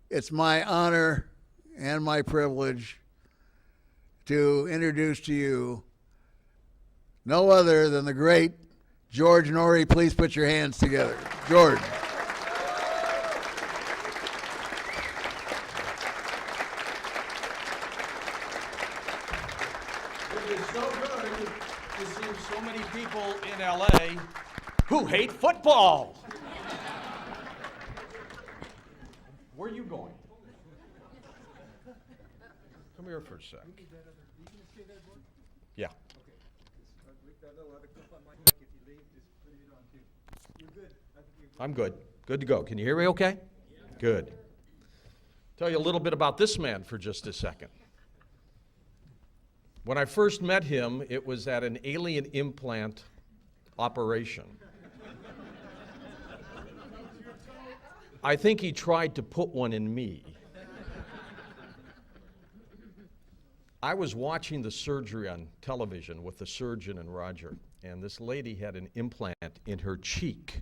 It's my honor and my privilege to introduce to you no other than the great George Norrie. Please put your hands together. George. It is so good to see so many people in LA who hate football. Where are you going? Come here for a sec. Yeah. I'm good. Good to go. Can you hear me okay? Good. Tell you a little bit about this man for just a second. When I first met him, it was at an alien implant operation. I think he tried to put one in me. I was watching the surgery on television with the surgeon and Roger, and this lady had an implant in her cheek.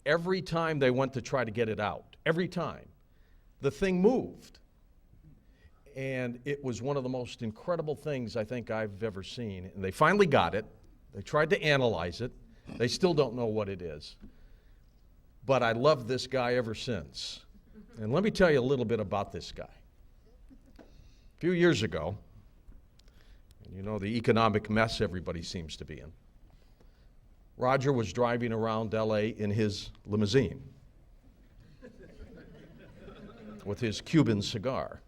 Every time they went to try to get it out, every time, the thing moved. And it was one of the most incredible things I think I've ever seen. And they finally got it. They tried to analyze it. They still don't know what it is. But I loved this guy ever since. And let me tell you a little bit about this guy. A few years ago, and you know the economic mess everybody seems to be in, Roger was driving around LA in his limousine with his Cuban cigar.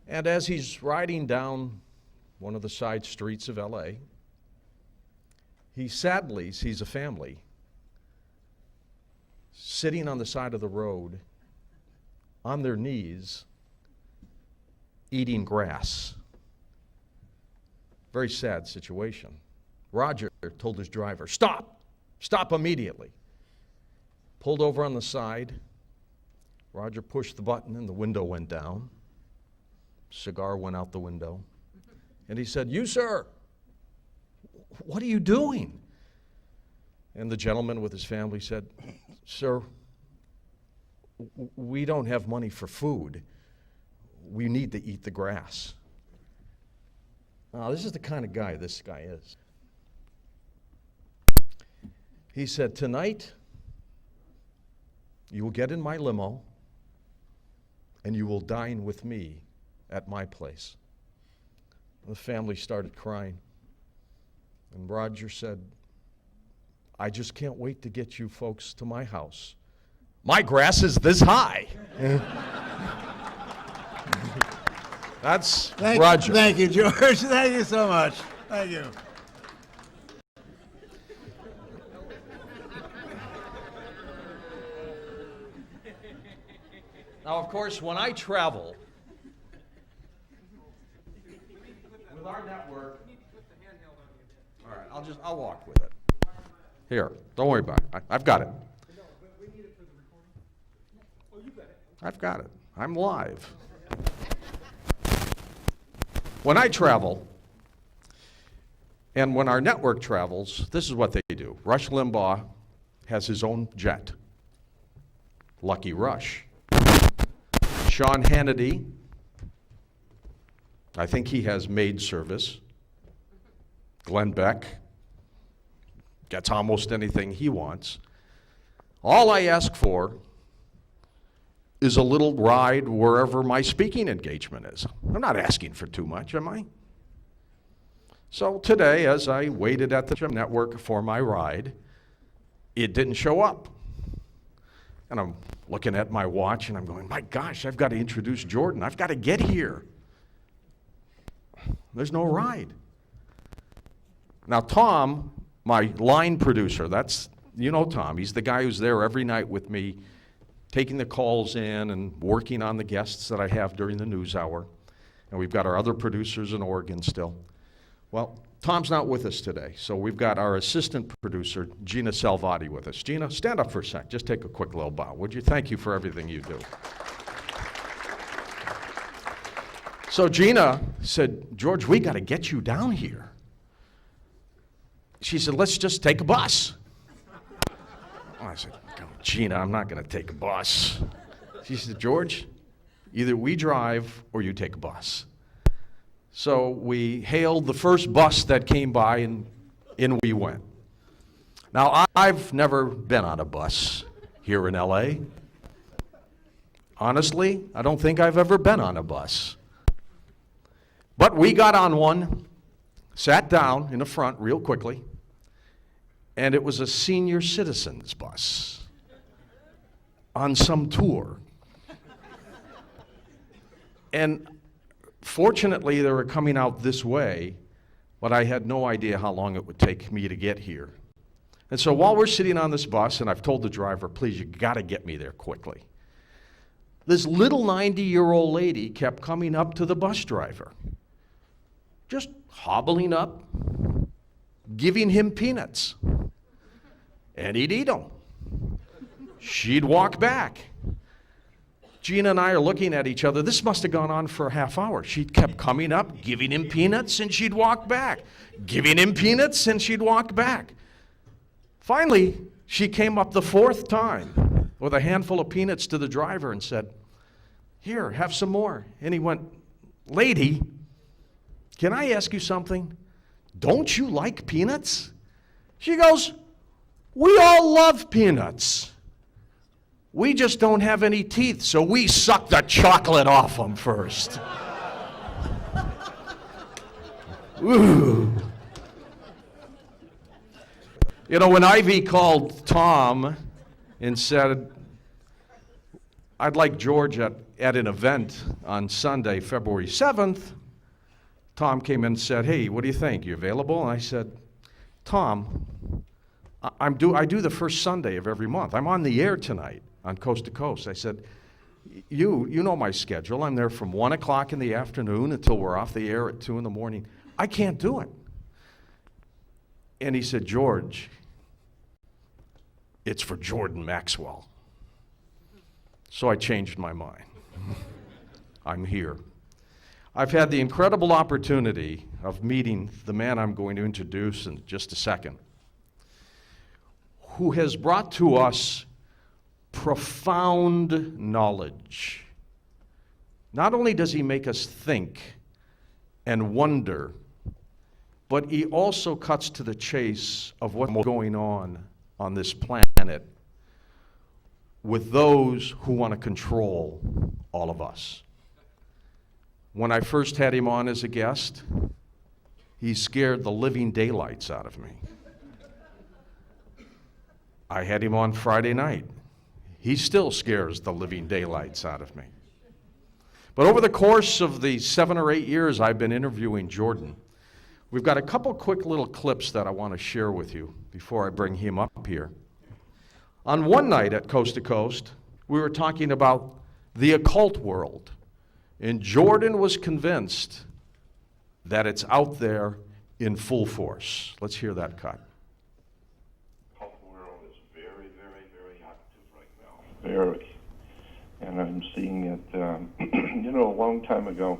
And as he's riding down one of the side streets of LA, he sadly sees a family sitting on the side of the road on their knees eating grass. Very sad situation. Roger told his driver, "Stop! Stop immediately." Pulled over on the side. Roger pushed the button and the window went down. Cigar went out the window. And he said, "You, sir, what are you doing?" And the gentleman with his family said, "Sir, we don't have money for food. We need to eat the grass." Now, this is the kind of guy this guy is. He said, "Tonight, you will get in my limo and you will dine with me at my place." The family started crying. And Roger said, "I just can't wait to get you folks to my house. My grass is this high." That's Roger. Thank you, George. Thank you so much. Thank you. Now, of course, when I travel with our network, all right, I'll walk with it. Here, don't worry about it. I've got it. I've got it. I'm live. When I travel, and when our network travels, this is what they do. Rush Limbaugh has his own jet. Lucky Rush. Sean Hannity, I think he has maid service. Glenn Beck gets almost anything he wants. All I ask for is a little ride wherever my speaking engagement is. I'm not asking for too much, am I? So today, as I waited at the network for my ride, it didn't show up. And I'm looking at my watch and I'm going, my gosh, I've got to introduce Jordan. I've got to get here. There's no ride. Now Tom, my line producer, you know Tom, he's the guy who's there every night with me, taking the calls in and working on the guests that I have during the news hour. And we've got our other producers in Oregon still. Well, Tom's not with us today, so we've got our assistant producer, Gina Salvati, with us. Gina, stand up for a sec. Just take a quick little bow, would you? Thank you for everything you do. So Gina said, George, we got to get you down here. She said, let's just take a bus. I said, go, Gina, I'm not going to take a bus. She said, George, either we drive or you take a bus. So we hailed the first bus that came by, and in we went. Now, I've never been on a bus here in LA. Honestly, I don't think I've ever been on a bus. But we got on one, sat down in the front real quickly, and it was a senior citizens bus on some tour. And fortunately, they were coming out this way, but I had no idea how long it would take me to get here. And so while we're sitting on this bus, and I've told the driver, please, you gotta get me there quickly. This little 90-year-old lady kept coming up to the bus driver, just hobbling up, giving him peanuts. And he'd eat them. She'd walk back. Gina and I are looking at each other. This must have gone on for a half hour. She kept coming up, giving him peanuts, and she'd walk back. Giving him peanuts, and she'd walk back. Finally, she came up the fourth time with a handful of peanuts to the driver and said, here, have some more. And he went, lady, can I ask you something? Don't you like peanuts? She goes, we all love peanuts. We just don't have any teeth, so we suck the chocolate off them first. Ooh. You know, when Ivy called Tom and said, I'd like George at an event on Sunday, February 7th, Tom came in and said, hey, what do you think? You available? And I said, Tom, I do the first Sunday of every month. I'm on the air tonight on Coast to Coast. I said, you know my schedule. I'm there from 1 o'clock in the afternoon until we're off the air at 2 in the morning. I can't do it. And he said, George, it's for Jordan Maxwell. So I changed my mind. I'm here. I've had the incredible opportunity of meeting the man I'm going to introduce in just a second, who has brought to us profound knowledge. Not only does he make us think and wonder, but he also cuts to the chase of what's going on this planet with those who want to control all of us. When I first had him on as a guest, he scared the living daylights out of me. I had him on Friday night. He still scares the living daylights out of me. But over the course of the 7 or 8 years I've been interviewing Jordan, we've got a couple quick little clips that I want to share with you before I bring him up here. On one night at Coast to Coast, we were talking about the occult world, and Jordan was convinced that it's out there in full force. Let's hear that cut. The occult world is very, very, very active right now. Very. And I'm seeing it, a long time ago,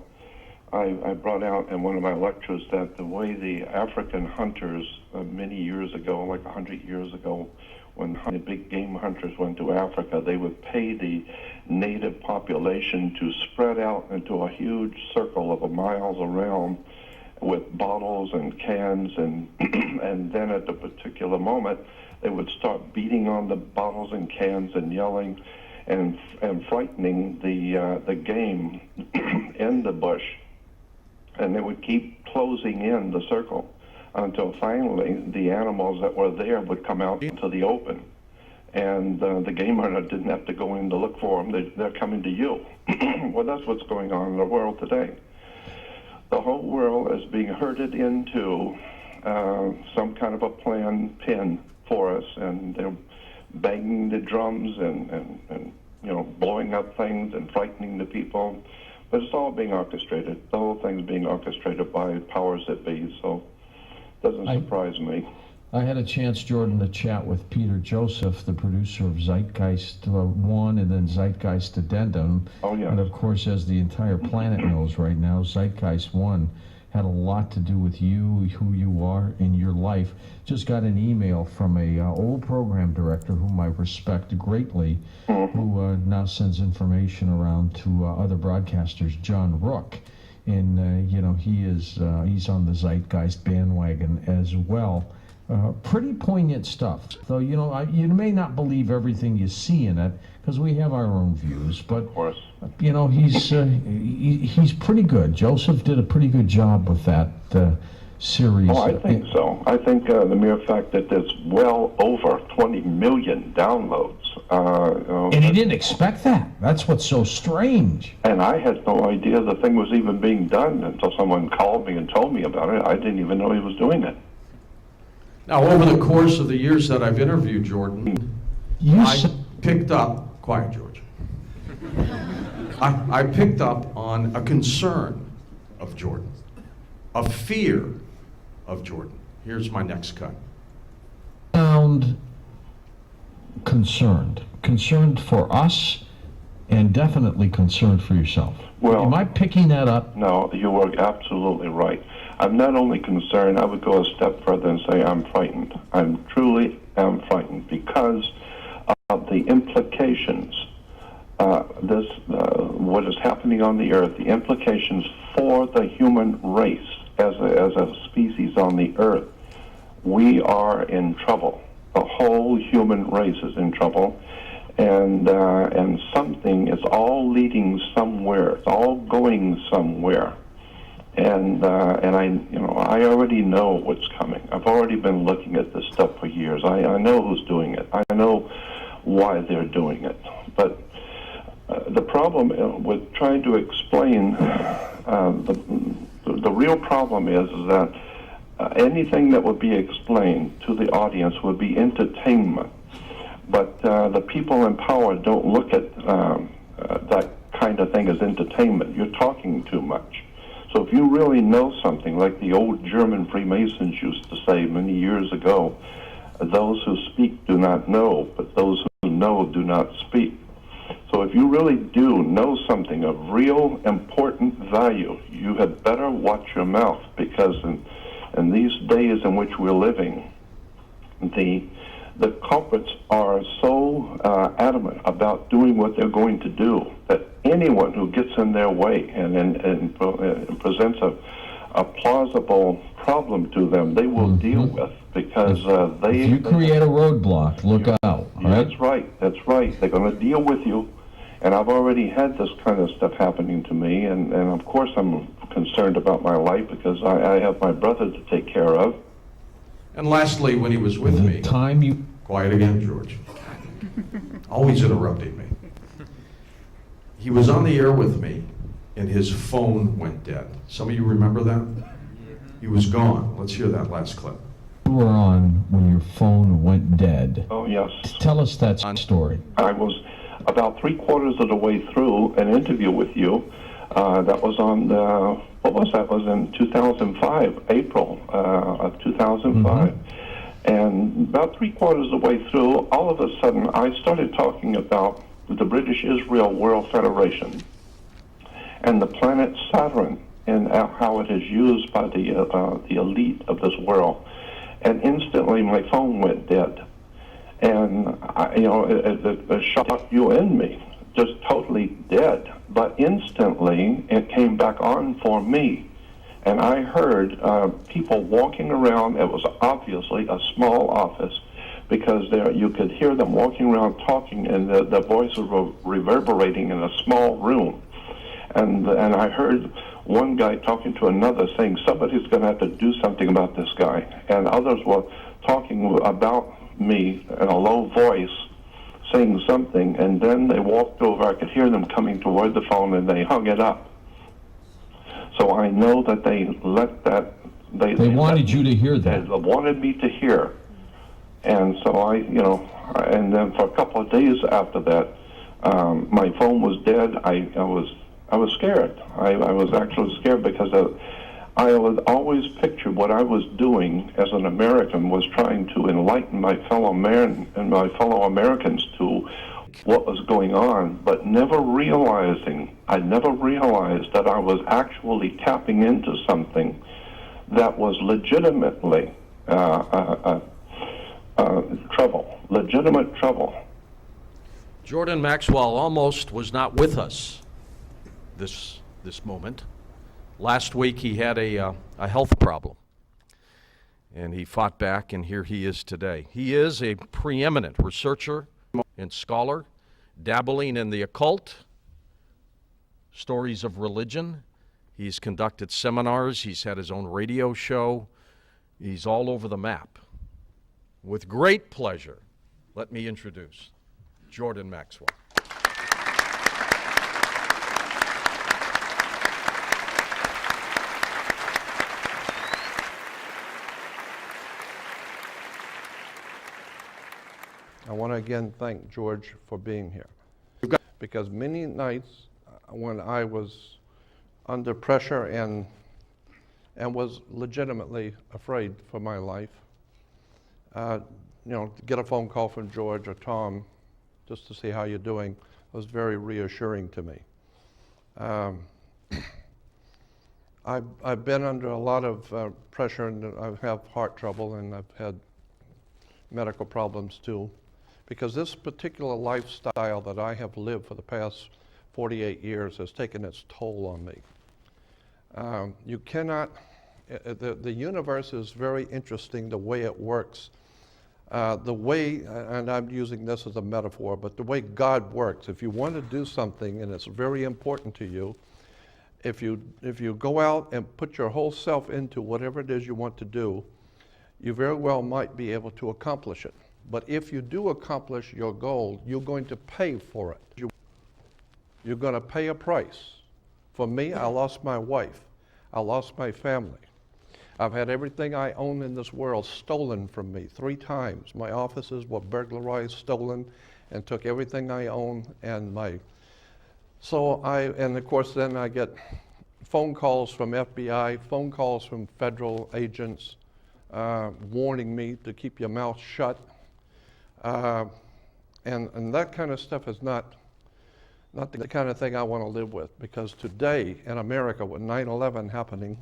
I brought out in one of my lectures that the way the African hunters many years ago, like 100 years ago, when the big game hunters went to Africa, they would pay the native population to spread out into a huge circle of miles around with bottles and cans, and and then at a particular moment, they would start beating on the bottles and cans and yelling and frightening the game in the bush. And they would keep closing in the circle until finally the animals that were there would come out into the open. And the game hunter didn't have to go in to look for them. They're coming to you. Well, that's what's going on in the world today. The whole world is being herded into some kind of a planned pin for us, and they're banging the drums and blowing up things and frightening the people. But it's all being orchestrated. The whole thing's being orchestrated by powers that be, so it doesn't surprise me. I had a chance, Jordan, to chat with Peter Joseph, the producer of Zeitgeist 1 and then Zeitgeist Addendum. Oh, yes. And of course, as the entire planet knows right now, Zeitgeist 1 had a lot to do with you, who you are in your life. Just got an email from a old program director whom I respect greatly, who now sends information around to other broadcasters, John Rook. And, he's on the Zeitgeist bandwagon as well. Pretty poignant stuff. Though, you may not believe everything you see in it, because we have our own views, but, Of course. he's pretty good. Joseph did a pretty good job with that series. Oh, I think so. I think the mere fact that there's well over 20 million downloads. And he didn't expect that. That's what's so strange. And I had no idea the thing was even being done until someone called me and told me about it. I didn't even know he was doing it. Now, over the course of the years that I've interviewed Jordan, I picked up, quiet George, I picked up on a concern of Jordan, a fear of Jordan. Here's my next cut. Sound concerned for us, and definitely concerned for yourself. Well, am I picking that up? No, you were absolutely right. I'm not only concerned, I would go a step further and say I'm frightened. I truly am frightened because of the implications, what is happening on the earth, the implications for the human race as a species on the earth. We are in trouble. The whole human race is in trouble. And something is all leading somewhere. It's all going somewhere. And I already know what's coming. I've already been looking at this stuff for years. I know who's doing it. I know why they're doing it. But the problem with trying to explain the real problem is that anything that would be explained to the audience would be entertainment. But the people in power don't look at that kind of thing as entertainment. You're talking too much. So if you really know something, like the old German Freemasons used to say many years ago, those who speak do not know, but those who know do not speak. So if you really do know something of real important value, you had better watch your mouth, because in these days in which we're living, the culprits are so adamant about doing what they're going to do that anyone who gets in their way and presents a plausible problem to them, they will deal with, because if you create a roadblock, look out. Right? That's right. They're going to deal with you. And I've already had this kind of stuff happening to me, and of course I'm concerned about my life, because I have my brother to take care of. And lastly, when he was with me, quiet again, George, always interrupting me. He was on the air with me, and his phone went dead. Some of you remember that? He was gone. Let's hear that last clip. You were on when your phone went dead. Oh, yes. Tell us that story. I was about 3/4 of the way through an interview with you. That was on, what was that? It was in 2005, April of 2005. And about 3/4 of the way through, all of a sudden, I started talking about the British Israel World Federation and the planet Saturn, and how it is used by the elite of this world. And instantly, my phone went dead. And it shocked you and me, just totally dead. But instantly, it came back on for me. And I heard people walking around. It was obviously a small office, because you could hear them walking around talking, and the voices were reverberating in a small room. And I heard one guy talking to another, saying, somebody's going to have to do something about this guy. And others were talking about me in a low voice, saying something, and then they walked over. I could hear them coming toward the phone, and they hung it up. So I know that they let that... They wanted you to hear that. They wanted me to hear. And so and then for a couple of days after that, my phone was dead. I was scared. I was actually scared, because I had always pictured what I was doing as an American was trying to enlighten my fellow man and my fellow Americans to week. what was going on, but I never realized that I was actually tapping into something that was legitimately legitimate trouble. Jordan Maxwell almost was not with us this moment. Last week he had a health problem, and he fought back, and here he is today. He is a preeminent researcher and scholar, dabbling in the occult, stories of religion. He's conducted seminars. He's had his own radio show. He's all over the map. With great pleasure, let me introduce Jordan Maxwell. I want to again thank George for being here. Because many nights when I was under pressure and was legitimately afraid for my life, to get a phone call from George or Tom just to see how you're doing was very reassuring to me. I've been under a lot of pressure, and I have heart trouble, and I've had medical problems too, because this particular lifestyle that I have lived for the past 48 years has taken its toll on me. You cannot, the universe is very interesting the way it works. The way, and I'm using this as a metaphor, but the way God works, if you want to do something and it's very important to you, if you go out and put your whole self into whatever it is you want to do, you very well might be able to accomplish it. But if you do accomplish your goal, you're going to pay for it. You're going to pay a price. For me, I lost my wife. I lost my family. I've had everything I own in this world stolen from me 3 times. My offices were burglarized, stolen, and took everything I own and and of course then I get phone calls from FBI, phone calls from federal agents warning me to keep your mouth shut. And that kind of stuff is not the kind of thing I want to live with, because today in America with 9/11 happening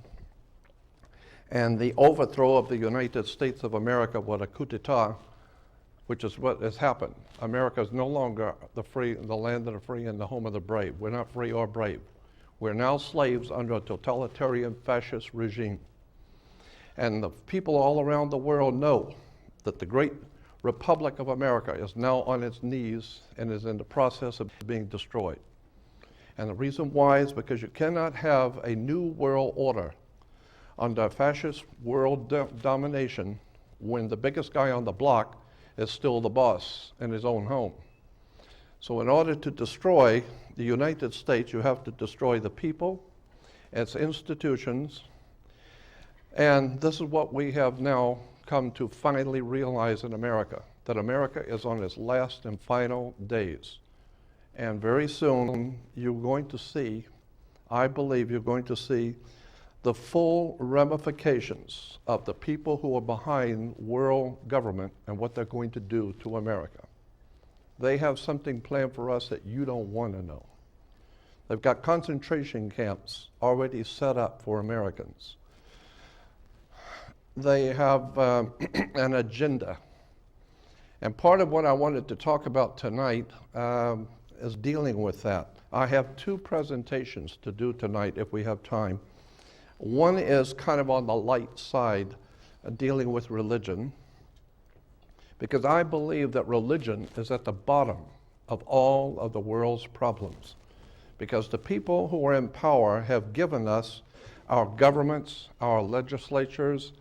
and the overthrow of the United States of America with a coup d'etat, which is what has happened. America is no longer the land of the free and the home of the brave. We're not free or brave. We're now slaves under a totalitarian fascist regime. And the people all around the world know that the great Republic of America is now on its knees and is in the process of being destroyed. And the reason why is because you cannot have a new world order under fascist world domination when the biggest guy on the block is still the boss in his own home. So in order to destroy the United States, you have to destroy the people, its institutions, and this is what we have now come to finally realize in America, that America is on its last and final days. And very soon you're going to see, I believe you're going to see the full ramifications of the people who are behind world government and what they're going to do to America. They have something planned for us that you don't want to know. They've got concentration camps already set up for Americans. They have an agenda. And part of what I wanted to talk about tonight is dealing with that. I have 2 presentations to do tonight if we have time. One is kind of on the light side, dealing with religion, because I believe that religion is at the bottom of all of the world's problems. Because the people who are in power have given us our governments, our legislatures,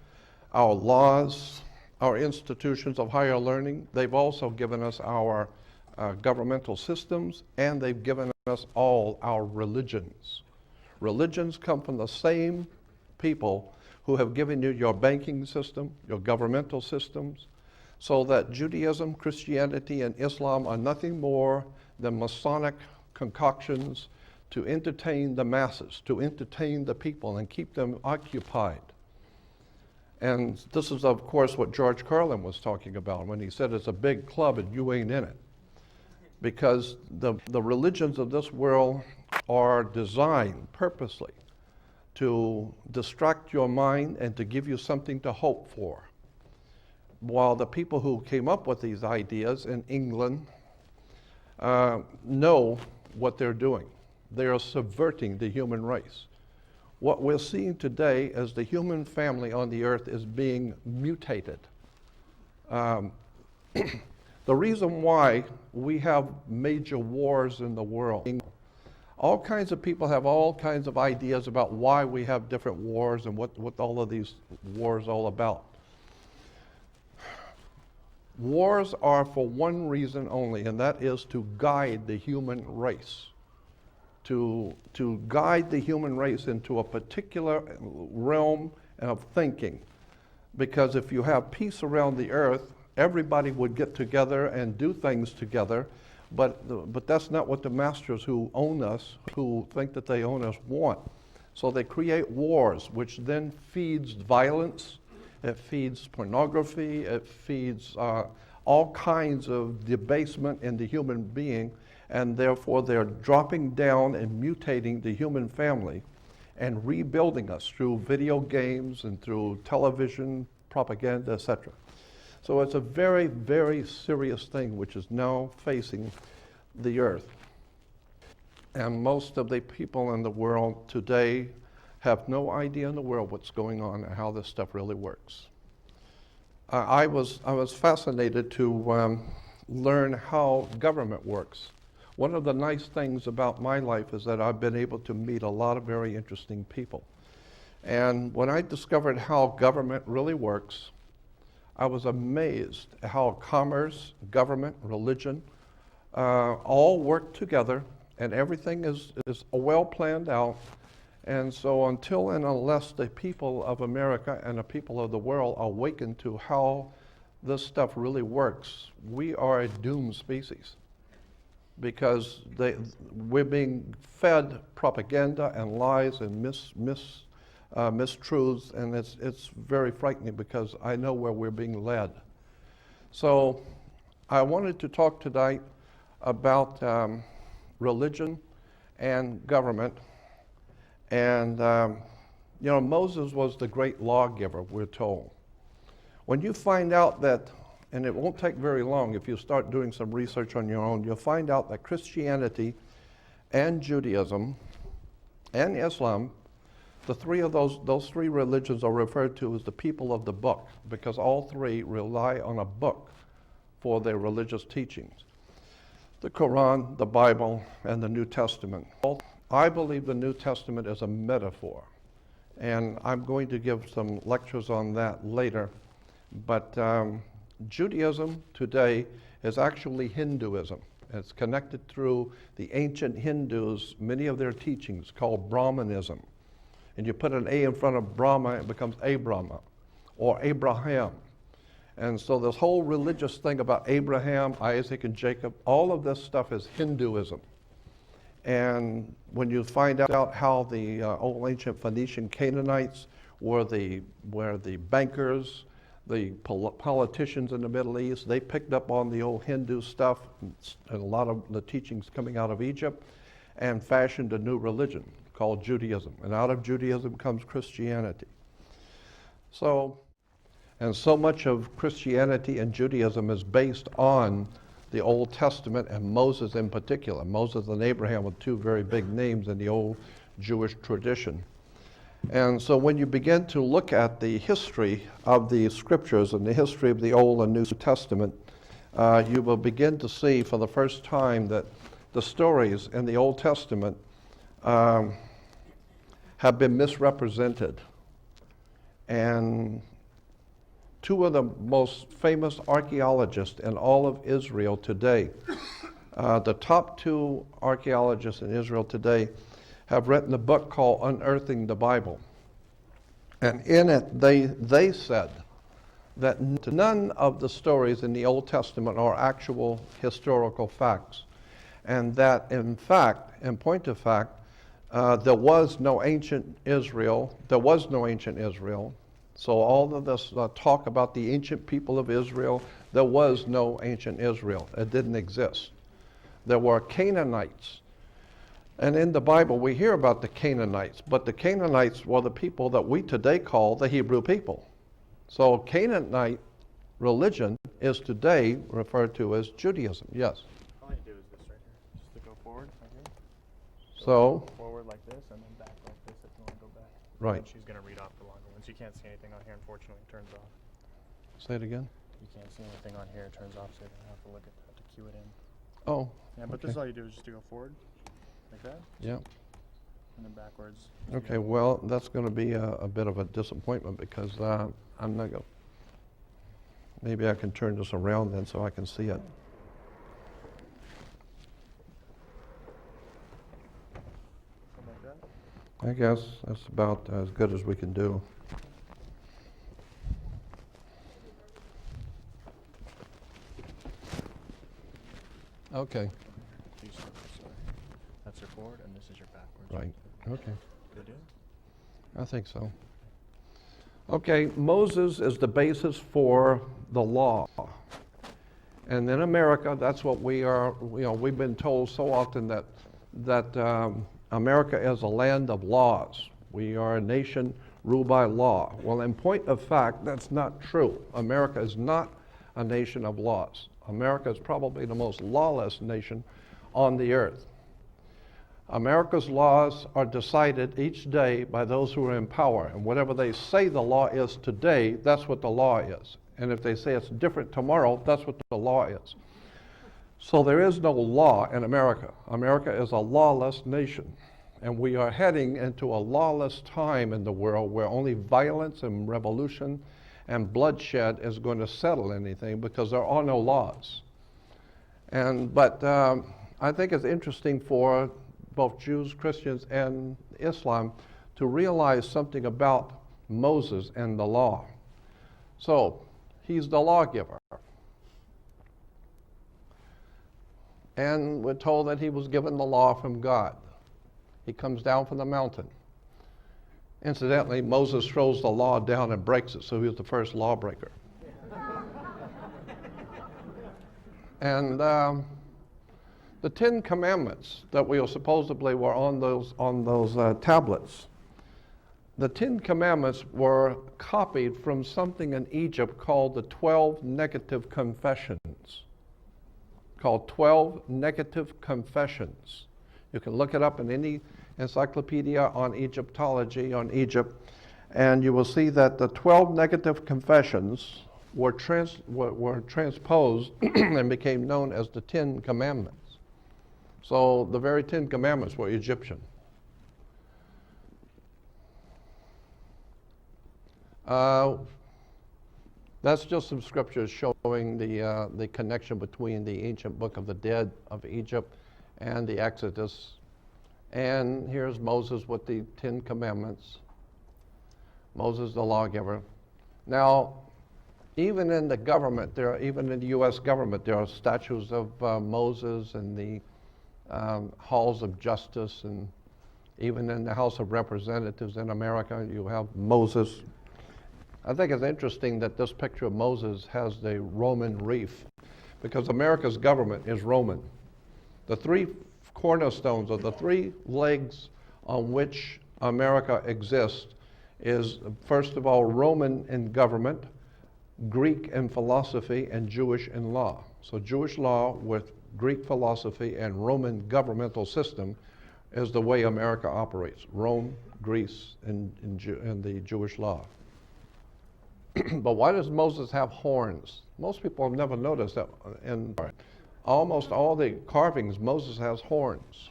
our laws, our institutions of higher learning. They've also given us our governmental systems, and they've given us all our religions. Religions come from the same people who have given you your banking system, your governmental systems, so that Judaism, Christianity, and Islam are nothing more than Masonic concoctions to entertain the masses, to entertain the people and keep them occupied. And this is, of course, what George Carlin was talking about when he said it's a big club and you ain't in it. because the religions of this world are designed purposely to distract your mind and to give you something to hope for. While the people who came up with these ideas in England know what they're doing. They are subverting the human race. What we're seeing today is the human family on the earth is being mutated. The reason why we have major wars in the world, all kinds of people have all kinds of ideas about why we have different wars and what all of these wars are all about. Wars are for one reason only, and that is to guide the human race. To guide the human race into a particular realm of thinking. Because if you have peace around the earth, everybody would get together and do things together, but that's not what the masters who own us, who think that they own us, want. So they create wars, which then feeds violence, it feeds pornography, it feeds all kinds of debasement in the human being, and therefore they're dropping down and mutating the human family and rebuilding us through video games and through television, propaganda, etc. So it's a very, very serious thing which is now facing the earth. And most of the people in the world today have no idea in the world what's going on and how this stuff really works. I was fascinated to learn how government works. One of the nice things about my life is that I've been able to meet a lot of very interesting people. And when I discovered how government really works, I was amazed at how commerce, government, religion, all work together, and everything is well planned out. And so until and unless the people of America and the people of the world awaken to how this stuff really works, we are a doomed species. Because we're being fed propaganda and lies and mistruths, and it's very frightening because I know where we're being led. So I wanted to talk tonight about religion and government. And Moses was the great lawgiver, we're told. When you find out that, and it won't take very long if you start doing some research on your own, you'll find out that Christianity and Judaism and Islam, the three of those three religions are referred to as the people of the book, because all three rely on a book for their religious teachings. The Quran, the Bible, and the New Testament. I believe the New Testament is a metaphor, and I'm going to give some lectures on that later. But Judaism today is actually Hinduism. It's connected through the ancient Hindus, many of their teachings called Brahmanism. And you put an A in front of Brahma, it becomes Abrahma or Abraham. And so this whole religious thing about Abraham, Isaac, and Jacob, all of this stuff is Hinduism. And when you find out how the old ancient Phoenician Canaanites were the bankers, the politicians in the Middle East, they picked up on the old Hindu stuff and a lot of the teachings coming out of Egypt and fashioned a new religion called Judaism. And out of Judaism comes Christianity. So much of Christianity and Judaism is based on the Old Testament and Moses in particular. Moses and Abraham were two very big names in the old Jewish tradition. And so when you begin to look at the history of the scriptures and the history of the Old and New Testament, you will begin to see for the first time that the stories in the Old Testament have been misrepresented. And two of the most famous archaeologists in all of Israel today, the top two archaeologists in Israel today, have written a book called Unearthing the Bible. And in it, they said that none of the stories in the Old Testament are actual historical facts. And that, in fact, in point of fact, there was no ancient Israel. There was no ancient Israel. So all of this talk about the ancient people of Israel, there was no ancient Israel. It didn't exist. There were Canaanites. And in the Bible, we hear about the Canaanites, but the Canaanites were the people that we today call the Hebrew people. So Canaanite religion is today referred to as Judaism. Yes. All I do is this right here, just to go forward, right here. So, Forward like this, and then back like this if you want to go back. right. And she's going to read off the longer ones. You can't see anything on here, unfortunately. It turns off. Say it again. You can't see anything on here. It turns off, so you're going to have to look at that to cue it in. Oh, Yeah, but okay. this is all you do is just to go forward, like that, Yeah. and then backwards. Okay, well, that's going to be a bit of a disappointment because I'm not going. Maybe I can turn this around then so I can see it. Something like that. I guess that's about as good as we can do. Okay, That's your forward, and this is your backwards. right, okay. Good deal. I think so. Okay, Moses is the basis for the law. And in America, that's what we are, we've been told so often that America is a land of laws. We are a nation ruled by law. Well, in point of fact, that's not true. America is not a nation of laws. America is probably the most lawless nation on the earth. America's laws are decided each day by those who are in power, and whatever they say the law is today, that's what the law is. And if they say it's different tomorrow, that's what the law is. So there is no law in America. America is a lawless nation, and we are heading into a lawless time in the world where only violence and revolution and bloodshed is going to settle anything because there are no laws. But I think it's interesting for both Jews, Christians, and Islam to realize something about Moses and the law. So, he's the lawgiver. And we're told that he was given the law from God. He comes down from the mountain. Incidentally, Moses throws the law down and breaks it, so he was the first lawbreaker. And the Ten Commandments that we supposedly were on those tablets, the Ten Commandments were copied from something in Egypt called the 12 Negative Confessions. Called 12 Negative Confessions. You can look it up in any encyclopedia on Egyptology, on Egypt, and you will see that the 12 negative confessions were transposed and became known as the Ten Commandments. So the very Ten Commandments were Egyptian. That's just some scriptures showing the connection between the ancient book of the dead of Egypt and the Exodus. And here's Moses with the Ten Commandments. Moses the lawgiver. Now, even in the government, even in the U.S. government, there are statues of Moses in the halls of justice, and even in the House of Representatives in America, you have Moses. I think it's interesting that this picture of Moses has the Roman wreath, because America's government is Roman. The three cornerstones, or the three legs on which America exists, is first of all Roman in government, Greek in philosophy, and Jewish in law. So Jewish law with Greek philosophy and Roman governmental system is the way America operates. Rome, Greece, and the Jewish law. But why does Moses have horns? Most people have never noticed that in almost all the carvings, Moses has horns.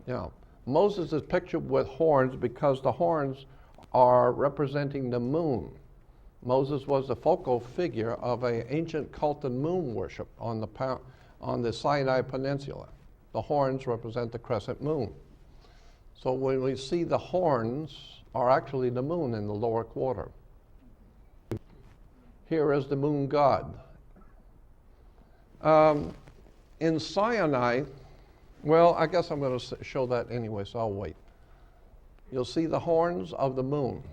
Yeah. Moses is pictured with horns because the horns are representing the moon. Moses was the focal figure of an ancient cult of moon worship on the Sinai Peninsula. The horns represent the crescent moon. So when we see the horns are actually the moon in the lower quarter. Here is the moon god. In Sinai, well, I guess I'm going to show that anyway, so I'll wait. You'll see the horns of the moon.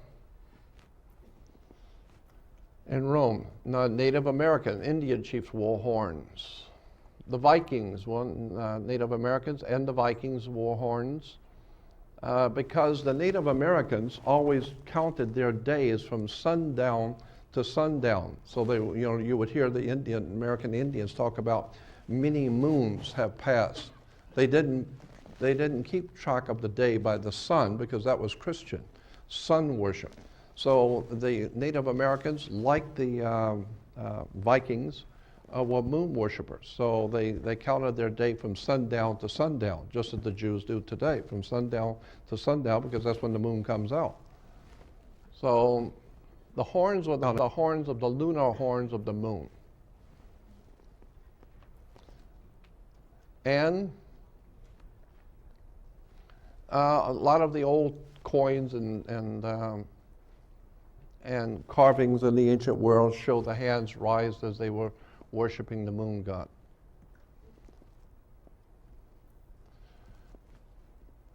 In Rome, Native American, Indian chiefs wore horns. The Vikings, Native Americans and the Vikings wore horns because the Native Americans always counted their days from sundown to sundown. So you would hear the American Indians talk about many moons have passed. They didn't keep track of the day by the sun because that was Christian, sun worship. So the Native Americans, like the Vikings, were moon worshipers. So they counted their day from sundown to sundown, just as the Jews do today, from sundown to sundown, because that's when the moon comes out. So the horns were the horns of the lunar horns of the moon. And a lot of the old coins and carvings in the ancient world show the hands raised as they were worshiping the moon god.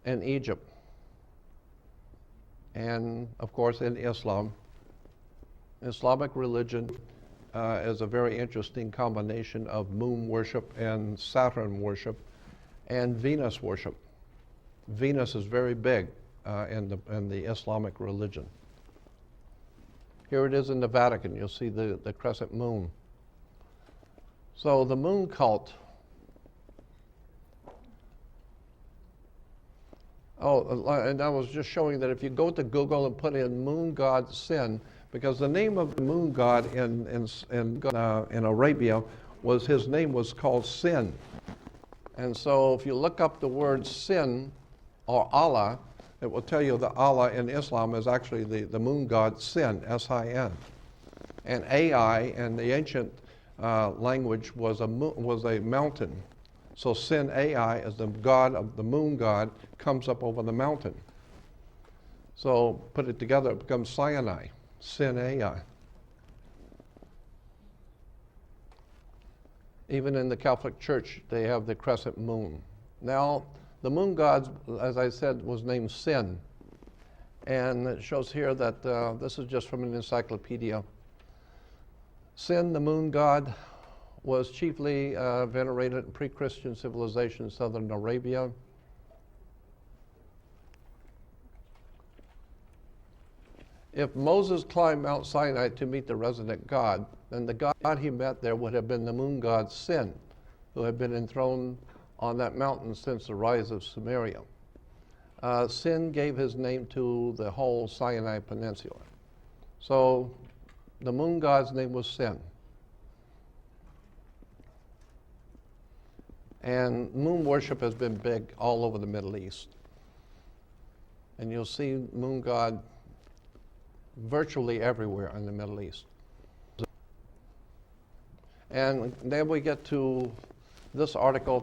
In Egypt, and of course in Islam, Islamic religion is a very interesting combination of moon worship and Saturn worship and Venus worship. Venus is very big in the Islamic religion. Here it is in the Vatican. You'll see the crescent moon. So the moon cult. And I was just showing that if you go to Google and put in moon god Sin, because the name of the moon god in Arabia was, his name was called Sin. And so if you look up the word Sin or Allah, it will tell you that Allah in Islam is actually the moon god Sin, S-I-N. And Ai in the ancient language was a mountain. So Sin Ai is the god of the moon god, comes up over the mountain. So put it together, it becomes Sinai, Sin Ai. Even in the Catholic Church, they have the crescent moon. Now, the moon god, as I said, was named Sin. And it shows here that this is just from an encyclopedia. Sin, the moon god, was chiefly venerated in pre-Christian civilization in southern Arabia. If Moses climbed Mount Sinai to meet the resident God, then the God he met there would have been the moon god Sin, who had been enthroned on that mountain since the rise of Samaria. Sin gave his name to the whole Sinai Peninsula. So the moon god's name was Sin. And moon worship has been big all over the Middle East. And you'll see moon god virtually everywhere in the Middle East. And then we get to this article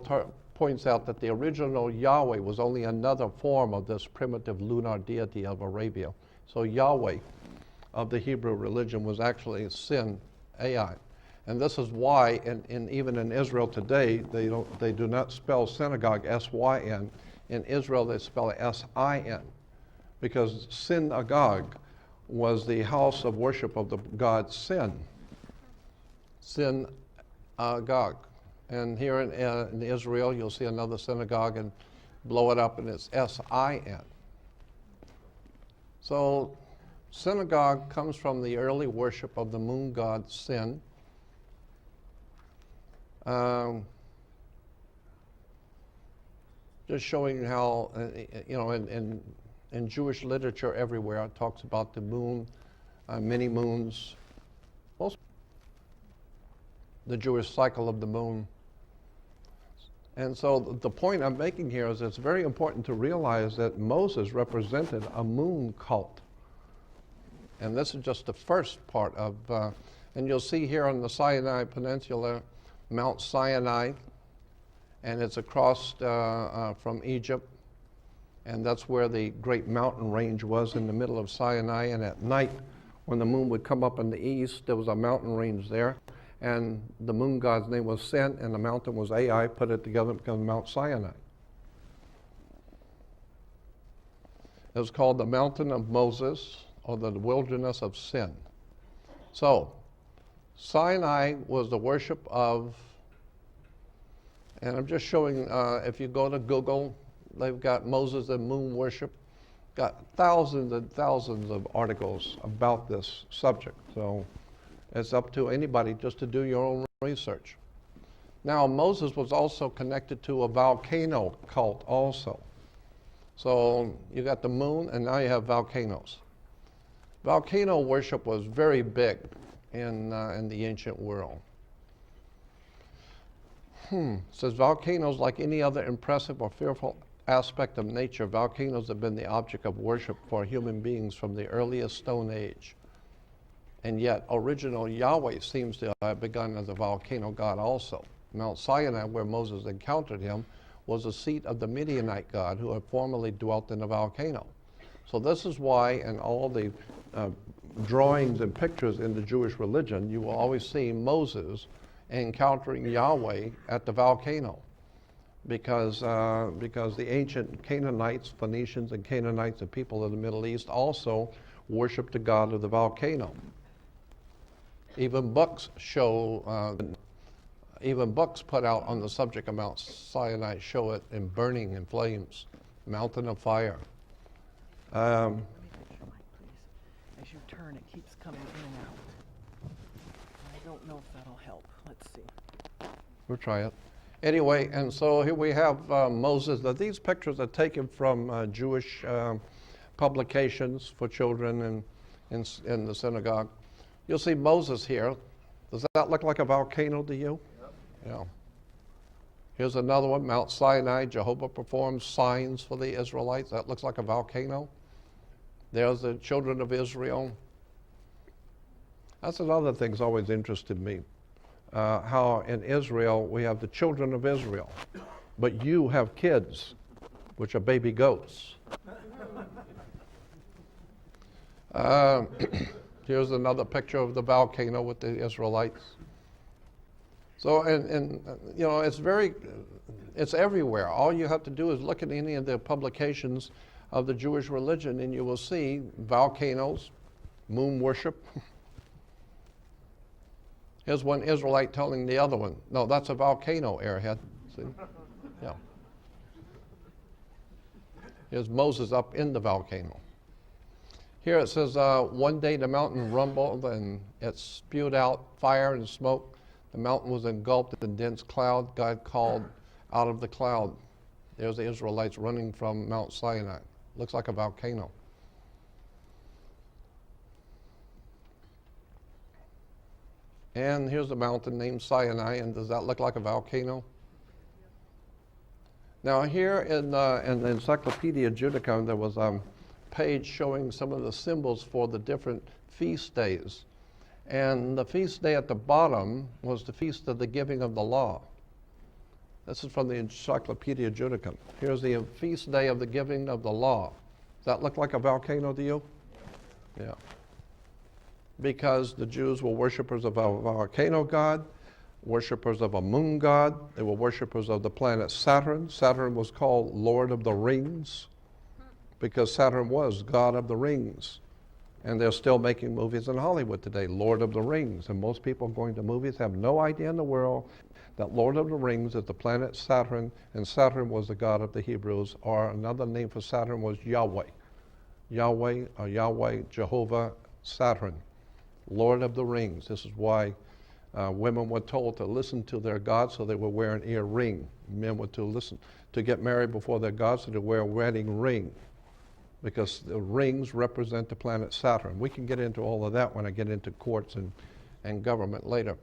points out that the original Yahweh was only another form of this primitive lunar deity of Arabia. So Yahweh of the Hebrew religion was actually Sin Ai. And this is why, even in Israel today, they do not spell synagogue S-Y-N. In Israel, they spell it S-I-N, because synagogue was the house of worship of the god Sin. Synagogue. And here in Israel, you'll see another synagogue and blow it up, and it's S-I-N. So synagogue comes from the early worship of the moon god Sin. Just showing how, in Jewish literature everywhere, it talks about the moon, many moons, the Jewish cycle of the moon. And so the point I'm making here is it's very important to realize that Moses represented a moon cult. And this is just the first part of, and you'll see here on the Sinai Peninsula, Mount Sinai, and it's across from Egypt, and that's where the great mountain range was in the middle of Sinai. And at night, when the moon would come up in the east, there was a mountain range there, and the moon god's name was Sin, and the mountain was Ai. Put it together, it becomes Mount Sinai. It was called the Mountain of Moses, or the Wilderness of Sin. So, Sinai was the worship of, and I'm just showing, if you go to Google, they've got Moses and moon worship, got thousands and thousands of articles about this subject. So it's up to anybody just to do your own research. Now, Moses was also connected to a volcano cult also. So you got the moon, and now you have volcanoes. Volcano worship was very big in the ancient world. Says volcanoes, like any other impressive or fearful aspect of nature, volcanoes have been the object of worship for human beings from the earliest Stone Age. And yet, original Yahweh seems to have begun as a volcano god also. Mount Sinai, where Moses encountered him, was the seat of the Midianite god who had formerly dwelt in a volcano. So this is why in all the drawings and pictures in the Jewish religion, you will always see Moses encountering Yahweh at the volcano, because the ancient Canaanites, Phoenicians and Canaanites, the people of the Middle East, also worshiped the god of the volcano. Even books put out on the subject of Mount Sinai show it in burning in flames, mountain of fire. Let me get your mic, please. As you turn, it keeps coming in and out. I don't know if that'll help. Let's see. We'll try it. Anyway, and so here we have Moses. Now, these pictures are taken from Jewish publications for children in the synagogue. You'll see Moses here. Does that look like a volcano to you? Yep. Yeah. Here's another one, Mount Sinai. Jehovah performs signs for the Israelites. That looks like a volcano. There's the children of Israel. That's another thing that's always interested me. How in Israel we have the children of Israel, but you have kids, which are baby goats. Here's another picture of the volcano with the Israelites. So, and you know, it's everywhere. All you have to do is look at any of the publications of the Jewish religion, and you will see volcanoes, moon worship. Here's one Israelite telling the other one, no, that's a volcano, airhead. See? Yeah. Here's Moses up in the volcano. Here it says, one day the mountain rumbled and it spewed out fire and smoke. The mountain was engulfed in dense cloud. God called out of the cloud. There's the Israelites running from Mount Sinai. Looks like a volcano. And here's a mountain named Sinai, and does that look like a volcano? Now here in the Encyclopedia Judicum, there was a page showing some of the symbols for the different feast days. And the feast day at the bottom was the feast of the giving of the law. This is from the Encyclopedia Judicum. Here's the feast day of the giving of the law. Does that look like a volcano to you? Yeah. Because the Jews were worshipers of a volcano god, worshipers of a moon god. They were worshipers of the planet Saturn. Saturn was called Lord of the Rings because Saturn was God of the Rings. And they're still making movies in Hollywood today, Lord of the Rings. And most people going to movies have no idea in the world that Lord of the Rings is the planet Saturn, and Saturn was the god of the Hebrews, or another name for Saturn was Yahweh. Yahweh, or Yahweh, Jehovah, Saturn, Lord of the Rings. This is why women were told to listen to their god, so they would wear an ear ring. Men were to get married before their god, so they wear a wedding ring, because the rings represent the planet Saturn. We can get into all of that when I get into courts and government later.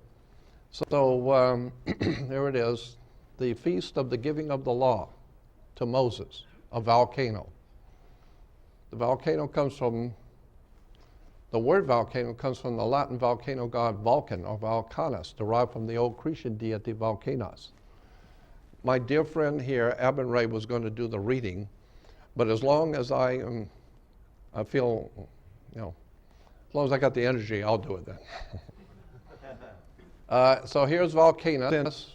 So there it is, the feast of the giving of the law to Moses, a volcano. The volcano comes from, the word volcano comes from the Latin volcano god Vulcan, or Volcanus, derived from the old Cretan deity Volcanus. My dear friend here, Abin Ray, was going to do the reading, but as long as I feel, you know, as long as I got the energy, I'll do it then. So here's Volcanus.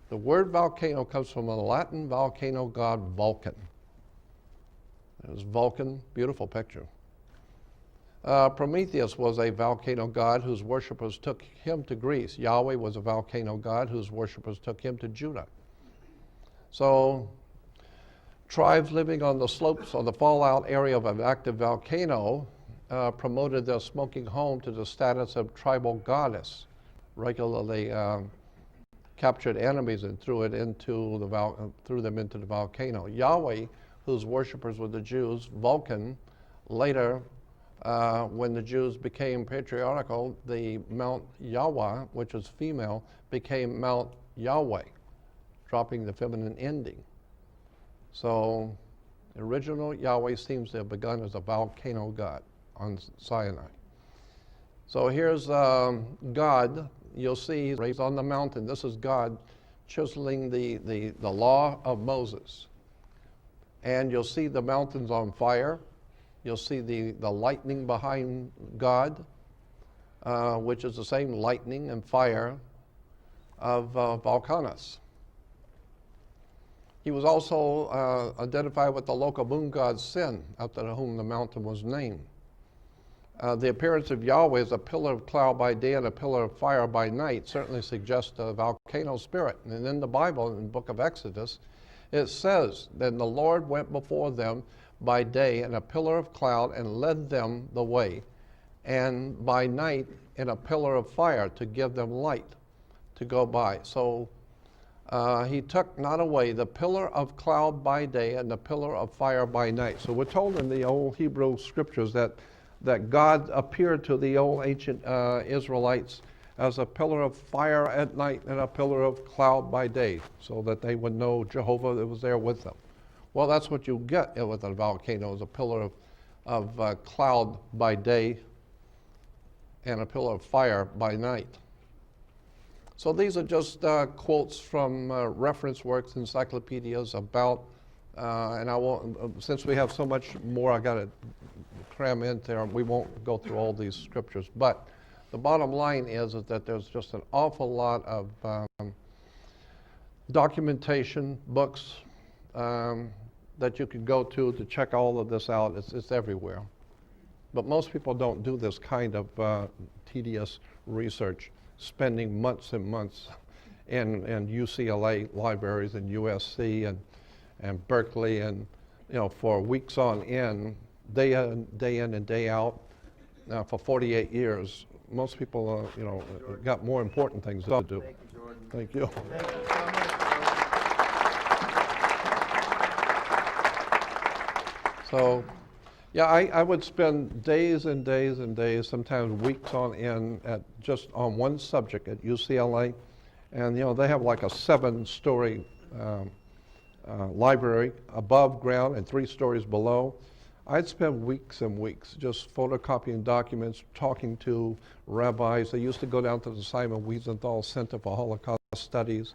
The word volcano comes from the Latin volcano god Vulcan. There's Vulcan, beautiful picture. Prometheus was a volcano god whose worshippers took him to Greece. Yahweh was a volcano god whose worshippers took him to Judah. So tribes living on the slopes of the fallout area of an active volcano promoted their smoking home to the status of tribal goddess, regularly captured enemies and threw them into the volcano. Yahweh, whose worshippers were the Jews, Vulcan, later, when the Jews became patriarchal, the Mount Yahweh, which was female, became Mount Yahweh, dropping the feminine ending. So the original Yahweh seems to have begun as a volcano god on Sinai. So here's God. You'll see he's raised on the mountain. This is God chiseling the law of Moses. And you'll see the mountains on fire. You'll see the lightning behind God, which is the same lightning and fire of Volcanus. He was also identified with the local moon god Sin, after whom the mountain was named. The appearance of Yahweh as a pillar of cloud by day and a pillar of fire by night certainly suggests a volcano spirit. And in the Bible, in the book of Exodus, it says, "Then the Lord went before them by day in a pillar of cloud and led them the way, and by night in a pillar of fire to give them light to go by." So he took not away the pillar of cloud by day and the pillar of fire by night. So we're told in the old Hebrew scriptures that God appeared to the old ancient Israelites as a pillar of fire at night and a pillar of cloud by day, so that they would know Jehovah that was there with them. Well, that's what you get with a volcano, is a pillar of cloud by day and a pillar of fire by night. So these are just quotes from reference works, encyclopedias about, and I won't, since we have so much more, I got to cram in there. We won't go through all these scriptures, but the bottom line is that there's just an awful lot of documentation, books that you can go to check all of this out. It's everywhere. But most people don't do this kind of tedious research, spending months and months in UCLA libraries and USC and Berkeley, and for weeks on end, day in and day out, for 48 years. Most people, got more important things to do. Thank you, Jordan. Thank you. Thank you so much, Jordan. So, yeah, I would spend days and days and days, sometimes weeks on end, just on one subject at UCLA, and they have like a 7-story library above ground and 3 stories below. I'd spend weeks and weeks just photocopying documents, talking to rabbis. They used to go down to the Simon Wiesenthal Center for Holocaust Studies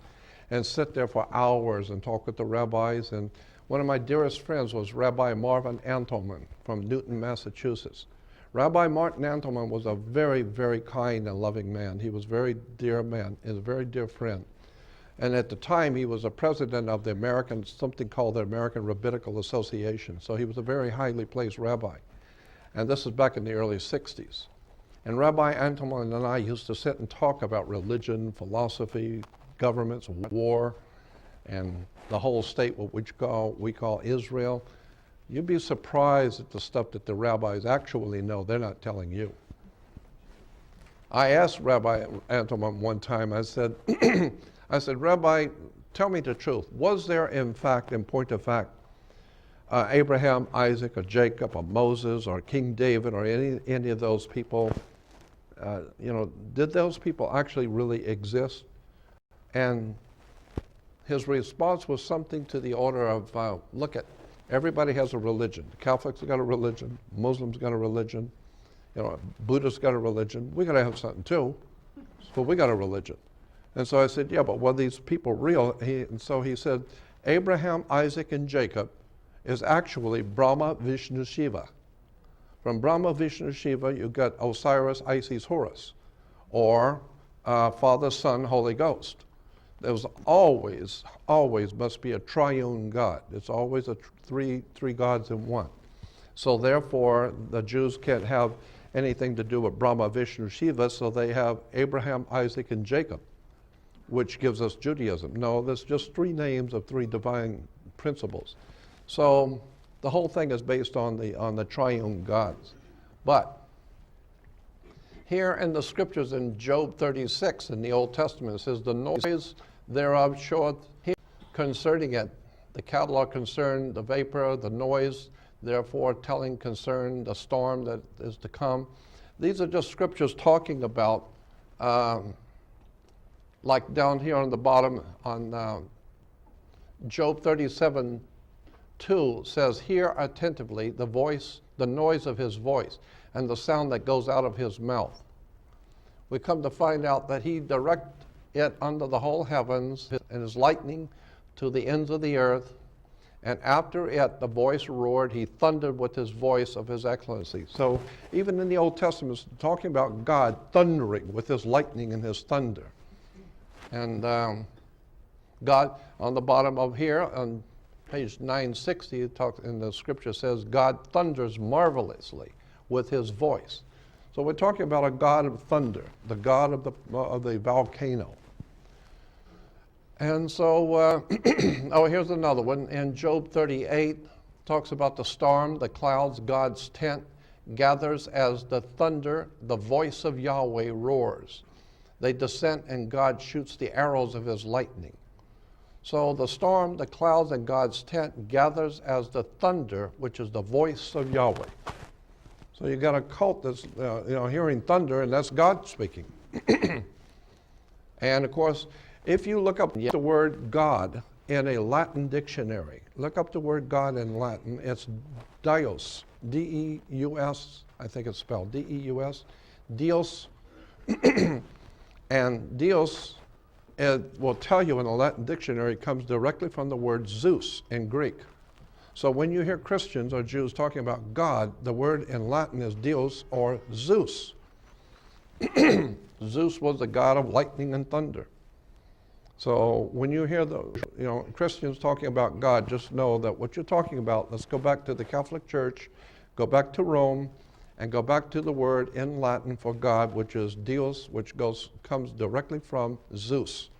and sit there for hours and talk with the rabbis. And one of my dearest friends was Rabbi Marvin Antelman from Newton, Massachusetts. Rabbi Martin Antelman was a very, very kind and loving man. He was a very dear man, and a very dear friend. And at the time, he was a president of something called the American Rabbinical Association. So he was a very highly placed rabbi. And this is back in the early 60s. And Rabbi Antelman and I used to sit and talk about religion, philosophy, governments, war, and the whole state, what we call Israel. You'd be surprised at the stuff that the rabbis actually know. They're not telling you. I asked Rabbi Antelman one time, I said, Rabbi, tell me the truth. Was there, in point of fact, Abraham, Isaac, or Jacob, or Moses, or King David, or any of those people, did those people actually really exist? And his response was something to the order of, look at, everybody has a religion. The Catholics got a religion, Muslims got a religion, Buddhists got a religion. We got to have something too, but we got a religion. And so I said, yeah, but were these people real? And so he said, Abraham, Isaac, and Jacob is actually Brahma, Vishnu, Shiva. From Brahma, Vishnu, Shiva, you got Osiris, Isis, Horus, or Father, Son, Holy Ghost. There's always must be a triune God. It's always three gods in one. So therefore, the Jews can't have anything to do with Brahma, Vishnu, Shiva, so they have Abraham, Isaac, and Jacob, which gives us Judaism. No, there's just three names of three divine principles. So the whole thing is based on the triune gods. But here in the scriptures in Job 36 in the Old Testament, it says, the noise thereof showeth him concerning it. The cattle are concerned, the vapor, the noise, therefore telling concern the storm that is to come. These are just scriptures talking about, like down here on the bottom on Job 37:2 says, hear attentively the voice, the noise of his voice, and the sound that goes out of his mouth. We come to find out that he direct it under the whole heavens, and his lightning to the ends of the earth. And after it, the voice roared, he thundered with his voice of his excellency. So even in the Old Testament, it's talking about God thundering with his lightning and his thunder. And God, on the bottom of here, on page 960, it talks, in the scripture says, God thunders marvelously with his voice. So we're talking about a God of thunder, the God of the volcano. And so, oh, here's another one. In Job 38, talks about the storm, the clouds, God's tent gathers as the thunder, the voice of Yahweh roars. They descend and God shoots the arrows of his lightning. So the storm, the clouds, and God's tent gathers as the thunder, which is the voice of Yahweh. So you got a cult that's hearing thunder, and that's God speaking. And of course, if you look up the word God in a Latin dictionary, look up the word God in Latin, it's Deus, D-E-U-S, I think it's spelled D-E-U-S, Deus. And Deus, it will tell you in the Latin dictionary, comes directly from the word Zeus in Greek. So when you hear Christians or Jews talking about God, the word in Latin is Deus or Zeus. Zeus was the god of lightning and thunder. So when you hear the Christians talking about God, just know that what you're talking about, let's go back to the Catholic Church, go back to Rome, and go back to the word in Latin for God, which is Deus, which comes directly from Zeus,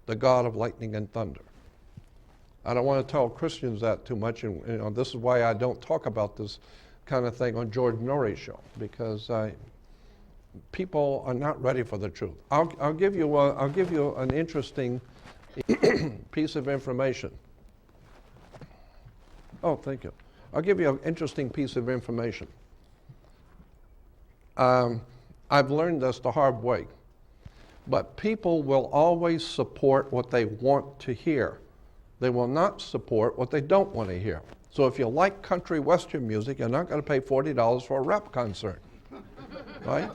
the god of lightning and thunder. I don't want to tell Christians that too much, and this is why I don't talk about this kind of thing on George Norrie's show, because people are not ready for the truth. I'll give you an interesting piece of information. Oh, thank you. I'll give you an interesting piece of information. I've learned this the hard way, but people will always support what they want to hear. They will not support what they don't want to hear. So if you like country western music, you're not going to pay $40 for a rap concert, right?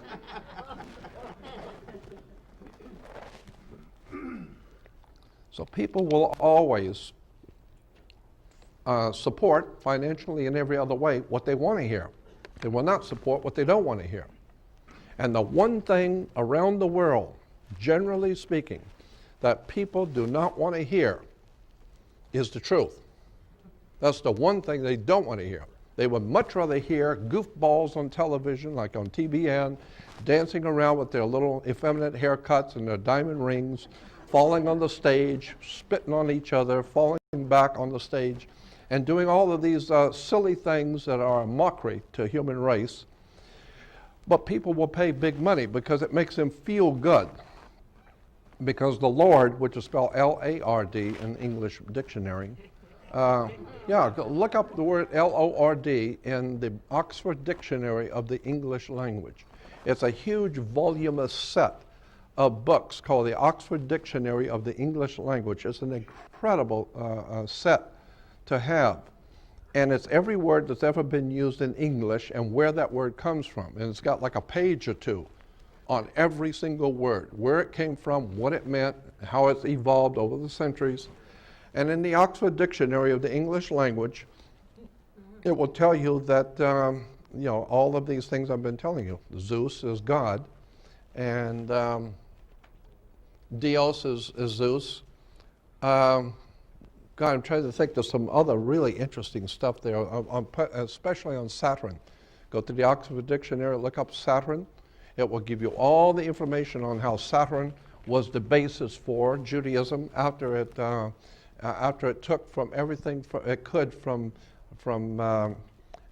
So people will always support financially and every other way what they want to hear. They will not support what they don't want to hear. And the one thing around the world, generally speaking, that people do not want to hear is the truth. That's the one thing they don't want to hear. They would much rather hear goofballs on television, like on TBN, dancing around with their little effeminate haircuts and their diamond rings, falling on the stage, spitting on each other, falling back on the stage, and doing all of these silly things that are a mockery to the human race. But people will pay big money because it makes them feel good. Because the Lord, which is spelled L-A-R-D in English dictionary, look up the word L-O-R-D in the Oxford Dictionary of the English language. It's a huge voluminous set of books called the Oxford Dictionary of the English language. It's an incredible set to have. And it's every word that's ever been used in English and where that word comes from. And it's got like a page or two on every single word, where it came from, what it meant, how it's evolved over the centuries. And in the Oxford Dictionary of the English language, it will tell you that, all of these things I've been telling you. Zeus is God, and Deus is Zeus. God, I'm trying to think. There's some other really interesting stuff there, especially on Saturn. Go to the Oxford Dictionary, look up Saturn. It will give you all the information on how Saturn was the basis for Judaism after it took from everything it could from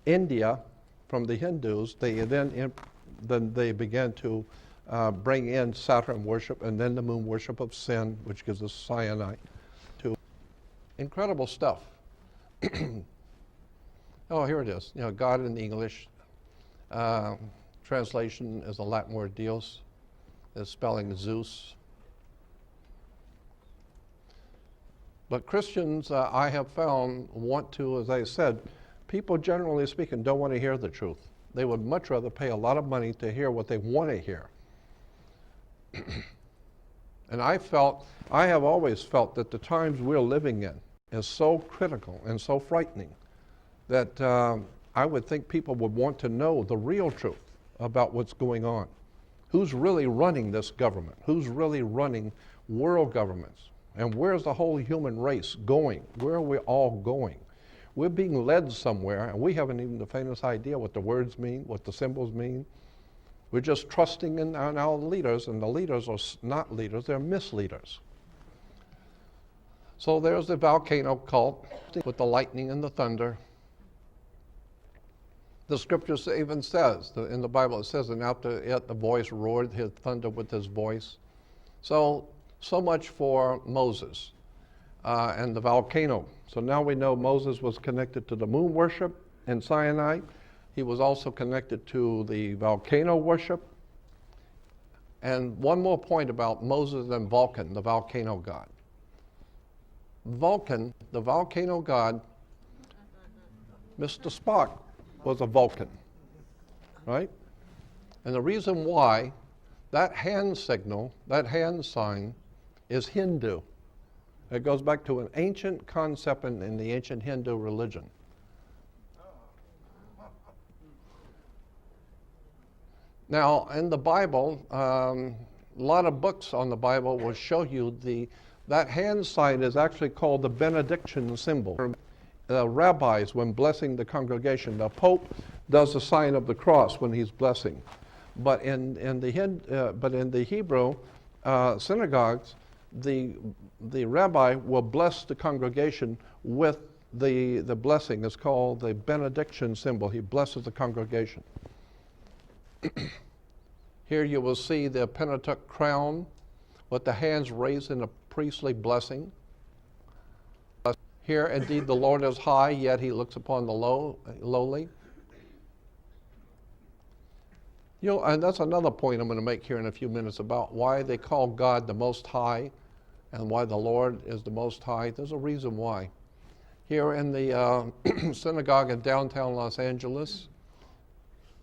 India, from the Hindus. Then they began to bring in Saturn worship and then the moon worship of sin, which gives us cyanide. Incredible stuff. Oh, here it is. You know, God in the English. Translation is the Latin word Dios. The spelling Zeus. But Christians, I have found, want to, as I said, people generally speaking don't want to hear the truth. They would much rather pay a lot of money to hear what they want to hear. And I have always felt that the times we're living in is so critical and so frightening that I would think people would want to know the real truth about what's going on. Who's really running this government? Who's really running world governments? And where's the whole human race going? Where are we all going? We're being led somewhere, and we haven't even the faintest idea what the words mean, what the symbols mean. We're just trusting in our leaders, and the leaders are not leaders, they're misleaders. So there's the volcano cult with the lightning and the thunder. The scripture even says, in the Bible it says, and after it the voice roared, he thundered with his voice. So much for Moses and the volcano. So now we know Moses was connected to the moon worship in Sinai. He was also connected to the volcano worship. And one more point about Moses and Vulcan, the volcano god. Vulcan, the volcano god, Mr. Spock was a Vulcan, right? And the reason why that hand signal, that hand sign, is Hindu. It goes back to an ancient concept in the ancient Hindu religion. Now, in the Bible, a lot of books on the Bible will show you that hand sign is actually called the benediction symbol. Rabbis, when blessing the congregation, the Pope does the sign of the cross when he's blessing. But in the Hebrew synagogues, the rabbi will bless the congregation with the blessing. It's called the benediction symbol. He blesses the congregation. Here you will see the Pentateuch crown with the hands raised in a priestly blessing. Here, indeed, the Lord is high, yet he looks upon the lowly. You know, and that's another point I'm going to make here in a few minutes about why they call God the Most High and why the Lord is the Most High. There's a reason why. Here in the synagogue in downtown Los Angeles,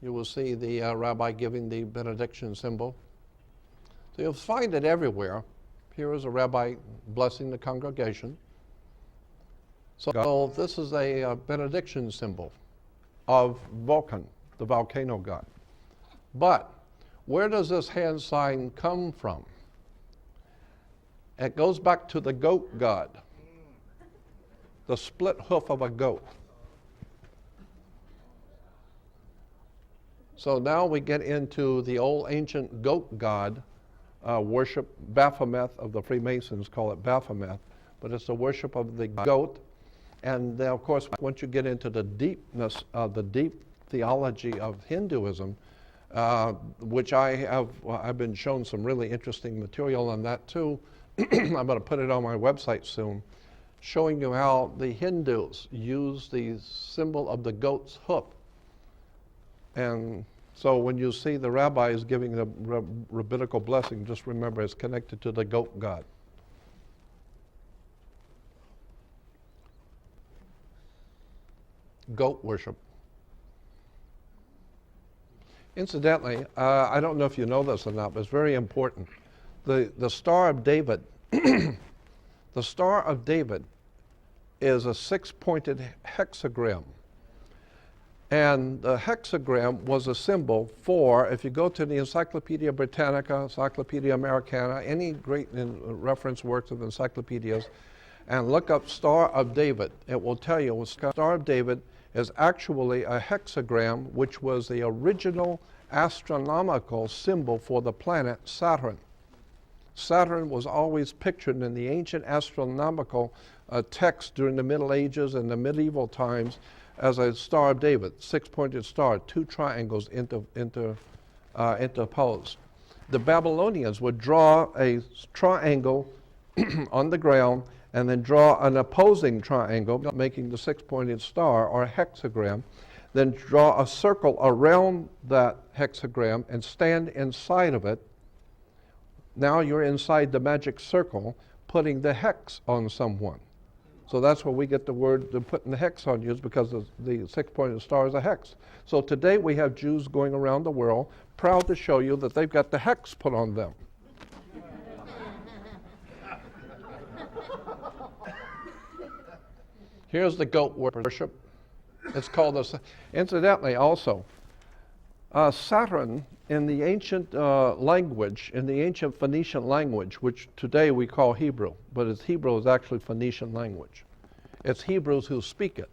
you will see the rabbi giving the benediction symbol. So you'll find it everywhere. Here is a rabbi blessing the congregation. So this is a benediction symbol of Vulcan, the volcano god. But where does this hand sign come from? It goes back to the goat god, the split hoof of a goat. So now we get into the old ancient goat god worship. Baphomet of the Freemasons call it Baphomet, but it's the worship of the goat. And then, of course, once you get into the deepness of the deep theology of Hinduism, which I've been shown some really interesting material on that too. I'm going to put it on my website soon, showing you how the Hindus use the symbol of the goat's hoof. And so when you see the rabbis giving the rabbinical blessing, just remember it's connected to the goat god. Goat worship. Incidentally, I don't know if you know this or not, but it's very important. The Star of David, the Star of David is a 6-pointed hexagram. And the hexagram was a symbol for, if you go to the Encyclopedia Britannica, Encyclopedia Americana, any great reference works of encyclopedias, and look up Star of David. It will tell you Star of David is actually a hexagram, which was the original astronomical symbol for the planet Saturn. Saturn was always pictured in the ancient astronomical text during the Middle Ages and the medieval times as a Star of David, six-pointed star, two triangles interposed. The Babylonians would draw a triangle on the ground and then draw an opposing triangle, making the six-pointed star or hexagram, then draw a circle around that hexagram and stand inside of it. Now you're inside the magic circle, putting the hex on someone. So that's where we get the word, the putting the hex on you, is because the six-pointed star is a hex. So today we have Jews going around the world proud to show you that they've got the hex put on them. Here's the goat worship. It's called the, incidentally also, Saturn in the ancient language, in the ancient Phoenician language, which today we call Hebrew, but Hebrew is actually Phoenician language. It's Hebrews who speak it.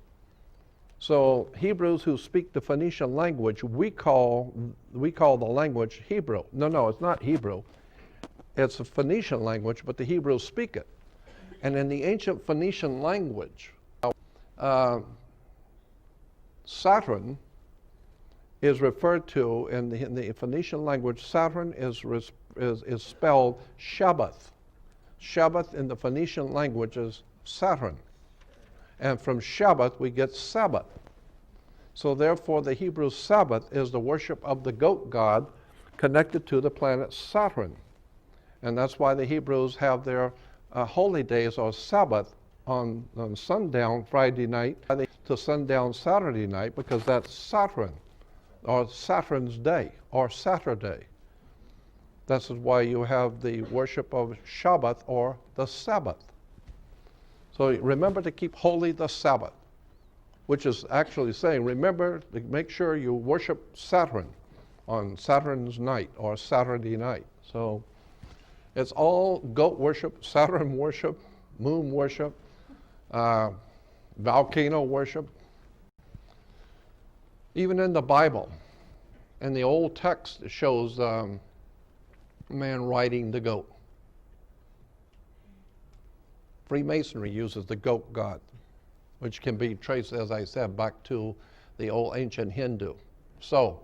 So Hebrews who speak the Phoenician language, we call the language Hebrew. No, it's not Hebrew. It's a Phoenician language, but the Hebrews speak it. And in the ancient Phoenician language, Saturn is referred to in the Phoenician language. Saturn is spelled Shabbath. Shabbath in the Phoenician language is Saturn. And from Shabbath we get Sabbath. So therefore the Hebrew Sabbath is the worship of the goat god connected to the planet Saturn. And that's why the Hebrews have their holy days or Sabbath on sundown Friday night to sundown Saturday night, because that's Saturn, or Saturn's day, or Saturday. This is why you have the worship of Shabbat or the Sabbath. So remember to keep holy the Sabbath, which is actually saying, remember to make sure you worship Saturn on Saturn's night or Saturday night. So it's all goat worship, Saturn worship, moon worship, volcano worship. Even in the Bible, in the old text, it shows a man riding the goat. Freemasonry uses the goat god, which can be traced, as I said, back to the old ancient Hindu. So,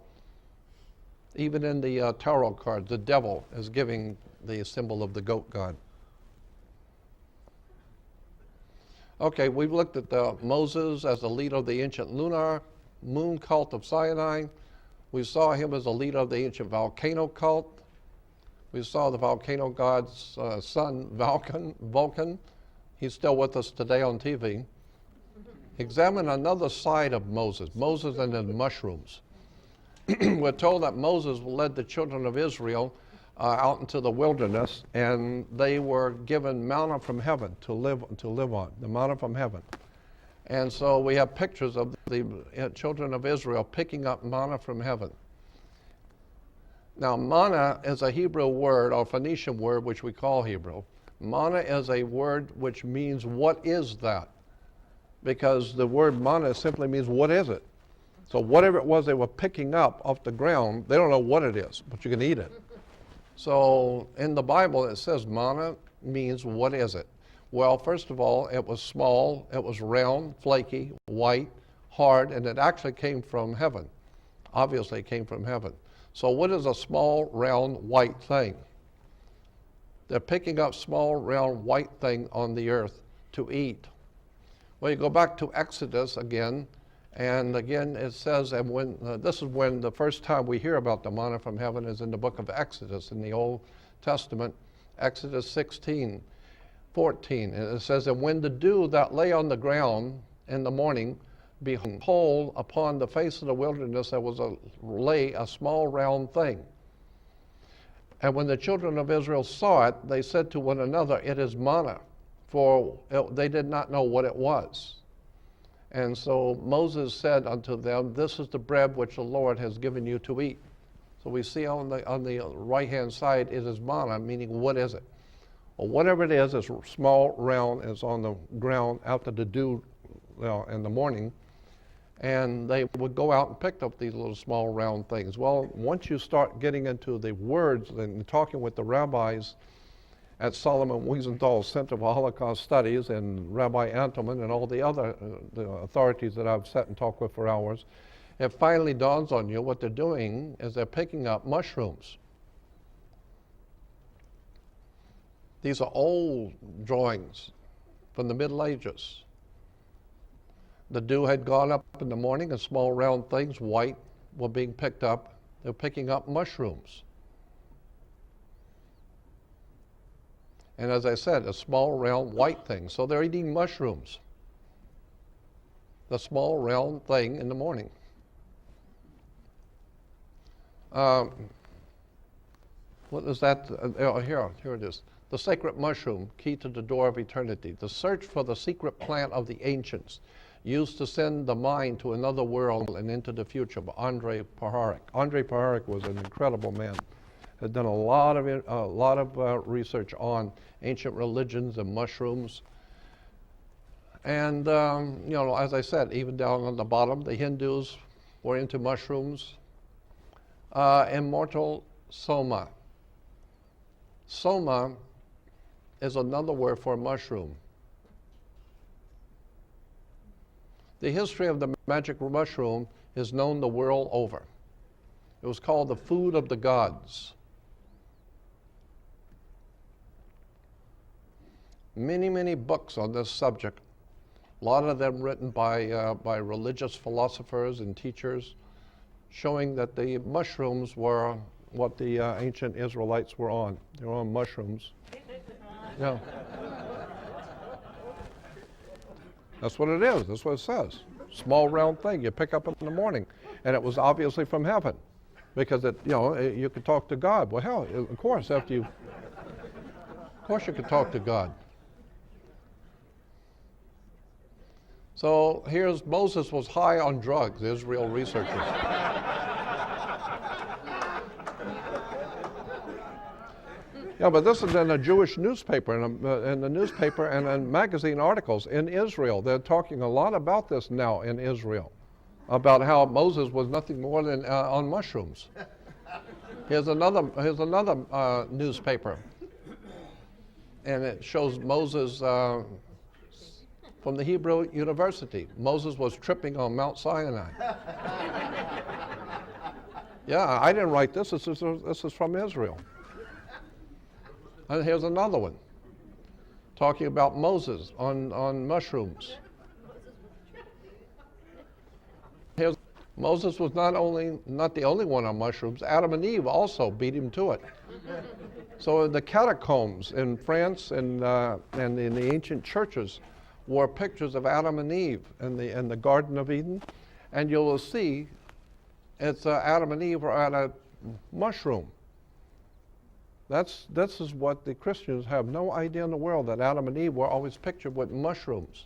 even in the tarot cards, the devil is giving the symbol of the goat god. Okay, we've looked at Moses as the leader of the ancient lunar moon cult of Sinai. We saw him as the leader of the ancient volcano cult. We saw the volcano god's son, Vulcan. He's still with us today on TV. Examine another side of Moses and the mushrooms. We're told that Moses led the children of Israel out into the wilderness, and they were given manna from heaven to live on, the manna from heaven. And so we have pictures of the children of Israel picking up manna from heaven. Now, manna is a Hebrew word, or Phoenician word, which we call Hebrew. Manna is a word which means, what is that? Because the word manna simply means, what is it? So whatever it was they were picking up off the ground, they don't know what it is, but you can eat it. So in the Bible it says manna means, what is it? Well, first of all, it was small, it was round, flaky, white, hard, and it actually came from heaven. Obviously it came from heaven. So what is a small, round, white thing? They're picking up small, round, white thing on the earth to eat. Well, you go back to Exodus again, and again it says, and when this is when the first time we hear about the manna from heaven is in the book of Exodus in the Old Testament, Exodus 16, 14. And it says, and when the dew that lay on the ground in the morning, behold, upon the face of the wilderness there was lay a small round thing. And when the children of Israel saw it, they said to one another, it is manna, for they did not know what it was. And so Moses said unto them, this is the bread which the Lord has given you to eat. So we see on the right-hand side, it is manna, meaning what is it? or whatever it is, it's small, round, is on the ground after the dew in the morning. And they would go out and pick up these little small round things. Well, once you start getting into the words and talking with the rabbis at Solomon Wiesenthal's Center for Holocaust Studies and Rabbi Antelman and all the other the authorities that I've sat and talked with for hours, it finally dawns on you what they're doing is they're picking up mushrooms. These are old drawings from the Middle Ages. The dew had gone up in the morning and small round things, white, were being picked up. They're picking up mushrooms. And as I said, a small round white thing. So they're eating mushrooms. The small round thing in the morning. What is that? Here it is. The sacred mushroom, key to the door of eternity. The search for the secret plant of the ancients, used to send the mind to another world and into the future, by Andrei Puharich. Andrei Puharich was an incredible man. Had done a lot of research on ancient religions and mushrooms. And, as I said, even down on the bottom, the Hindus were into mushrooms. Immortal soma. Soma is another word for mushroom. The history of the magic mushroom is known the world over. It was called the food of the gods. Many, many books on this subject, a lot of them written by religious philosophers and teachers, showing that the mushrooms were what the ancient Israelites were on. They were on mushrooms. Yeah. That's what it is. That's what it says. Small round thing you pick up in the morning, and it was obviously from heaven, because you could talk to God. Well, hell, of course you could talk to God. So here's Moses was high on drugs. Israel researchers. Yeah, but this is in a Jewish newspaper, in the newspaper and in magazine articles in Israel. They're talking a lot about this now in Israel, about how Moses was nothing more than on mushrooms. Here's another newspaper, and it shows Moses from the Hebrew University. Moses was tripping on Mount Sinai. Yeah, I didn't write this. This is from Israel. And here's another one, talking about Moses on mushrooms. Moses was not the only one on mushrooms. Adam and Eve also beat him to it. So the catacombs in France and in the ancient churches were pictures of Adam and Eve in the Garden of Eden, and you will see it's Adam and Eve are at a mushroom. This is what the Christians have no idea in the world, that Adam and Eve were always pictured with mushrooms.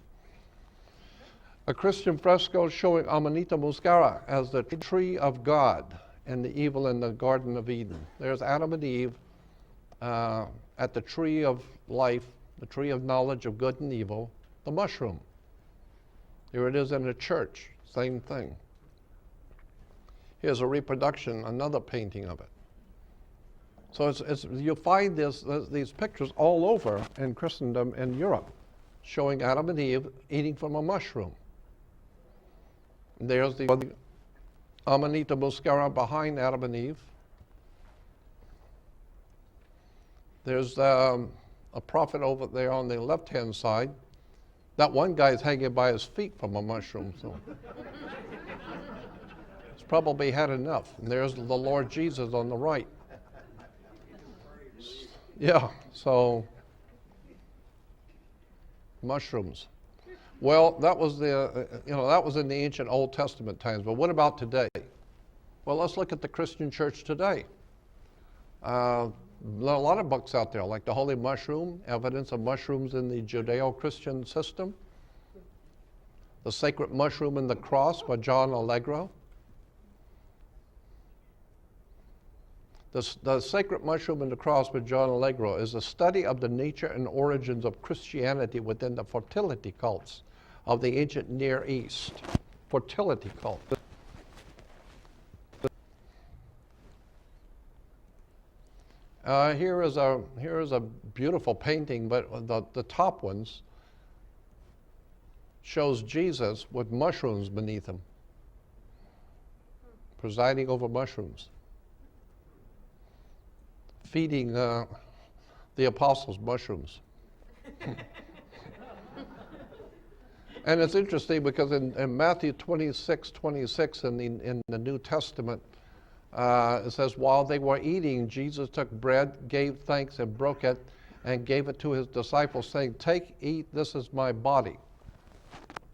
A Christian fresco showing Amanita muscara as the tree of God and the evil in the Garden of Eden. There's Adam and Eve at the tree of life, the tree of knowledge of good and evil, the mushroom. Here it is in a church, same thing. Here's a reproduction, another painting of it. So you'll find these pictures all over in Christendom in Europe, showing Adam and Eve eating from a mushroom. And there's the Amanita muscara behind Adam and Eve. There's a prophet over there on the left-hand side. That one guy's hanging by his feet from a mushroom, so he's probably had enough. And there's the Lord Jesus on the right. Yeah, so mushrooms. Well, that was that was in the ancient Old Testament times. But what about today? Well, let's look at the Christian church today. There are a lot of books out there, like The Holy Mushroom, Evidence of Mushrooms in the Judeo-Christian System, The Sacred Mushroom and the Cross by John Allegro. The Sacred Mushroom and the Cross by John Allegro is a study of the nature and origins of Christianity within the fertility cults of the ancient Near East. Fertility cult. Here is a beautiful painting, but the top ones shows Jesus with mushrooms beneath him, presiding over mushrooms, feeding the apostles mushrooms. And it's interesting because in Matthew 26:26 in the New Testament, it says, while they were eating, Jesus took bread, gave thanks, and broke it, and gave it to his disciples, saying, take, eat, this is my body.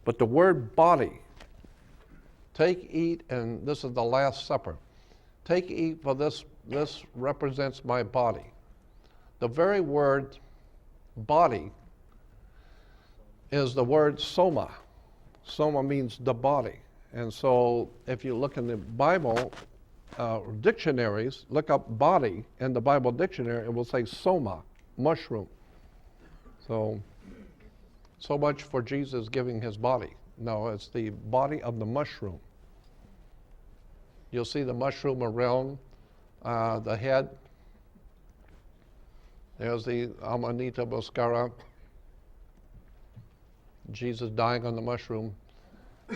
But the word body, take, eat, and this is the Last Supper. Take, eat, for this represents my body. The very word body is the word soma. Soma means the body. And so if you look in the Bible dictionaries, look up body in the Bible dictionary, it will say soma, mushroom. So much for Jesus giving his body. No, it's the body of the mushroom. You'll see the mushroom around the head. There's the Amanita muscara, Jesus dying on the mushroom.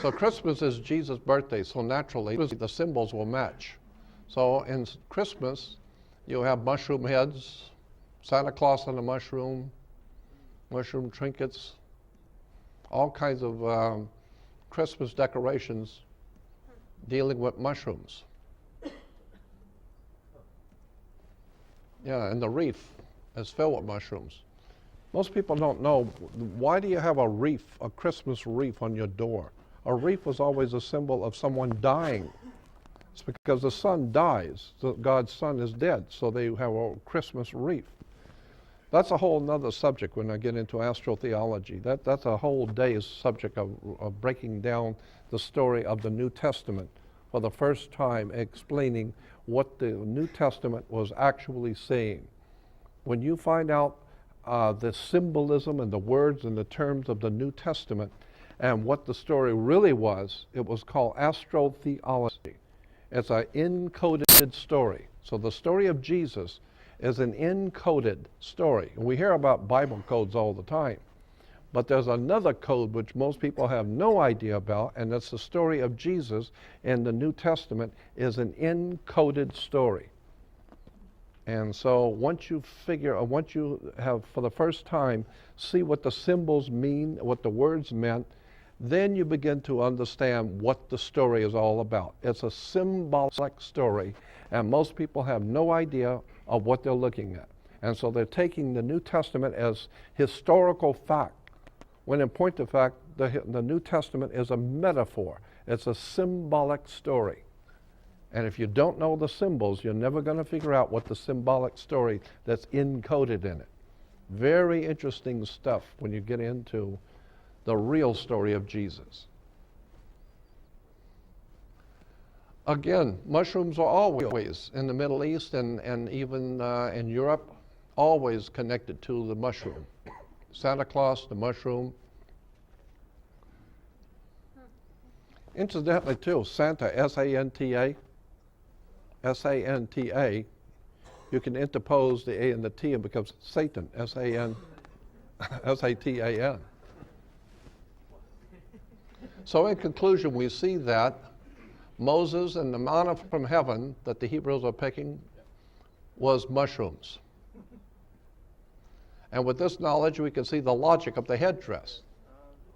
So Christmas is Jesus' birthday, so naturally the symbols will match. So in Christmas, you have mushroom heads, Santa Claus on a mushroom, mushroom trinkets, all kinds of Christmas decorations dealing with mushrooms. Yeah, and the wreath is filled with mushrooms. Most people don't know, why do you have a wreath, a Christmas wreath on your door? A wreath was always a symbol of someone dying. It's because the son dies, God's son is dead, so they have a Christmas wreath. That's a whole nother subject when I get into astrotheology. That's a whole day's subject of breaking down the story of the New Testament for the first time, explaining what the New Testament was actually saying. When you find out the symbolism and the words and the terms of the New Testament and what the story really was, it was called astrotheology. It's an encoded story. So the story of Jesus is an encoded story. We hear about Bible codes all the time, but there's another code which most people have no idea about, and that's the story of Jesus in the New Testament is an encoded story. And so once you have for the first time see what the symbols mean, what the words meant, then you begin to understand what the story is all about. It's a symbolic story, and most people have no idea of what they're looking at. And so they're taking the New Testament as historical fact, when in point of fact, the New Testament is a metaphor. It's a symbolic story. And if you don't know the symbols, you're never going to figure out what the symbolic story that's encoded in it. Very interesting stuff when you get into the real story of Jesus. Again, mushrooms are always in the Middle East and even in Europe, always connected to the mushroom. Santa Claus, the mushroom. Incidentally, too, Santa, S-A-N-T-A, S-A-N-T-A, you can interpose the A and the T and it becomes Satan, S-A-N, S-A-T-A-N. So in conclusion, we see that Moses and the manna from heaven that the Hebrews are picking was mushrooms. And with this knowledge, we can see the logic of the headdress.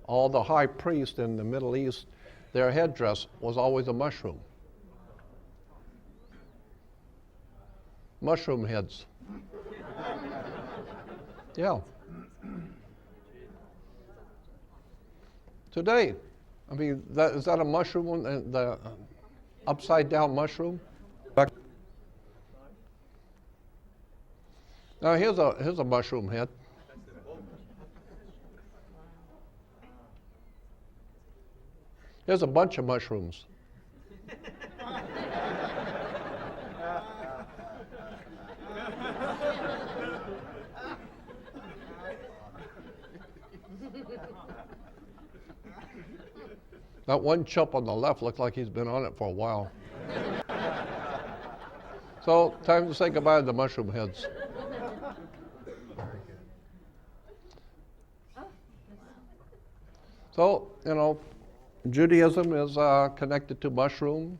All the high priests in the Middle East, their headdress was always a mushroom. Mushroom heads. Yeah. Today, I mean, is that a mushroom, the upside down mushroom? Now here's a mushroom head. Here's a bunch of mushrooms. That one chump on the left looks like he's been on it for a while. So, time to say goodbye to the mushroom heads. So, Judaism is connected to mushrooms.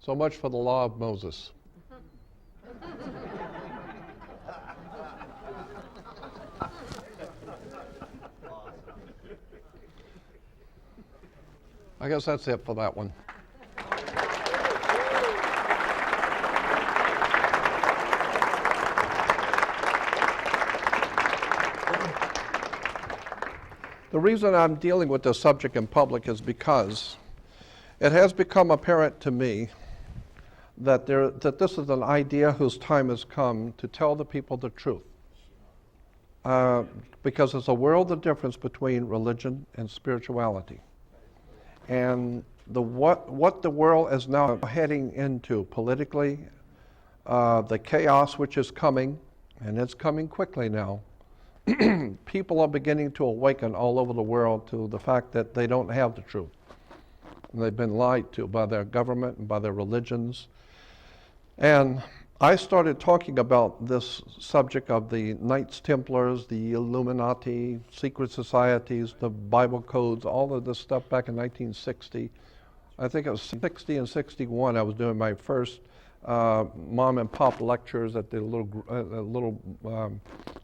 So much for the law of Moses. I guess that's it for that one. The reason I'm dealing with this subject in public is because it has become apparent to me that this is an idea whose time has come to tell the people the truth. Because there's a world of difference between religion and spirituality. And what the world is now heading into politically, the chaos which is coming, and it's coming quickly now, people are beginning to awaken all over the world to the fact that they don't have the truth. And they've been lied to by their government and by their religions. And I started talking about this subject of the Knights Templars, the Illuminati, secret societies, the Bible codes, all of this stuff back in 1960. I think it was 60 and 61. I was doing my first mom and pop lectures at the little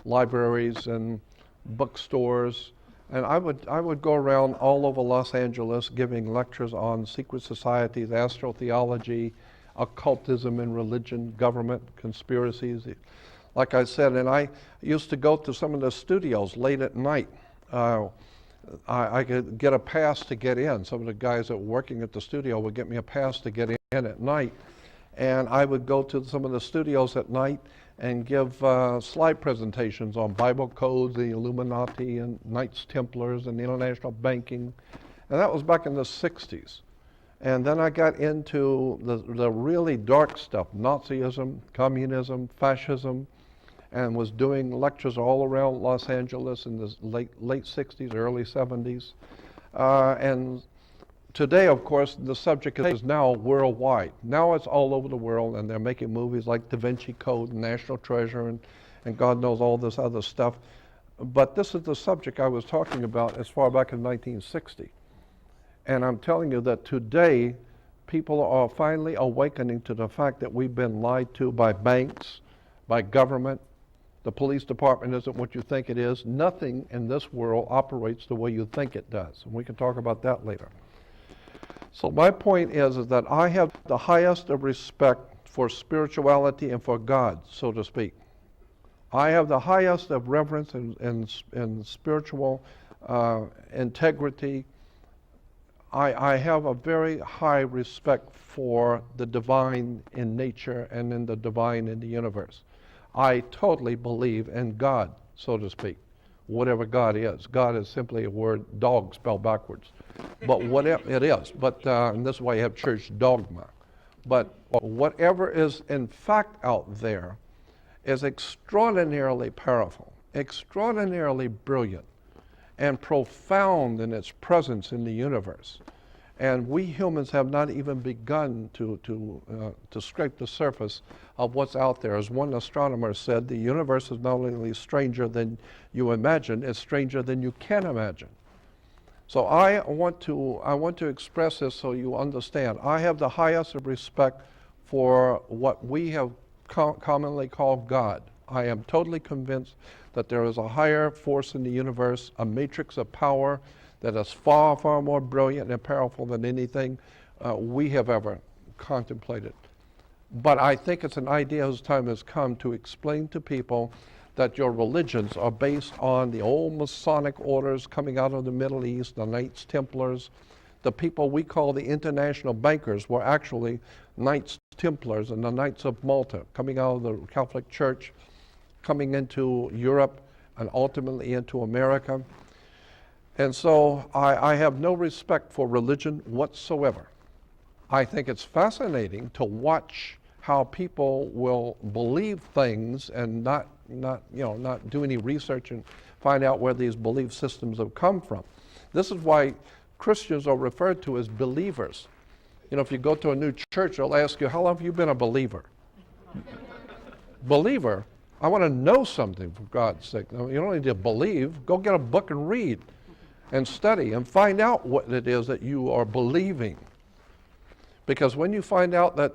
libraries and bookstores. And I would go around all over Los Angeles giving lectures on secret societies, astrotheology, occultism in religion, government, conspiracies. Like I said, and I used to go to some of the studios late at night. I could get a pass to get in. Some of the guys that were working at the studio would get me a pass to get in at night. And I would go to some of the studios at night and give slide presentations on Bible codes, the Illuminati and Knights Templars and international banking. And that was back in the 60s. And then I got into the really dark stuff, Nazism, communism, fascism, and was doing lectures all around Los Angeles in the late 60s, early 70s. And today, of course, the subject is now worldwide. Now it's all over the world, and they're making movies like Da Vinci Code and National Treasure and God knows all this other stuff. But this is the subject I was talking about as far back in 1960. And I'm telling you that today, people are finally awakening to the fact that we've been lied to by banks, by government. The police department isn't what you think it is. Nothing in this world operates the way you think it does. And we can talk about that later. So my point is that I have the highest of respect for spirituality and for God, so to speak. I have the highest of reverence and spiritual integrity. I have a very high respect for the divine in nature and in the divine in the universe. I totally believe in God, so to speak, whatever God is. God is simply a word, dog spelled backwards. But whatever it is, and this is why you have church dogma. But whatever is in fact out there is extraordinarily powerful, extraordinarily brilliant, and profound in its presence in the universe. And we humans have not even begun to scrape the surface of what's out there. As one astronomer said, the universe is not only stranger than you imagine, it's stranger than you can imagine. So I want to express this so you understand. I have the highest of respect for what we have commonly called God. I am totally convinced that there is a higher force in the universe, a matrix of power that is far, far more brilliant and powerful than anything we have ever contemplated. But I think it's an idea whose time has come to explain to people that your religions are based on the old Masonic orders coming out of the Middle East, the Knights Templars. The people we call the international bankers were actually Knights Templars and the Knights of Malta, coming out of the Catholic Church, coming into Europe and ultimately into America. And so I have no respect for religion whatsoever. I think it's fascinating to watch how people will believe things and not do any research and find out where these belief systems have come from. This is why Christians are referred to as believers. You know, if you go to a new church, they'll ask you, how long have you been a believer? Believer? I want to know something, for God's sake. You don't need to believe. Go get a book and read and study and find out what it is that you are believing. Because when you find out that,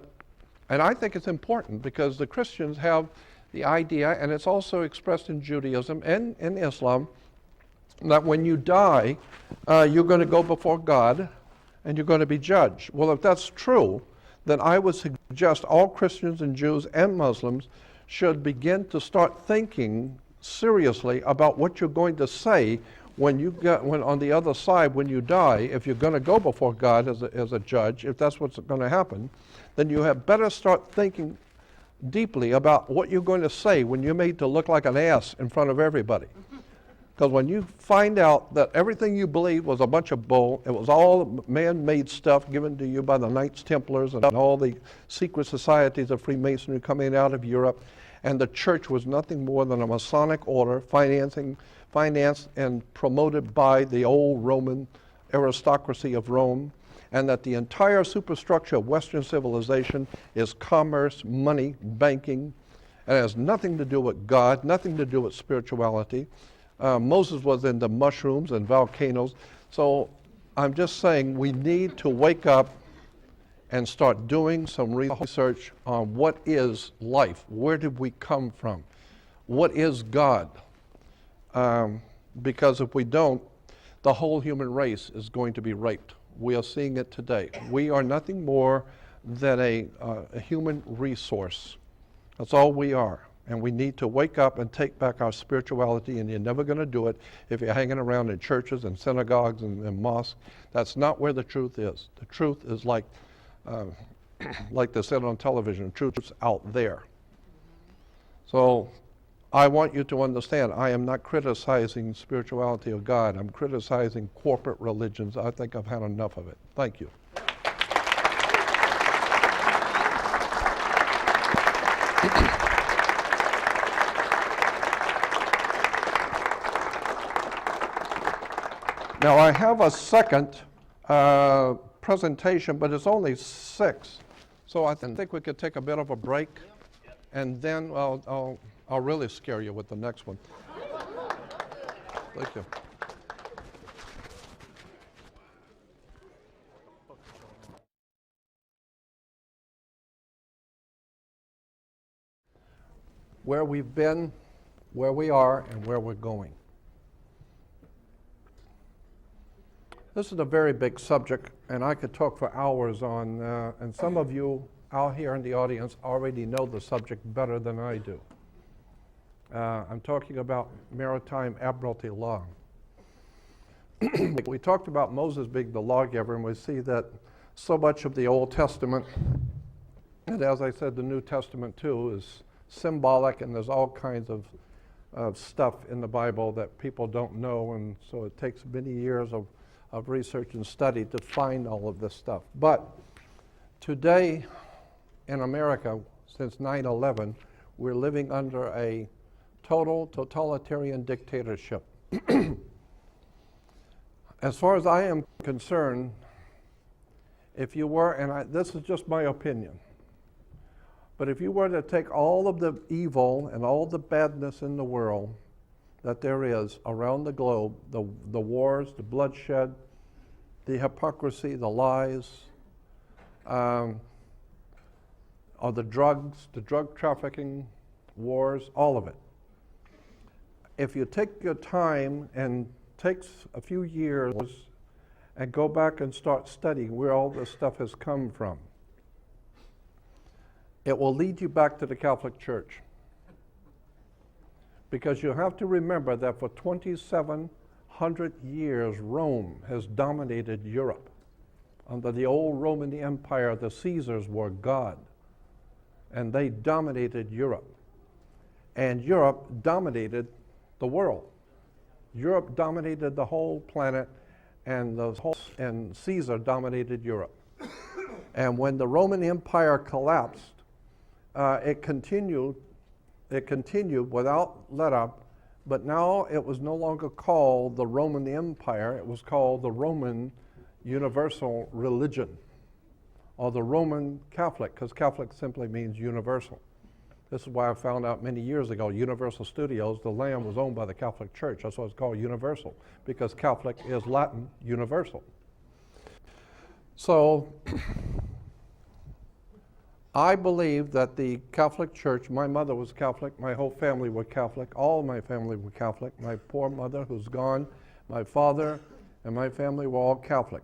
and I think it's important because the Christians have the idea, and it's also expressed in Judaism and in Islam, that when you die, you're going to go before God and you're going to be judged. Well, if that's true, then I would suggest all Christians and Jews and Muslims should begin to start thinking seriously about what you're going to say when on the other side, when you die. If you're going to go before God as a judge, if that's what's going to happen, then you had better start thinking deeply about what you're going to say when you're made to look like an ass in front of everybody. Because when you find out that everything you believed was a bunch of bull, it was all man-made stuff given to you by the Knights Templars and all the secret societies of Freemasonry coming out of Europe, and the church was nothing more than a Masonic order financed and promoted by the old Roman aristocracy of Rome, and that the entire superstructure of Western civilization is commerce, money, banking, and it has nothing to do with God, nothing to do with spirituality. Moses was into mushrooms and volcanoes. So I'm just saying we need to wake up and start doing some research on what is life. Where did we come from? What is God? Because if we don't, the whole human race is going to be raped. We are seeing it today. We are nothing more than a human resource. That's all we are. And we need to wake up and take back our spirituality, and you're never going to do it if you're hanging around in churches and synagogues and mosques. That's not where the truth is. The truth is like they said on television, the truth's out there. So I want you to understand, I am not criticizing spirituality of God. I'm criticizing corporate religions. I think I've had enough of it. Thank you. Now I have a second presentation, but it's only 6. So I think we could take a bit of a break, and then I'll really scare you with the next one. Thank you. Where we've been, where we are, and where we're going. This is a very big subject, and I could talk for hours on, and some of you out here in the audience already know the subject better than I do. I'm talking about maritime admiralty law. We talked about Moses being the lawgiver, and we see that so much of the Old Testament, and as I said, the New Testament too, is symbolic, and there's all kinds of stuff in the Bible that people don't know, and so it takes many years of research and study to find all of this stuff. But today in America, since 9/11, we're living under a total totalitarian dictatorship. As far as I am concerned, if you were, and this is just my opinion, but if you were to take all of the evil and all the badness in the world that there is around the globe, the wars, the bloodshed, the hypocrisy, the lies, or the drugs, the drug trafficking, wars, all of it. If you take your time and takes a few years and go back and start studying where all this stuff has come from, it will lead you back to the Catholic Church. Because you have to remember that for 2,700 years, Rome has dominated Europe. Under the old Roman Empire, the Caesars were God, and they dominated Europe. And Europe dominated the world. Europe dominated the whole planet, and Caesar dominated Europe. And when the Roman Empire collapsed, it continued without let up But now it was no longer called the Roman Empire, it was called the Roman Universal Religion, or the Roman Catholic, because Catholic simply means universal. This is why I found out many years ago, Universal Studios, the land was owned by the Catholic Church. That's why it's called Universal, because Catholic is Latin, universal. So I believe that the Catholic Church, my mother was Catholic, my whole family were Catholic, all my family were Catholic. My poor mother who's gone, my father and my family were all Catholic.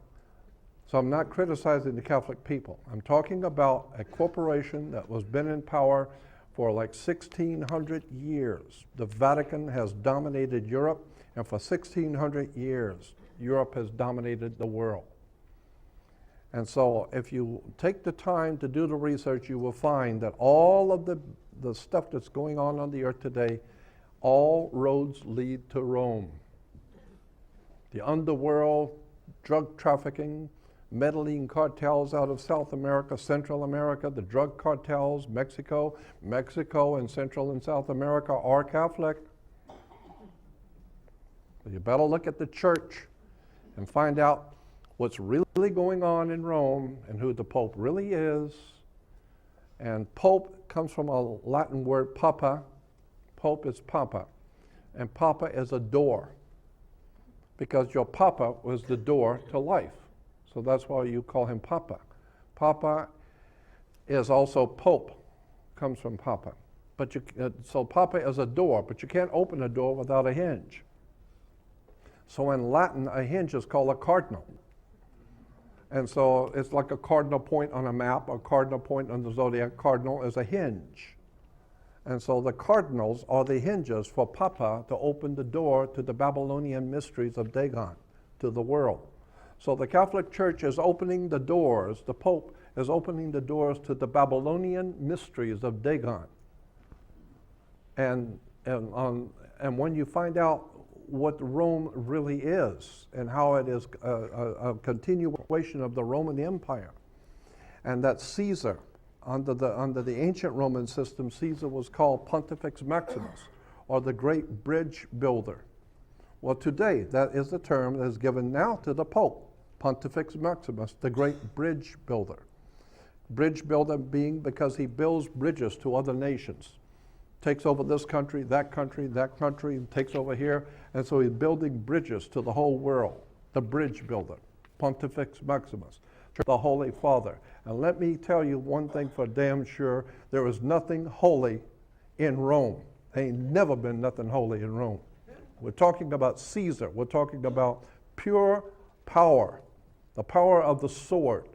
So I'm not criticizing the Catholic people. I'm talking about a corporation that was been in power for like 1,600 years. The Vatican has dominated Europe, and for 1,600 years, Europe has dominated the world. And so if you take the time to do the research, you will find that all of the stuff that's going on the earth today, all roads lead to Rome. The underworld, drug trafficking, meddling cartels out of South America, Central America, the drug cartels, Mexico and Central and South America are Catholic. So you better look at the church and find out what's really going on in Rome and who the Pope really is. And Pope comes from a Latin word, papa. Pope is papa. And papa is a door, because your papa was the door to life. So that's why you call him Papa. Papa is also Pope, comes from Papa. But so Papa is a door, but you can't open a door without a hinge. So in Latin, a hinge is called a cardinal. And so it's like a cardinal point on a map, a cardinal point on the zodiac. Cardinal is a hinge. And so the cardinals are the hinges for Papa to open the door to the Babylonian mysteries of Dagon, to the world. So the Catholic Church is opening the doors, the Pope is opening the doors to the Babylonian mysteries of Dagon. And when you find out what Rome really is and how it is a continuation of the Roman Empire, and that Caesar, under the ancient Roman system, Caesar was called Pontifex Maximus, or the great bridge builder. Well, today, that is the term that is given now to the Pope, Pontifex Maximus, the great bridge builder. Bridge builder being because he builds bridges to other nations. Takes over this country, that country, takes over here, and so he's building bridges to the whole world. The bridge builder, Pontifex Maximus, the Holy Father. And let me tell you one thing for damn sure, there is nothing holy in Rome. There ain't never been nothing holy in Rome. We're talking about Caesar. We're talking about pure power, the power of the sword.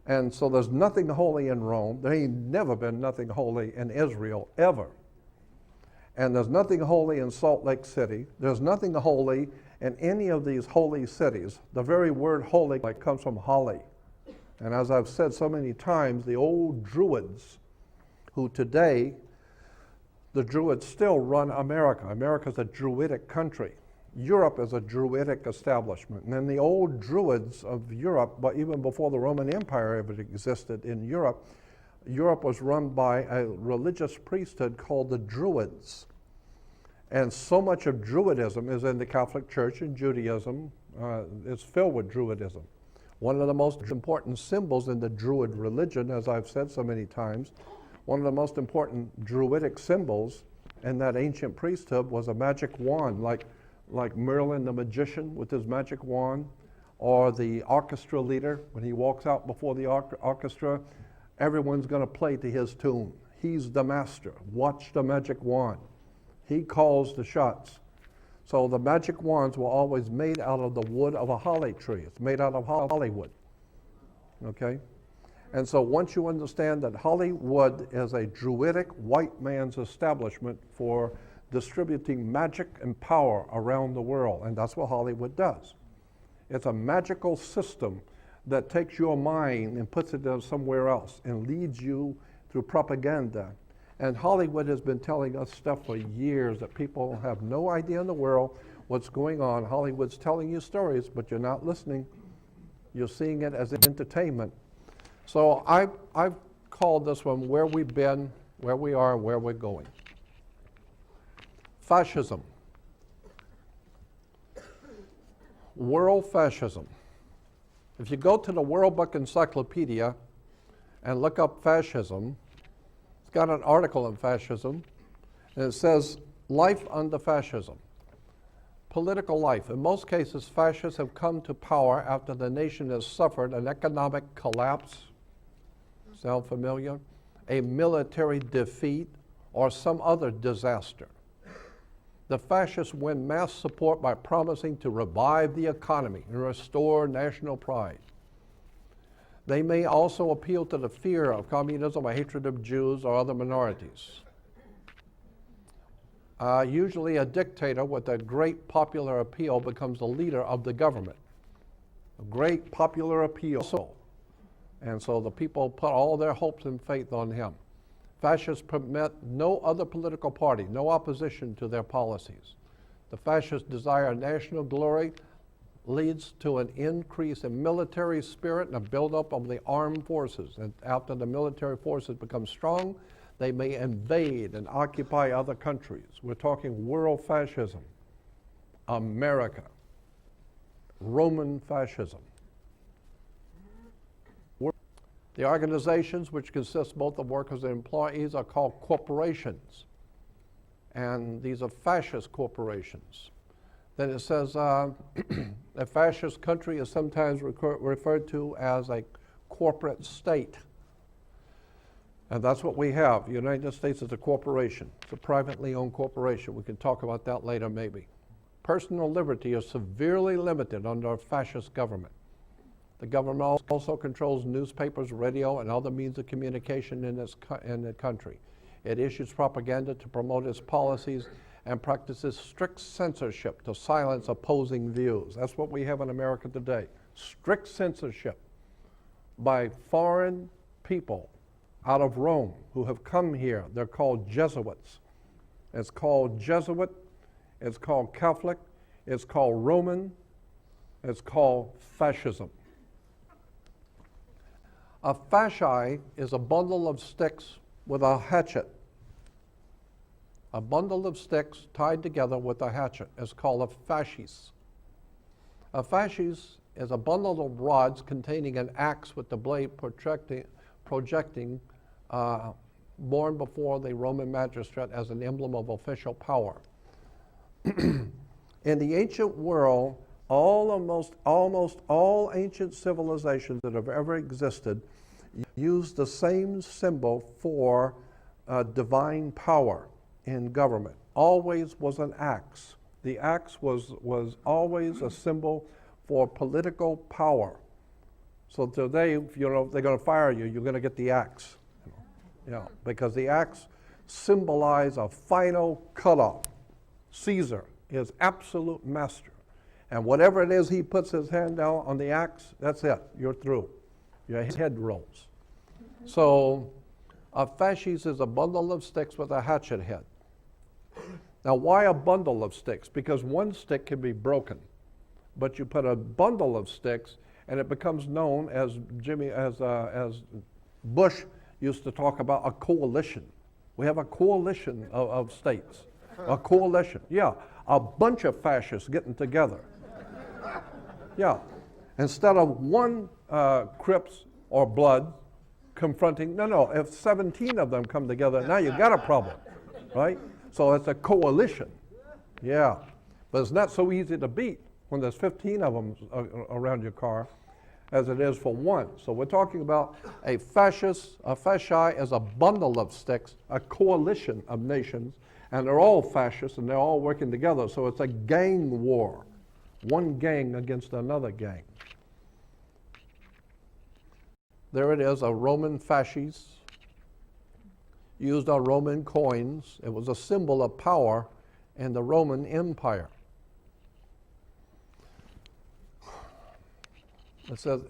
And so there's nothing holy in Rome. There ain't never been nothing holy in Israel, ever. And there's nothing holy in Salt Lake City. There's nothing holy in any of these holy cities. The very word holy comes from holly. And as I've said so many times, the old Druids, who today, the Druids still run America. America's a Druidic country. Europe is a Druidic establishment. And then the old Druids of Europe, but even before the Roman Empire ever existed in Europe, Europe was run by a religious priesthood called the Druids. And so much of Druidism is in the Catholic Church, and Judaism is filled with Druidism. One of the most important symbols in the Druid religion, as I've said so many times, one of the most important Druidic symbols in that ancient priesthood was a magic wand, like Merlin the magician with his magic wand, or the orchestra leader, when he walks out before the orchestra, everyone's going to play to his tune. He's the master. Watch the magic wand. He calls the shots. So the magic wands were always made out of the wood of a holly tree. It's made out of Hollywood. Okay? And so once you understand that Hollywood is a Druidic white man's establishment for distributing magic and power around the world, and that's what Hollywood does. It's a magical system that takes your mind and puts it somewhere else and leads you through propaganda. And Hollywood has been telling us stuff for years that people have no idea in the world what's going on. Hollywood's telling you stories, but you're not listening. You're seeing it as entertainment. So I've called this one Where We've Been, Where We Are, Where We're Going. Fascism. World fascism. If you go to the World Book Encyclopedia and look up fascism, it's got an article on fascism, and it says, life under fascism. Political life. In most cases, fascists have come to power after the nation has suffered an economic collapse, sound familiar? A military defeat, or some other disaster. The fascists win mass support by promising to revive the economy and restore national pride. They may also appeal to the fear of communism or hatred of Jews or other minorities. Usually a dictator with a great popular appeal becomes the leader of the government. A great popular appeal. And so the people put all their hopes and faith on him. Fascists permit no other political party, no opposition to their policies. The fascists desire national glory, leads to an increase in military spirit and a buildup of the armed forces. And after the military forces become strong, they may invade and occupy other countries. We're talking world fascism, America, Roman fascism. The organizations, which consist both of workers and employees, are called corporations. And these are fascist corporations. Then it says a fascist country is sometimes referred to as a corporate state. And that's what we have. The United States is a corporation. It's a privately owned corporation. We can talk about that later maybe. Personal liberty is severely limited under a fascist government. The government also controls newspapers, radio, and other means of communication in the country. It issues propaganda to promote its policies and practices strict censorship to silence opposing views. That's what we have in America today. Strict censorship by foreign people out of Rome who have come here. They're called Jesuits. It's called Jesuit, it's called Catholic, it's called Roman, it's called fascism. A fasci is a bundle of sticks with a hatchet. A bundle of sticks tied together with a hatchet is called a fascis. A fascis is a bundle of rods containing an axe with the blade projecting borne before the Roman magistrate as an emblem of official power. In the ancient world, almost all ancient civilizations that have ever existed used the same symbol for divine power in government. Always was an axe. The axe was always a symbol for political power. So today, if they're going to fire you, you're going to get the axe. Because the axe symbolizes a final cutoff. Caesar is absolute master. And whatever it is he puts his hand down on the axe, that's it. You're through. Your head rolls. So a fascis is a bundle of sticks with a hatchet head. Now, why a bundle of sticks? Because one stick can be broken. But you put a bundle of sticks, and it becomes known as as Bush used to talk about a coalition. We have a coalition of states. A coalition, yeah. A bunch of fascists getting together. Yeah. Instead of one Crips or Blood confronting, if 17 of them come together, now you've got a problem, right? So it's a coalition, yeah. But it's not so easy to beat when there's 15 of them around your car as it is for one. So we're talking about a fasci is a bundle of sticks, a coalition of nations, and they're all fascists and they're all working together. So it's a gang war, one gang against another gang. There it is, a Roman fascis used on Roman coins. It was a symbol of power in the Roman Empire. It says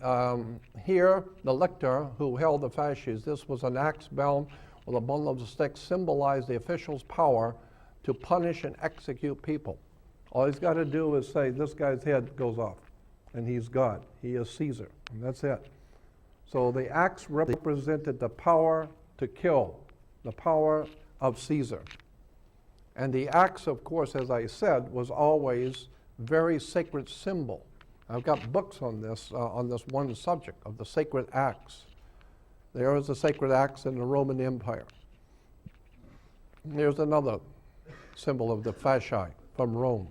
here, the lictor who held the fasces, this was an axe bound with a bundle of sticks, symbolized the official's power to punish and execute people. All he's got to do is say, this guy's head goes off, and he's God. He is Caesar, and that's it. So the axe represented the power to kill, the power of Caesar. And the axe, of course, as I said, was always very sacred symbol. I've got books on this one subject of the sacred axe. There is a sacred axe in the Roman Empire. Here's another symbol of the fasci from Rome.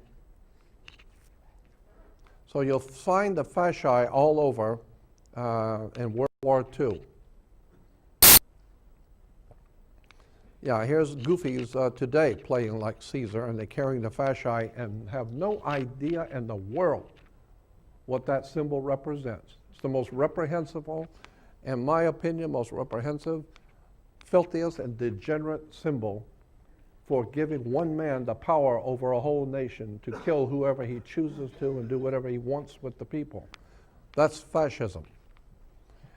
So you'll find the fasci all over in World War II. Yeah, here's Goofies today playing like Caesar, and they're carrying the fasci and have no idea in the world what that symbol represents. It's the most reprehensible, in my opinion, most reprehensive, filthiest, and degenerate symbol for giving one man the power over a whole nation to kill whoever he chooses to and do whatever he wants with the people. That's fascism.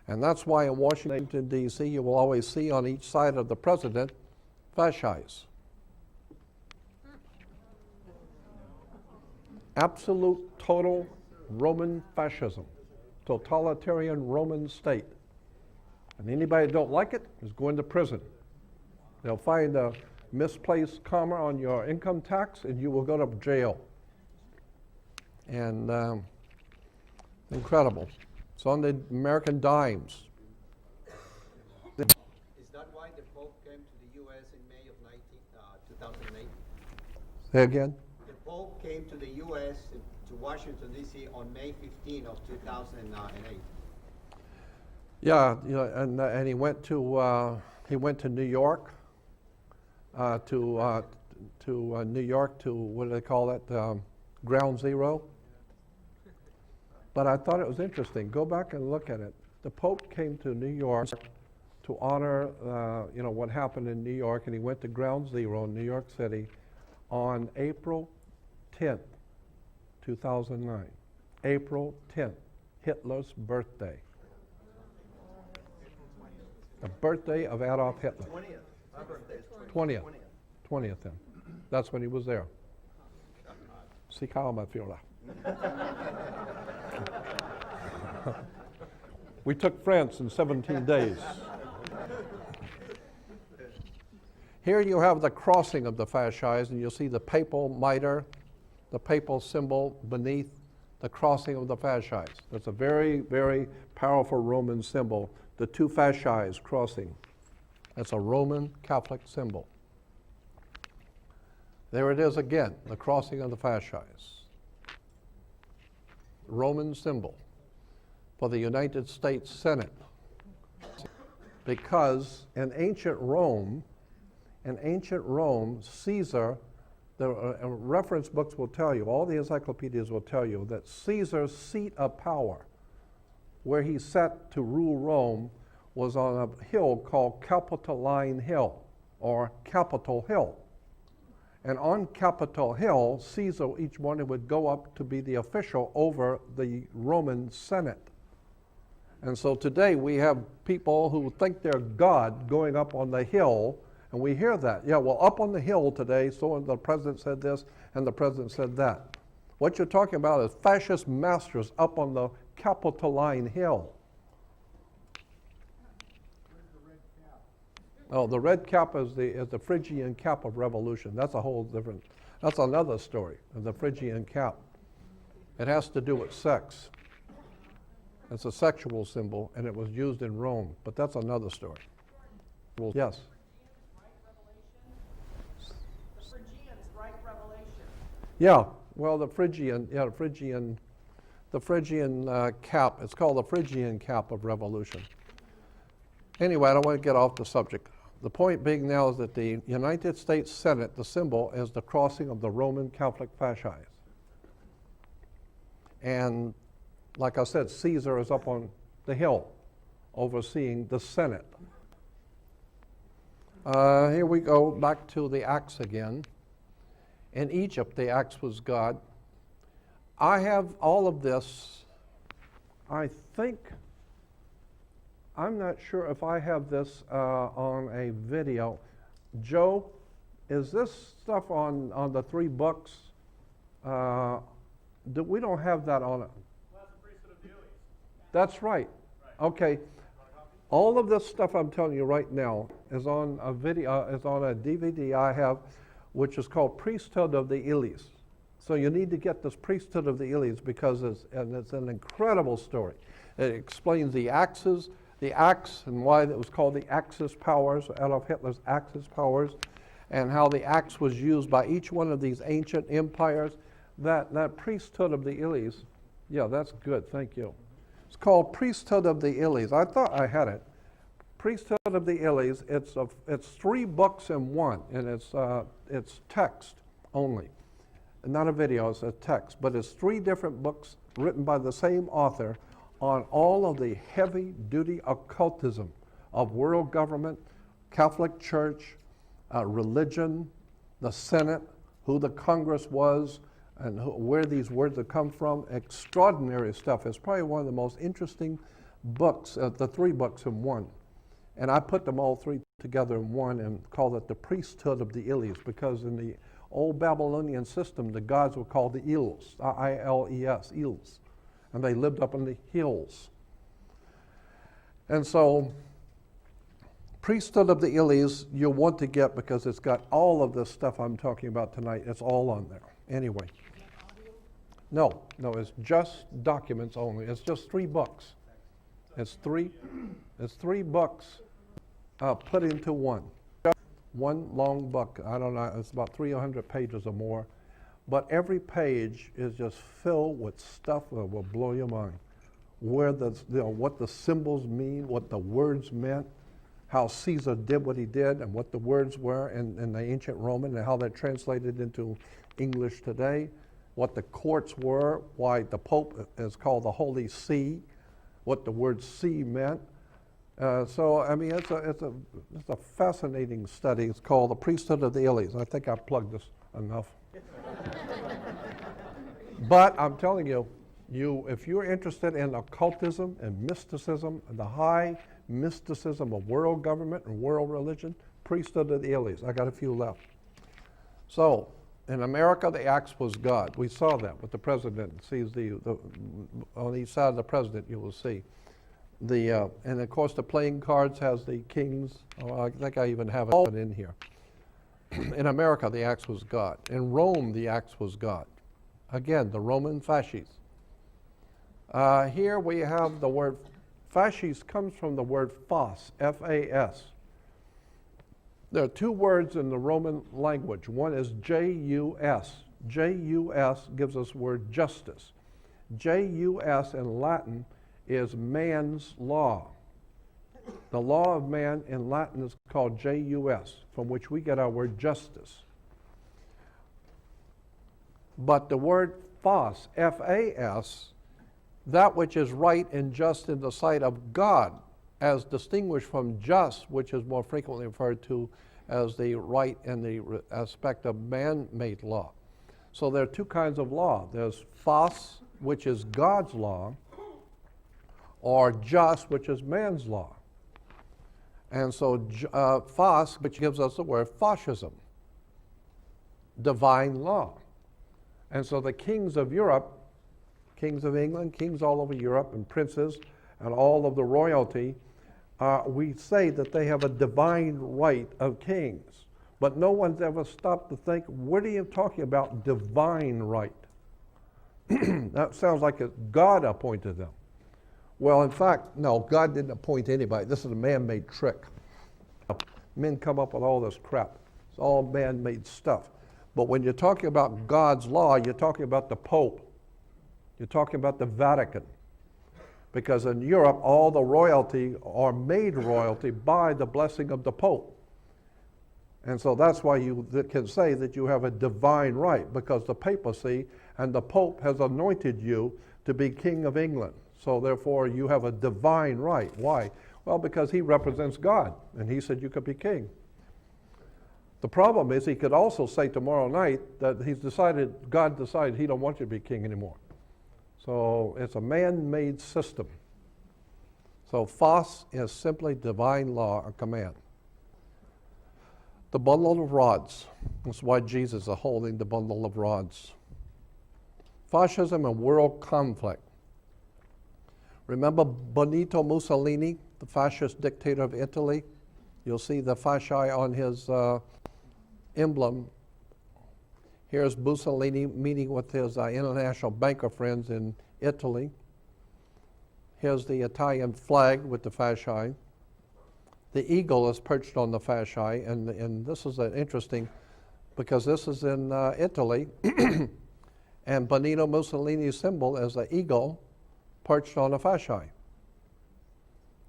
And that's why in Washington, D.C., you will always see on each side of the president fascis. Absolute, total Roman fascism, totalitarian Roman state. And anybody that don't like it is going to prison. They'll find a misplaced comma on your income tax and you will go to jail. And incredible. It's on the American dimes. Is that why the Pope came to the U.S. in May of 2008? Say again? The Pope came to the U.S. to Washington, D.C. on May 15 of 2008. Yeah, you know, and he went to New York, to New York to what do they call it, Ground Zero. But I thought it was interesting. Go back and look at it. The Pope came to New York to honor, what happened in New York, and he went to Ground Zero in New York City on April 10th, 2009. April 10th, Hitler's birthday. The birthday of Adolf Hitler. 20th. My birthday is 20th then. That's when he was there. Si calma, Fiora. We took France in 17 days. Here you have the crossing of the fasces, and you'll see the papal mitre, the papal symbol beneath the crossing of the fasces. That's a very, very powerful Roman symbol, the two fasces crossing. That's a Roman Catholic symbol. There it is again, the crossing of the fasces. Roman symbol for the United States Senate. Because in ancient Rome, Caesar, the reference books will tell you, all the encyclopedias will tell you that Caesar's seat of power, where he sat to rule Rome, was on a hill called Capitoline Hill, or Capitol Hill. And on Capitol Hill, Caesar each morning would go up to be the official over the Roman Senate. And so today we have people who think they're God going up on the hill, and we hear that. Yeah, well, up on the hill today, so the president said this, and the president said that. What you're talking about is fascist masters up on the Capitoline Hill. Oh, the red cap is the Phrygian cap of revolution. That's a whole different, that's another story, the Phrygian cap. It has to do with sex. It's a sexual symbol, and it was used in Rome, but that's another story. Well, yes? The Phrygians write Revelation. Yeah, well, the Phrygian cap, it's called the Phrygian cap of revolution. Anyway, I don't want to get off the subject. The point being now is that the United States Senate, the symbol is the crossing of the Roman Catholic fasces. And like I said, Caesar is up on the hill overseeing the Senate. Here we go back to the axe again. In Egypt, the axe was God. I have all of this, I think, I'm not sure if I have this on a video. Joe, is this stuff on the 3 books? We don't have that on it. That's right. Okay. All of this stuff I'm telling you right now is on a video, is on a DVD I have which is called Priesthood of the Ilies. So you need to get this Priesthood of the Ilies because it's an incredible story. It explains the axes, the axe, and why it was called the Axis powers, Adolf Hitler's Axis powers, and how the axe was used by each one of these ancient empires. That Priesthood of the Ilies, yeah, that's good, thank you. It's called Priesthood of the Ilies. I thought I had it. Priesthood of the Ilies, it's 3 books in one, and it's text only. Not a video, it's a text, but it's 3 different books written by the same author on all of the heavy-duty occultism of world government, Catholic Church, religion, the Senate, who the Congress was, and where these words have come from. Extraordinary stuff. It's probably one of the most interesting books, the 3 books in one. And I put them all 3 together in one and called it the Priesthood of the Ilies, because in the old Babylonian system, the gods were called the Ils, I-L-E-S, Ils, and they lived up in the hills. And so, Priesthood of the Ilies, you'll want to get because it's got all of this stuff I'm talking about tonight. It's all on there. Anyway. No, it's just documents only. It's just 3 books. It's three books put into one. One long book. I don't know, it's about 300 pages or more. But every page is just filled with stuff that will blow your mind. What the symbols mean, what the words meant, how Caesar did what he did, and what the words were in the ancient Roman, and how they're translated into English today, what the courts were, why the Pope is called the Holy See, what the word see meant. So, I mean, it's a fascinating study. It's called The Priesthood of the Ilies. I think I've plugged this enough. But I'm telling you, if you're interested in occultism and mysticism, and the high mysticism of world government and world religion, Priesthood of the Ilies. I got a few left. So, in America, the axe was God. We saw that with the president. Sees on each side of the president, you will see. And of course, the playing cards has the kings. Oh, I think I even have it in here. In America, the axe was God. In Rome, the axe was God. Again, the Roman fasces. Here we have the word fasces comes from the word fas, F-A-S. There are 2 words in the Roman language. One is J-U-S. J-U-S gives us the word justice. J-U-S in Latin is man's law. The law of man in Latin is called J-U-S, from which we get our word justice. But the word fas, F-A-S, that which is right and just in the sight of God, as distinguished from just, which is more frequently referred to as the right in the aspect of man-made law. So there are 2 kinds of law. There's fas, which is God's law, or just, which is man's law. And so fas, which gives us the word fascism, divine law. And so the kings of Europe, kings of England, kings all over Europe, and princes, and all of the royalty, we say that they have a divine right of kings. But no one's ever stopped to think, what are you talking about, divine right? That sounds like God appointed them. Well, in fact, no, God didn't appoint anybody. This is a man-made trick. Men come up with all this crap. It's all man-made stuff. But when you're talking about God's law, you're talking about the Pope. You're talking about the Vatican. Because in Europe, all the royalty are made royalty by the blessing of the Pope. And so that's why you can say that you have a divine right, because the papacy and the Pope has anointed you to be King of England. So therefore, you have a divine right. Why? Well, because he represents God, and he said you could be king. The problem is he could also say tomorrow night that God decided he don't want you to be king anymore. So it's a man-made system. So fas is simply divine law or command. The bundle of rods. That's why Jesus is holding the bundle of rods. Fascism and world conflict. Remember Benito Mussolini, the fascist dictator of Italy? You'll see the fasci on his emblem Here's Mussolini meeting with his international banker friends in Italy. Here's the Italian flag with the fasci. The eagle is perched on the fasci, and this is interesting because this is in Italy, and Benito Mussolini's symbol is the eagle perched on a fasci.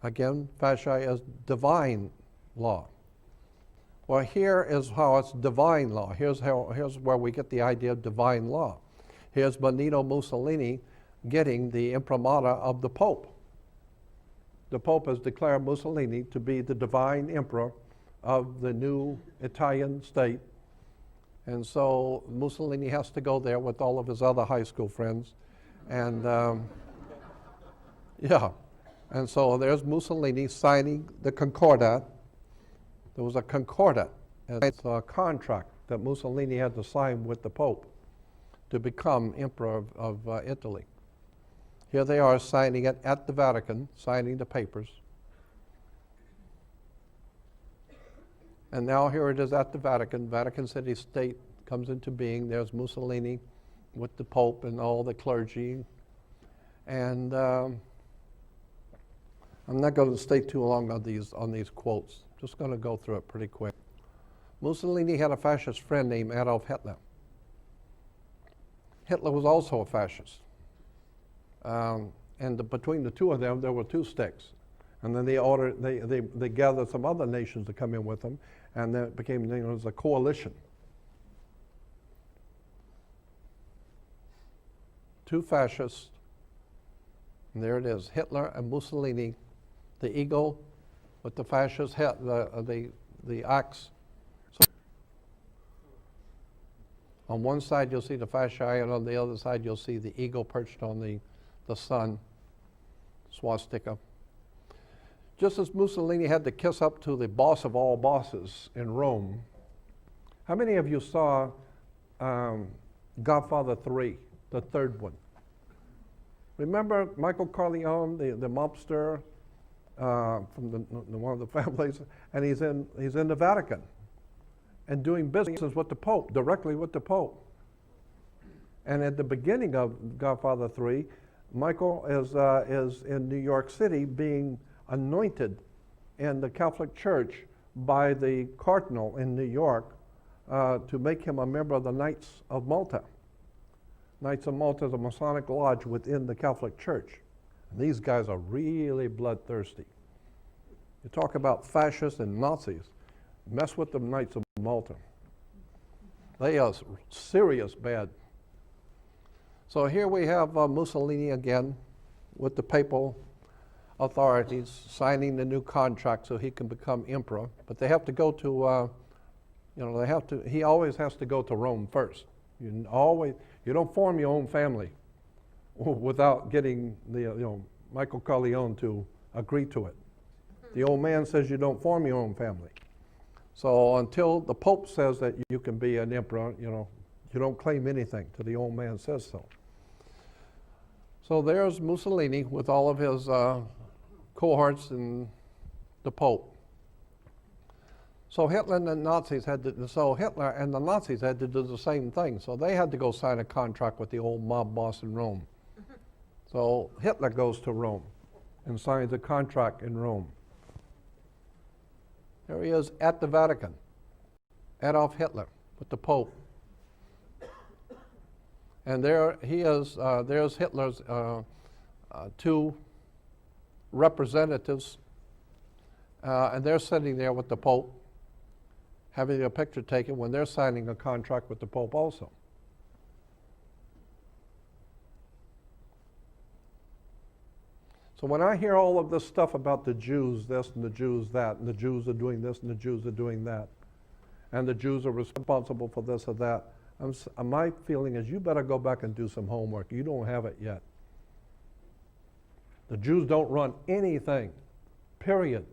Again, fasci is divine law. Well, here is how it's divine law. Here's where we get the idea of divine law. Here's Benito Mussolini getting the imprimatur of the Pope. The Pope has declared Mussolini to be the divine emperor of the new Italian state. And so Mussolini has to go there with all of his other high school friends. And yeah, and so there's Mussolini signing the Concordat. There was a Concordat. It's a contract that Mussolini had to sign with the Pope to become emperor of Italy. Here they are signing it at the Vatican, signing the papers. And now here it is at the Vatican. Vatican City State comes into being. There's Mussolini with the Pope and all the clergy. And I'm not going to stay too long on these quotes. Just going to go through it pretty quick. Mussolini had a fascist friend named Adolf Hitler. Hitler was also a fascist. Between the two of them, there were two sticks. And then they gathered some other nations to come in with them, and then it became known as a coalition. Two fascists, and there it is, Hitler and Mussolini, the eagle with the fascist head, the axe. So on one side you'll see the fasci, and on the other side you'll see the eagle perched on the sun, swastika. Just as Mussolini had to kiss up to the boss of all bosses in Rome, how many of you saw Godfather 3, the third one? Remember Michael Corleone, the mobster from one of the families, and he's in the Vatican and doing business with the Pope, directly with the Pope. And at the beginning of Godfather 3, Michael is in New York City being anointed in the Catholic Church by the cardinal in New York to make him a member of the Knights of Malta. Knights of Malta is a Masonic lodge within the Catholic Church. And these guys are really bloodthirsty. You talk about fascists and Nazis, mess with the Knights of Malta. They are serious bad. So here we have Mussolini again with the papal authorities signing the new contract so he can become emperor. But they have to go to, he always has to go to Rome first. You don't form your own family without getting Michael Corleone to agree to it. The old man says you don't form your own family. So until the Pope says that you can be an emperor, you don't claim anything till the old man says so. So there's Mussolini with all of his cohorts and the Pope. So Hitler and the Nazis had to do the same thing. So they had to go sign a contract with the old mob boss in Rome. So Hitler goes to Rome and signs a contract in Rome. There he is at the Vatican, Adolf Hitler with the Pope. And there he is, there's Hitler's two representatives, and they're sitting there with the Pope, having a picture taken when they're signing a contract with the Pope also. So when I hear all of this stuff about the Jews this and the Jews that, and the Jews are doing this and the Jews are doing that, and the Jews are responsible for this or that, my feeling is you better go back and do some homework. You don't have it yet. The Jews don't run anything, period.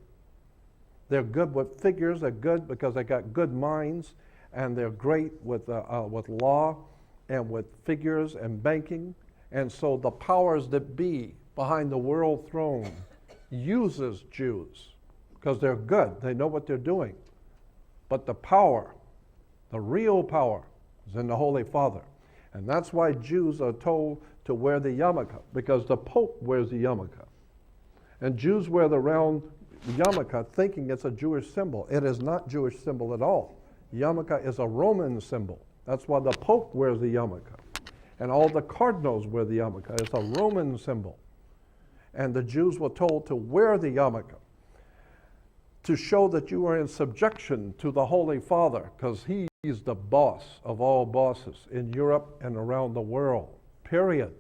They're good with figures. They're good because they got good minds, and they're great with law and with figures and banking. And so the powers that be behind the world throne uses Jews because they're good. They know what they're doing. But the power, the real power, It's in the Holy Father. And that's why Jews are told to wear the yarmulke, because the Pope wears the yarmulke. And Jews wear the round yarmulke thinking it's a Jewish symbol. It is not Jewish symbol at all. Yarmulke is a Roman symbol. That's why the Pope wears the yarmulke. And all the cardinals wear the yarmulke. It's a Roman symbol. And the Jews were told to wear the yarmulke to show that you are in subjection to the Holy Father, because he's the boss of all bosses in Europe and around the world, period.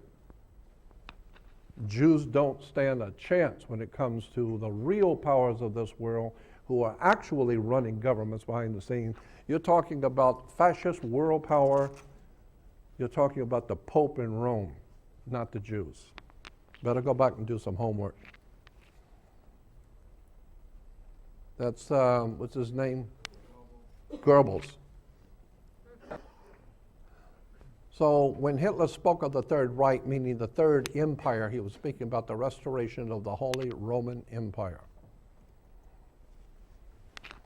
Jews don't stand a chance when it comes to the real powers of this world who are actually running governments behind the scenes. You're talking about fascist world power. You're talking about the Pope in Rome, not the Jews. Better go back and do some homework. That's, what's his name? Goebbels. So when Hitler spoke of the Third Reich, meaning the Third Empire, he was speaking about the restoration of the Holy Roman Empire.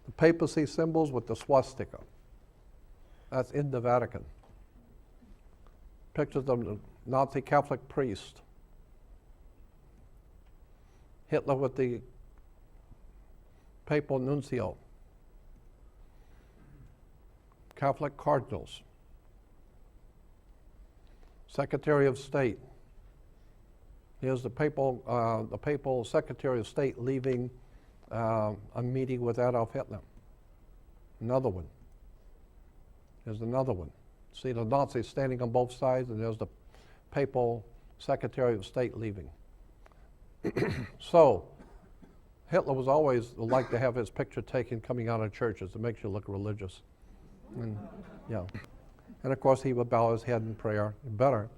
The papacy symbols with the swastika. That's in the Vatican. Pictures of the Nazi Catholic priest. Hitler with the papal nuncio. Catholic cardinals. Secretary of State. Here's the papal Secretary of State leaving a meeting with Adolf Hitler. Another one. There's another one. See the Nazis standing on both sides, and there's the papal Secretary of State leaving. So, Hitler was always like to have his picture taken coming out of churches. It makes you look religious. And, yeah. And of course, he would bow his head in prayer. Better,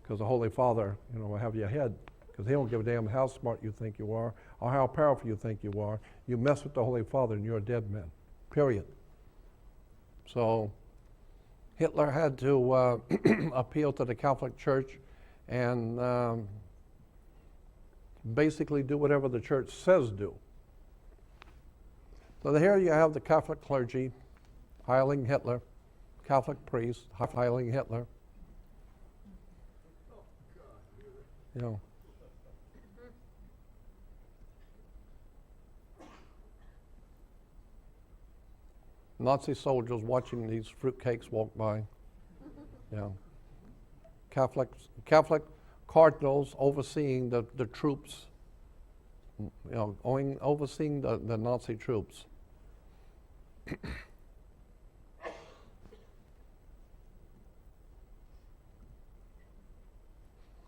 because the Holy Father, will have your head. Because he don't give a damn how smart you think you are or how powerful you think you are. You mess with the Holy Father and you're a dead man. Period. So Hitler had to appeal to the Catholic Church and basically do whatever the church says do. So here you have the Catholic clergy hiling Hitler, Catholic priests hiling Hitler. Nazi soldiers watching these fruitcakes walk by. Catholic cardinals overseeing the troops, overseeing the Nazi troops.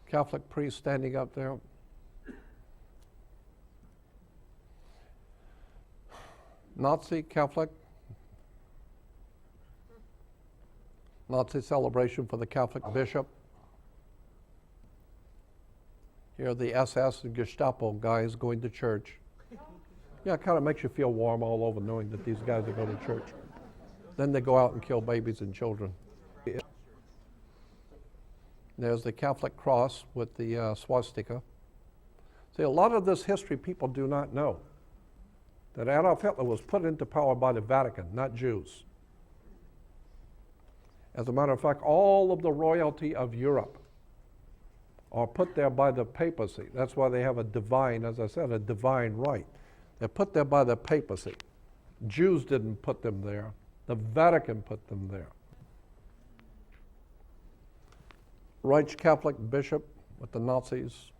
Catholic priest standing up there. Nazi Catholic. Nazi celebration for the Catholic bishop. Here are the SS and Gestapo guys going to church. Yeah, it kind of makes you feel warm all over knowing that these guys are going to church. Then they go out and kill babies and children. There's the Catholic cross with the swastika. See, a lot of this history people do not know. That Adolf Hitler was put into power by the Vatican, not Jews. As a matter of fact, all of the royalty of Europe are put there by the papacy. That's why they have a divine, as I said, a divine right. They're put there by the papacy. Jews didn't put them there. The Vatican put them there. Reich Catholic bishop with the Nazis.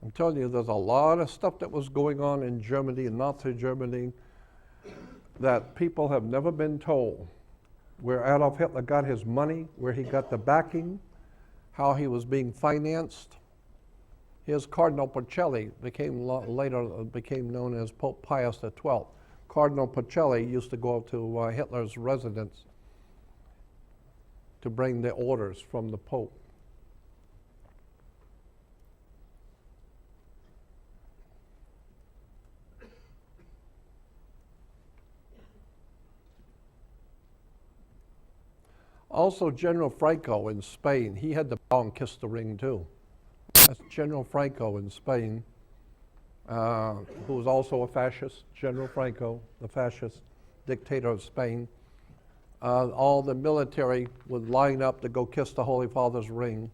I'm telling you, there's a lot of stuff that was going on in Germany, in Nazi Germany, that people have never been told. Where Adolf Hitler got his money, where he got the backing, how he was being financed. Here's Cardinal Pacelli, later became known as Pope Pius XII. Cardinal Pacelli used to go to Hitler's residence to bring the orders from the Pope. Also, General Franco in Spain, he had to bow and kiss the ring too. That's General Franco in Spain, who was also a fascist. General Franco, the fascist dictator of Spain. All the military would line up to go kiss the Holy Father's ring.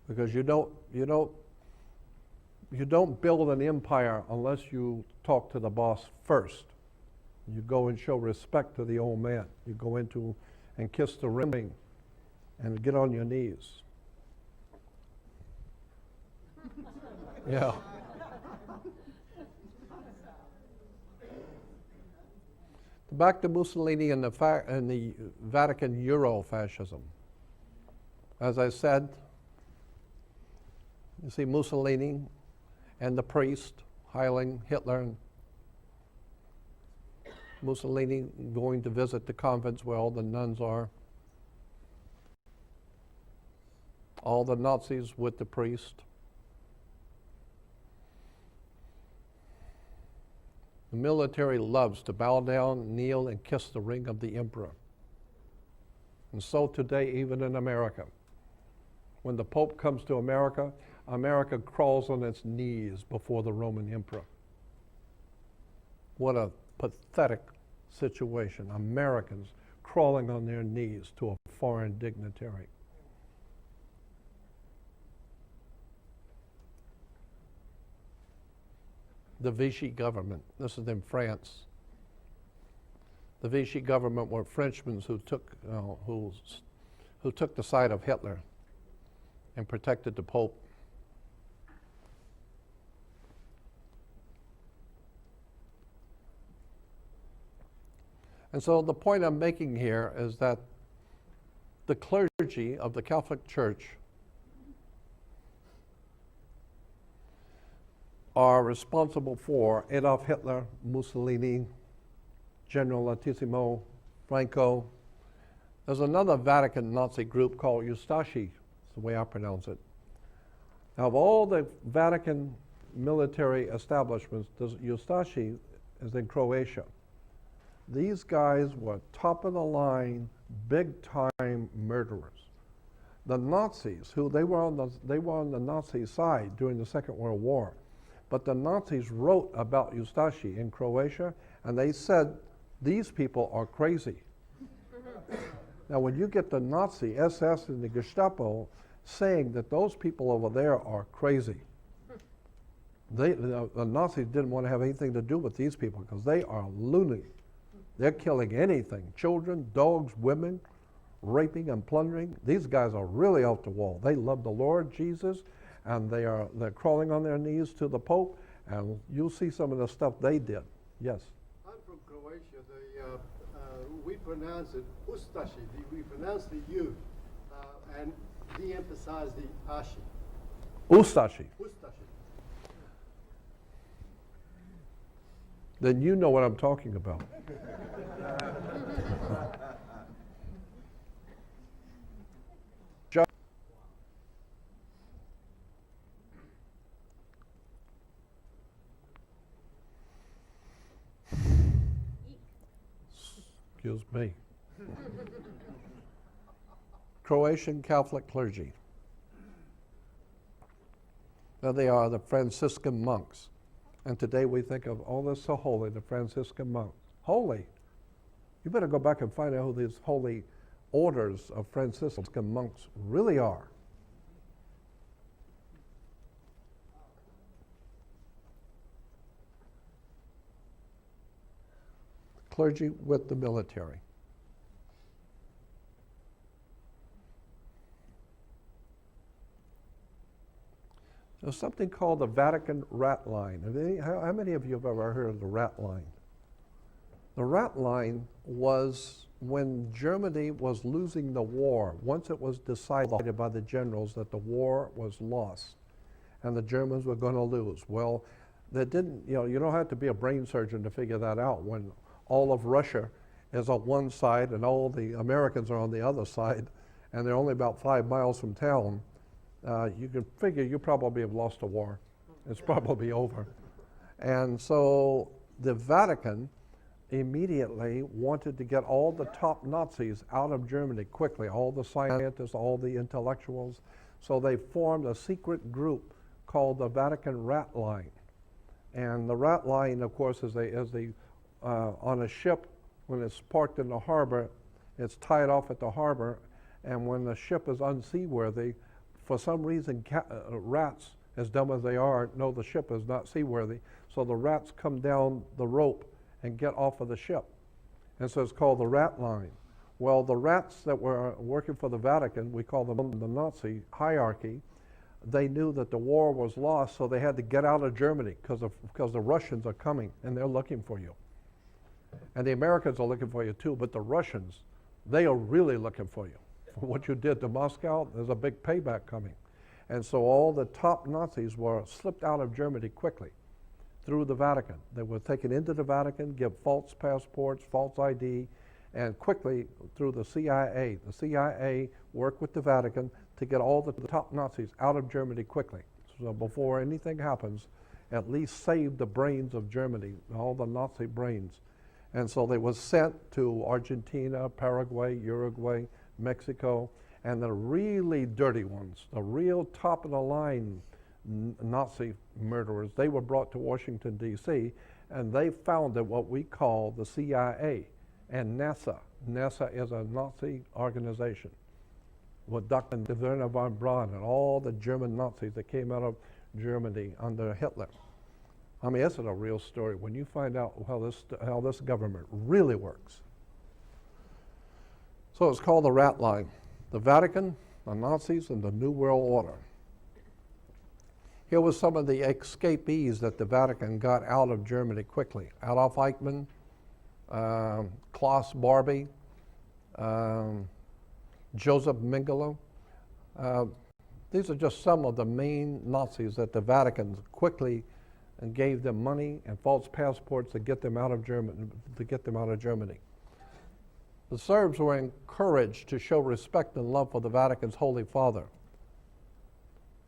Because you don't build an empire unless you talk to the boss first. You go and show respect to the old man. You go into and kiss the ring and get on your knees. Yeah. Back to Mussolini and the Vatican Euro-fascism. As I said, you see Mussolini and the priest hailing Hitler. Mussolini going to visit the convents where all the nuns are. All the Nazis with the priest. The military loves to bow down, kneel, and kiss the ring of the emperor. And so today, even in America, when the Pope comes to America, America crawls on its knees before the Roman emperor. What a pathetic situation. Americans crawling on their knees to a foreign dignitary. The Vichy government, this is in France. The Vichy government were Frenchmen who took the side of Hitler and protected the Pope. And so the point I'm making here is that the clergy of the Catholic Church are responsible for Adolf Hitler, Mussolini, General Latissimo, Franco. There's another Vatican Nazi group called Ustashi, is the way I pronounce it. Now, of all the Vatican military establishments, Ustashi is in Croatia. These guys were top of the line, big time murderers. The Nazis, they were on the Nazi side during the Second World War, but the Nazis wrote about Ustashi in Croatia, and they said these people are crazy. Now, when you get the Nazi SS and the Gestapo saying that those people over there are crazy, the Nazis didn't want to have anything to do with these people because they are loony. They're killing anything, children, dogs, women, raping and plundering. These guys are really off the wall. They love the Lord Jesus, and they're crawling on their knees to the Pope, and you'll see some of the stuff they did. Yes? I'm from Croatia. We pronounce it Ustashi. We pronounce the U and de-emphasize the ashi. Ustashi. Ustashi. Then you know what I'm talking about. Excuse me. Croatian Catholic clergy. Now they are the Franciscan monks. And today we think of, oh, they're so holy, the Franciscan monks. Holy? You better go back and find out who these holy orders of Franciscan monks really are. Clergy with the military. There's something called the Vatican rat line. How many of you have ever heard of the rat line? The rat line was when Germany was losing the war. Once it was decided by the generals that the war was lost and the Germans were going to lose. Well, they didn't, you don't have to be a brain surgeon to figure that out. When all of Russia is on one side and all the Americans are on the other side, and they're only about 5 miles from town, you can figure you probably have lost a war. It's probably over. And so the Vatican immediately wanted to get all the top Nazis out of Germany quickly, all the scientists, all the intellectuals. So they formed a secret group called the Vatican Rat Line. And the Rat Line, of course, is on a ship, when it's parked in the harbor, it's tied off at the harbor, and when the ship is unseaworthy, for some reason, rats, as dumb as they are, know the ship is not seaworthy, so the rats come down the rope and get off of the ship. And so it's called the Rat Line. Well, the rats that were working for the Vatican, we call them the Nazi hierarchy, they knew that the war was lost, so they had to get out of Germany because the Russians are coming and they're looking for you. And the Americans are looking for you too, but the Russians, they are really looking for you. For what you did to Moscow, there's a big payback coming. And so all the top Nazis were slipped out of Germany quickly through the Vatican. They were taken into the Vatican, give false passports, false ID, and quickly through the CIA. The CIA worked with the Vatican to get all the top Nazis out of Germany quickly. So before anything happens, at least save the brains of Germany, all the Nazi brains. And so they were sent to Argentina, Paraguay, Uruguay, Mexico, and the really dirty ones, the real top of the line Nazi murderers, they were brought to Washington, D.C., and they founded what we call the CIA and NASA. NASA is a Nazi organization with Dr. Werner von Braun and all the German Nazis that came out of Germany under Hitler. I mean, this is a real story when you find out how this government really works. So it's called the Rat Line. The Vatican, the Nazis, and the New World Order. Here was some of the escapees that the Vatican got out of Germany quickly. Adolf Eichmann, Klaus Barbie, Joseph Mengele. These are just some of the main Nazis that the Vatican quickly gave them money and false passports to get them out of Germany. The Serbs were encouraged to show respect and love for the Vatican's Holy Father.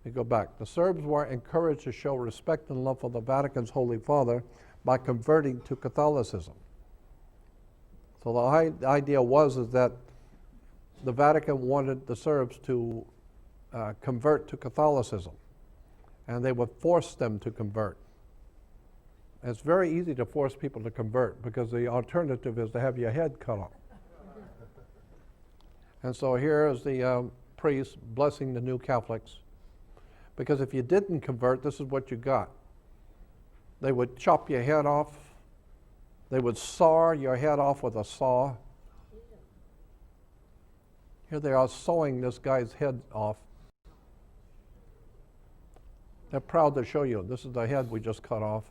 Let me go back. The Serbs were encouraged to show respect and love for the Vatican's Holy Father by converting to Catholicism. So the idea was that the Vatican wanted the Serbs to convert to Catholicism, and they would force them to convert. And it's very easy to force people to convert because the alternative is to have your head cut off. And so here is the priest blessing the new Catholics. Because if you didn't convert, this is what you got. They would chop your head off. They would saw your head off with a saw. Here they are sawing this guy's head off. They're proud to show you, this is the head we just cut off.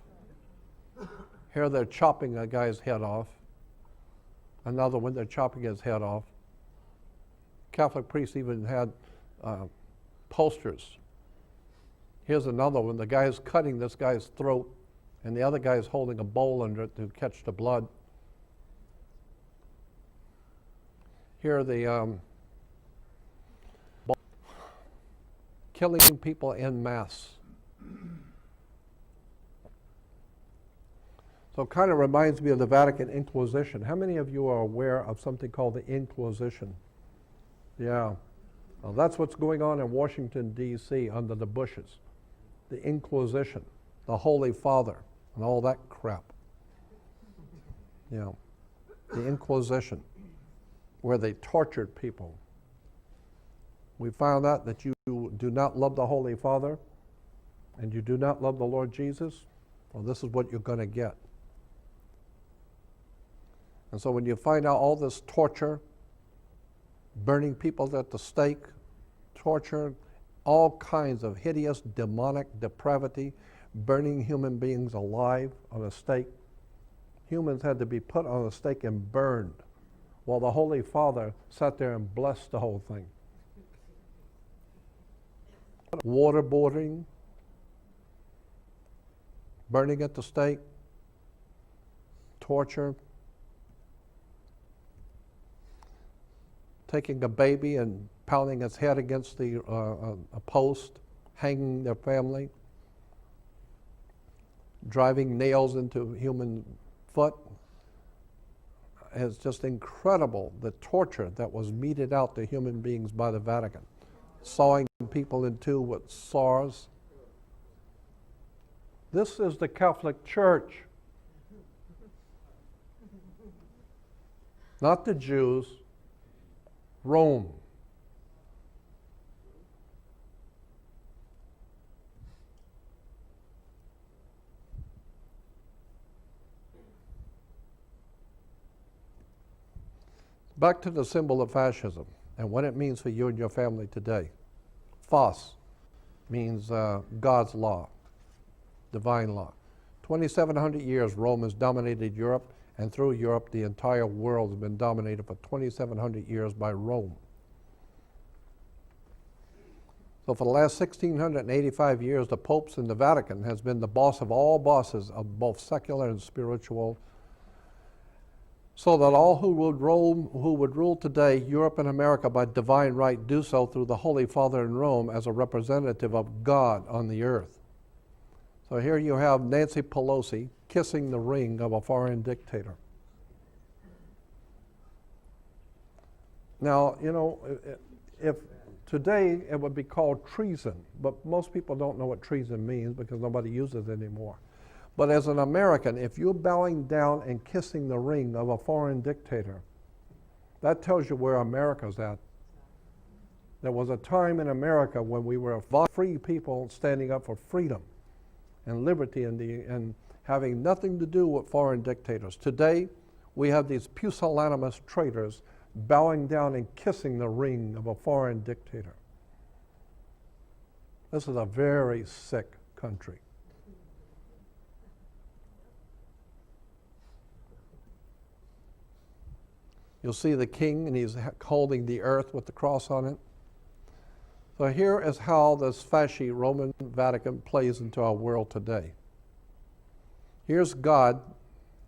Here they're chopping a guy's head off. Another one, they're chopping his head off. Catholic priests even had posters. Here's another one. The guy is cutting this guy's throat, and the other guy is holding a bowl under it to catch the blood. Here are the killing people en masse. So it kind of reminds me of the Vatican Inquisition. How many of you are aware of something called the Inquisition? Yeah. Well, that's what's going on in Washington, D.C. under the Bushes. The Inquisition, the Holy Father, and all that crap. Yeah. The Inquisition, where they tortured people. We found out that you do not love the Holy Father and you do not love the Lord Jesus. Well, this is what you're going to get. And so when you find out all this torture, burning people at the stake, torture, all kinds of hideous demonic depravity, burning human beings alive on a stake. Humans had to be put on a stake and burned while the Holy Father sat there and blessed the whole thing. Waterboarding, burning at the stake, torture, taking a baby and pounding its head against a post, hanging their family, driving nails into human foot, is just incredible, the torture that was meted out to human beings by the Vatican, sawing people in two with saws. This is the Catholic Church. Not the Jews, Rome. Back to the symbol of fascism and what it means for you and your family today. Fas means God's law, divine law. 2,700 years Rome has dominated Europe, and through Europe the entire world has been dominated for 2,700 years by Rome. So for the last 1,685 years, the popes in the Vatican has been the boss of all bosses of both secular and spiritual, so that all who would rule today, Europe and America, by divine right, do so through the Holy Father in Rome as a representative of God on the earth. So here you have Nancy Pelosi kissing the ring of a foreign dictator. Now, you know, if today it would be called treason, but most people don't know what treason means because nobody uses it anymore. But as an American, if you're bowing down and kissing the ring of a foreign dictator, that tells you where America's at. There was a time in America when we were free people standing up for freedom and liberty and having nothing to do with foreign dictators. Today, we have these pusillanimous traitors bowing down and kissing the ring of a foreign dictator. This is a very sick country. You'll see the king, and he's holding the earth with the cross on it. So here is how this fasci Roman Vatican plays into our world today. Here's God.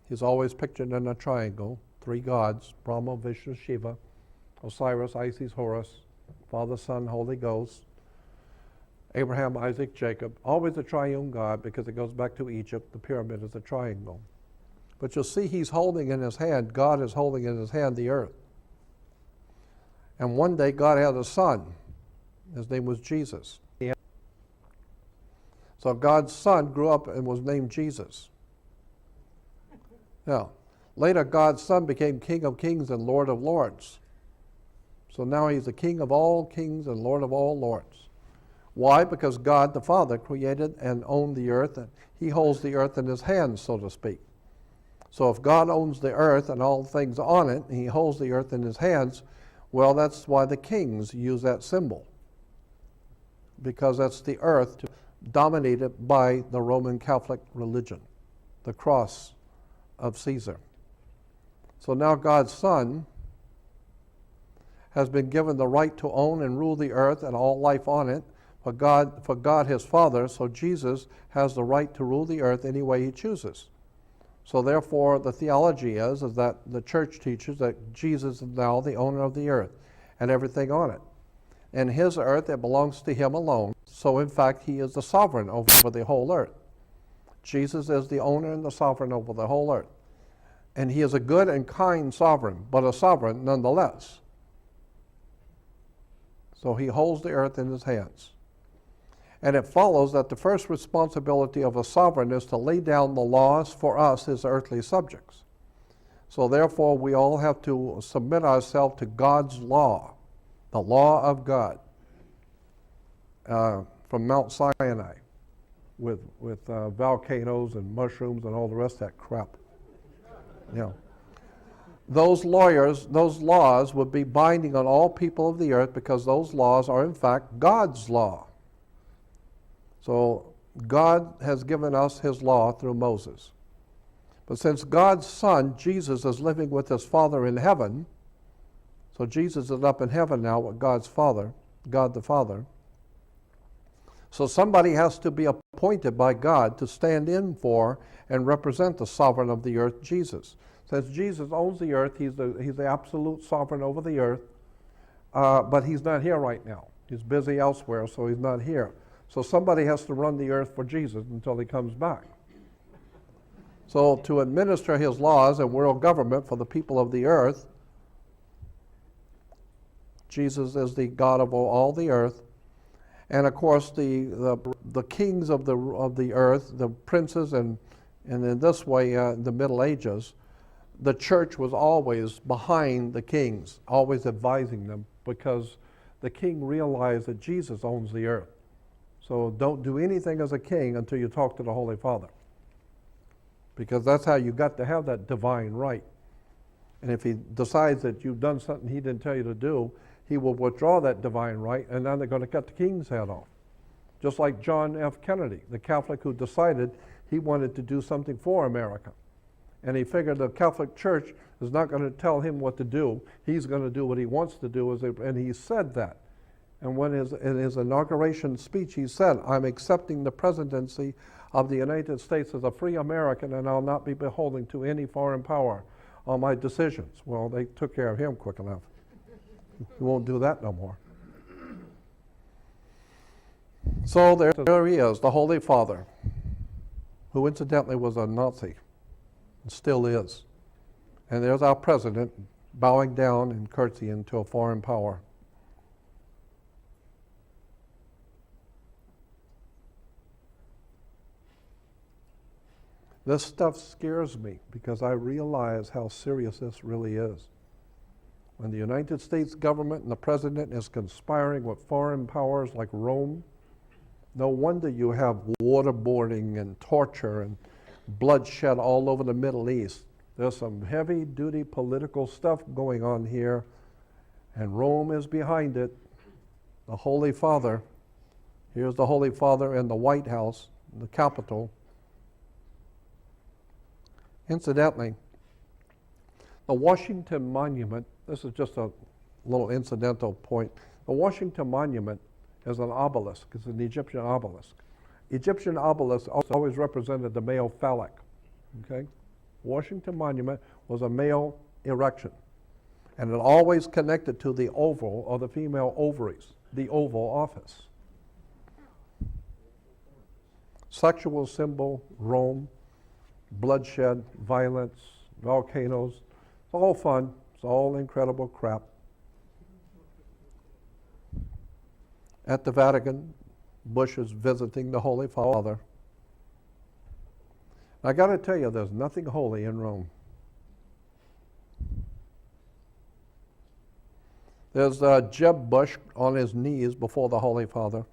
He's always pictured in a triangle. Three gods, Brahma, Vishnu, Shiva, Osiris, Isis, Horus, Father, Son, Holy Ghost, Abraham, Isaac, Jacob. Always a triune God because it goes back to Egypt. The pyramid is a triangle. But you'll see he's holding in his hand, God is holding in his hand the earth. And one day God had a son. His name was Jesus. So God's son grew up and was named Jesus. Now, later God's son became King of Kings and Lord of Lords. So now he's the King of all kings and Lord of all lords. Why? Because God the Father created and owned the earth, and he holds the earth in his hands, so to speak. So if God owns the earth and all things on it, and he holds the earth in his hands, well, that's why the kings use that symbol. Because that's the earth dominated by the Roman Catholic religion, the cross of Caesar. So now God's Son has been given the right to own and rule the earth and all life on it for God his Father, so Jesus has the right to rule the earth any way he chooses. So therefore, the theology is that the church teaches that Jesus is now the owner of the earth and everything on it. And his earth, it belongs to him alone. So in fact, he is the sovereign over the whole earth. Jesus is the owner and the sovereign over the whole earth. And he is a good and kind sovereign, but a sovereign nonetheless. So he holds the earth in his hands. And it follows that the first responsibility of a sovereign is to lay down the laws for us, his earthly subjects. So therefore, we all have to submit ourselves to God's law, the law of God, from Mount Sinai, with volcanoes and mushrooms and all the rest of that crap. Yeah. Those laws would be binding on all people of the earth because those laws are in fact God's law. So God has given us his law through Moses. But since God's Son, Jesus, is living with his Father in heaven, so Jesus is up in heaven now with God's Father, God the Father. So somebody has to be appointed by God to stand in for and represent the sovereign of the earth, Jesus. Since Jesus owns the earth, he's the absolute sovereign over the earth, but he's not here right now. He's busy elsewhere, so he's not here. So somebody has to run the earth for Jesus until he comes back. So to administer his laws and world government for the people of the earth, Jesus is the God of all the earth. And of course, the kings of the earth, the princes, and in this way, the Middle Ages, the church was always behind the kings, always advising them, because the king realized that Jesus owns the earth. So don't do anything as a king until you talk to the Holy Father, because that's how you got to have that divine right. And if he decides that you've done something he didn't tell you to do, he will withdraw that divine right, and then they're going to cut the king's head off. Just like John F. Kennedy, the Catholic who decided he wanted to do something for America. And he figured the Catholic Church is not going to tell him what to do. He's going to do what he wants to do, and he said that. And when in his inauguration speech, he said, "I'm accepting the presidency of the United States as a free American, and I'll not be beholden to any foreign power on my decisions." Well, they took care of him quick enough. He won't do that no more. So there he is, the Holy Father, who incidentally was a Nazi, and still is. And there's our president bowing down and curtsying to a foreign power. This stuff scares me because I realize how serious this really is. When the United States government and the president is conspiring with foreign powers like Rome, no wonder you have waterboarding and torture and bloodshed all over the Middle East. There's some heavy-duty political stuff going on here, and Rome is behind it. The Holy Father, here's the Holy Father in the White House, the Capitol. Incidentally, the Washington Monument, this is just a little incidental point. The Washington Monument is an obelisk. It's an Egyptian obelisk. Egyptian obelisks always represented the male phallic. Okay? Washington Monument was a male erection. And it always connected to the oval or the female ovaries, the Oval Office. Sexual symbol, Rome, bloodshed, violence, volcanoes. It's all fun. It's all incredible crap. At the Vatican, Bush is visiting the Holy Father. I got to tell you, there's nothing holy in Rome. There's Jeb Bush on his knees before the Holy Father.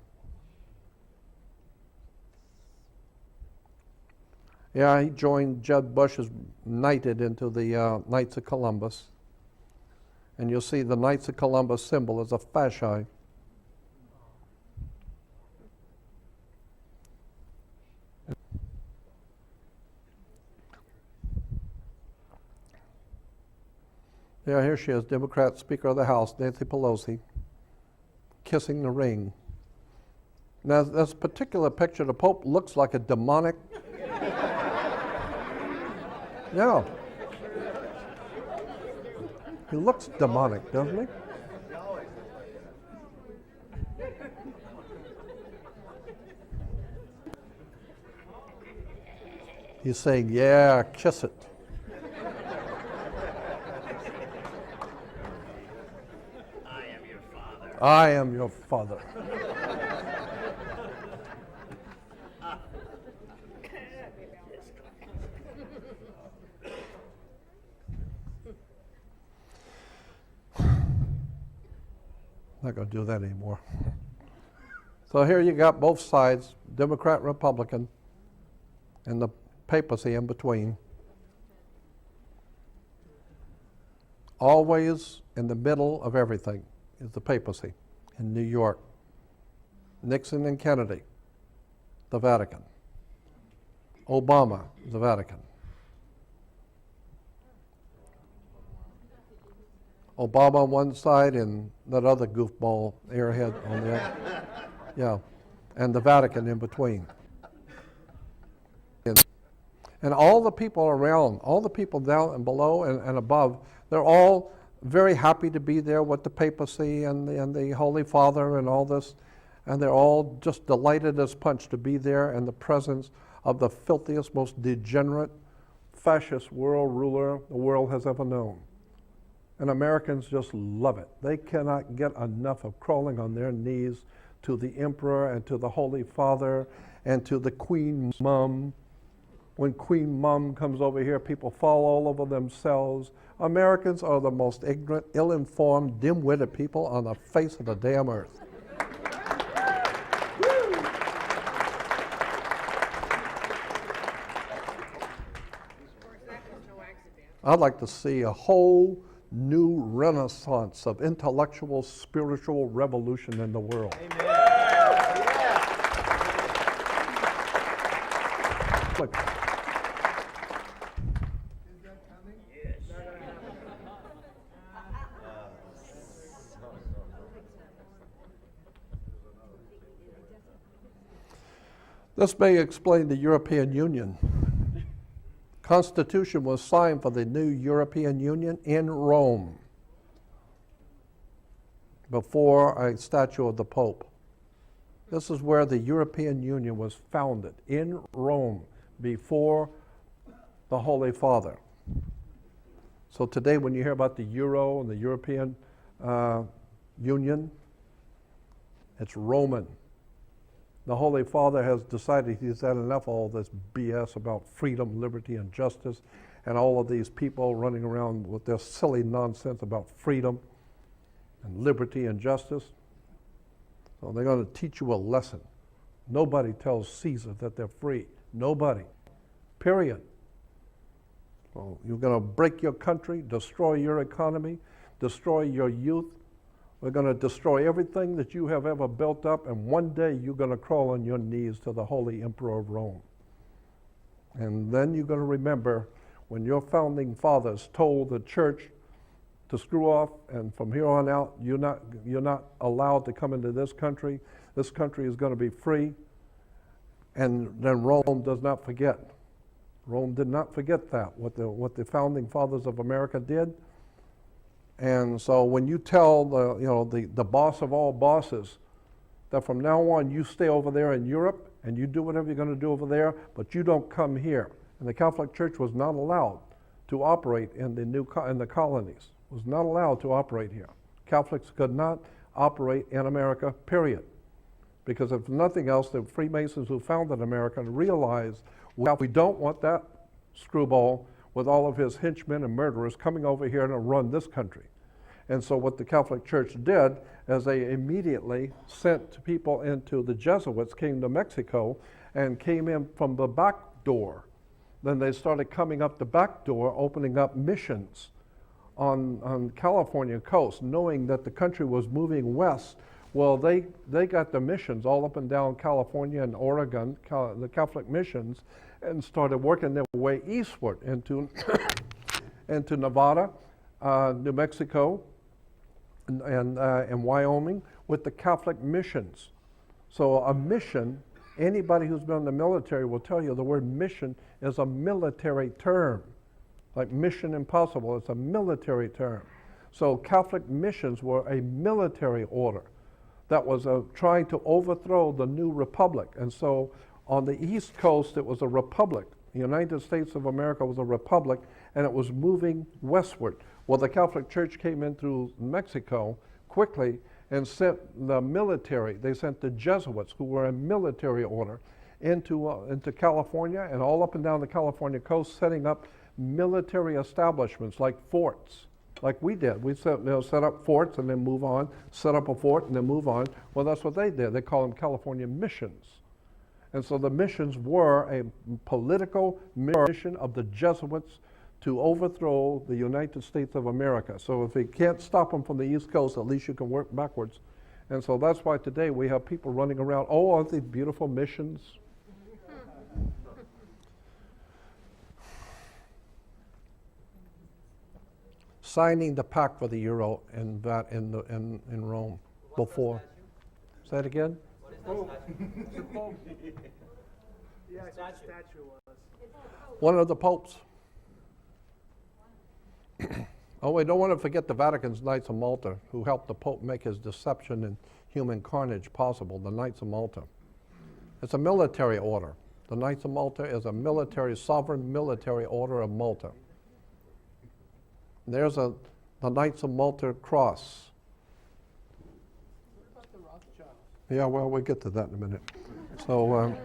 Yeah, he joined Jeb Bush, is knighted into the Knights of Columbus. And you'll see the Knights of Columbus symbol is a fasci. Yeah, here she is, Democrat Speaker of the House, Nancy Pelosi, kissing the ring. Now, this particular picture, the Pope looks like a demonic. Yeah. He looks demonic, doesn't he? He's saying, yeah, kiss it. I am your father. Not going to do that anymore. So here you got both sides, Democrat, Republican, and the papacy in between. Always in the middle of everything is the papacy in New York. Nixon and Kennedy, the Vatican. Obama, the Vatican. Obama on one side and that other goofball airhead on the other. Yeah, and the Vatican in between. And all the people around, all the people down and below and above, they're all very happy to be there with the papacy and the Holy Father and all this. And they're all just delighted as punch to be there in the presence of the filthiest, most degenerate fascist world ruler the world has ever known. And Americans just love it. They cannot get enough of crawling on their knees to the Emperor and to the Holy Father and to the Queen Mum. When Queen Mum comes over here, people fall all over themselves. Americans are the most ignorant, ill-informed, dim-witted people on the face of the damn earth. I'd like to see a whole new renaissance of intellectual, spiritual revolution in the world. Look. This may explain the European Union. Constitution was signed for the new European Union in Rome before a statue of the Pope. This is where the European Union was founded, in Rome, before the Holy Father. So today when you hear about the Euro and the European Union, it's Roman. The Holy Father has decided he's had enough of all this BS about freedom, liberty, and justice, and all of these people running around with their silly nonsense about freedom and liberty and justice. So they're going to teach you a lesson. Nobody tells Caesar that they're free. Nobody. Period. So you're going to break your country, destroy your economy, destroy your youth. We're going to destroy everything that you have ever built up, and one day you're going to crawl on your knees to the Holy Emperor of Rome. And then you're going to remember when your founding fathers told the church to screw off, and from here on out, you're not allowed to come into this country. This country is going to be free. And then Rome does not forget. Rome did not forget that, what the founding fathers of America did. And so when you tell the boss of all bosses that from now on you stay over there in Europe and you do whatever you're going to do over there, but you don't come here. And the Catholic Church was not allowed to operate in the colonies. Was not allowed to operate here. Catholics could not operate in America, period. Because if nothing else, the Freemasons who founded America realized we don't want that screwball with all of his henchmen and murderers coming over here to run this country. And so what the Catholic Church did is they immediately sent people into the Jesuits, came to Mexico, and came in from the back door. Then they started coming up the back door, opening up missions on California coast, knowing that the country was moving west. Well, they got the missions all up and down California and Oregon, the Catholic missions, and started working their way eastward into Nevada, New Mexico, and Wyoming with the Catholic missions. So a mission, anybody who's been in the military will tell you the word mission is a military term. Like Mission Impossible, it's a military term. So Catholic missions were a military order that was trying to overthrow the new republic. And so on the East Coast, it was a republic. The United States of America was a republic, and it was moving westward. Well, the Catholic Church came in through Mexico quickly and sent the military. They sent the Jesuits, who were a military order, into California and all up and down the California coast, setting up military establishments like forts, like we did. We set up forts and then move on, set up a fort and then move on. Well, that's what they did. They call them California missions. And so the missions were a political mission of the Jesuits to overthrow the United States of America. So if you can't stop them from the East Coast, at least you can work backwards. And so that's why today we have people running around, oh, aren't these beautiful missions? Signing the pact for the euro in Rome before. Say it again? Yeah, that statue was. One of the popes. Oh, we don't want to forget the Vatican's Knights of Malta, who helped the Pope make his deception and human carnage possible, the Knights of Malta. It's a military order. The Knights of Malta is a military, sovereign military order of Malta. There's the Knights of Malta cross. What about the Rothschilds? Yeah, well, we'll get to that in a minute. So,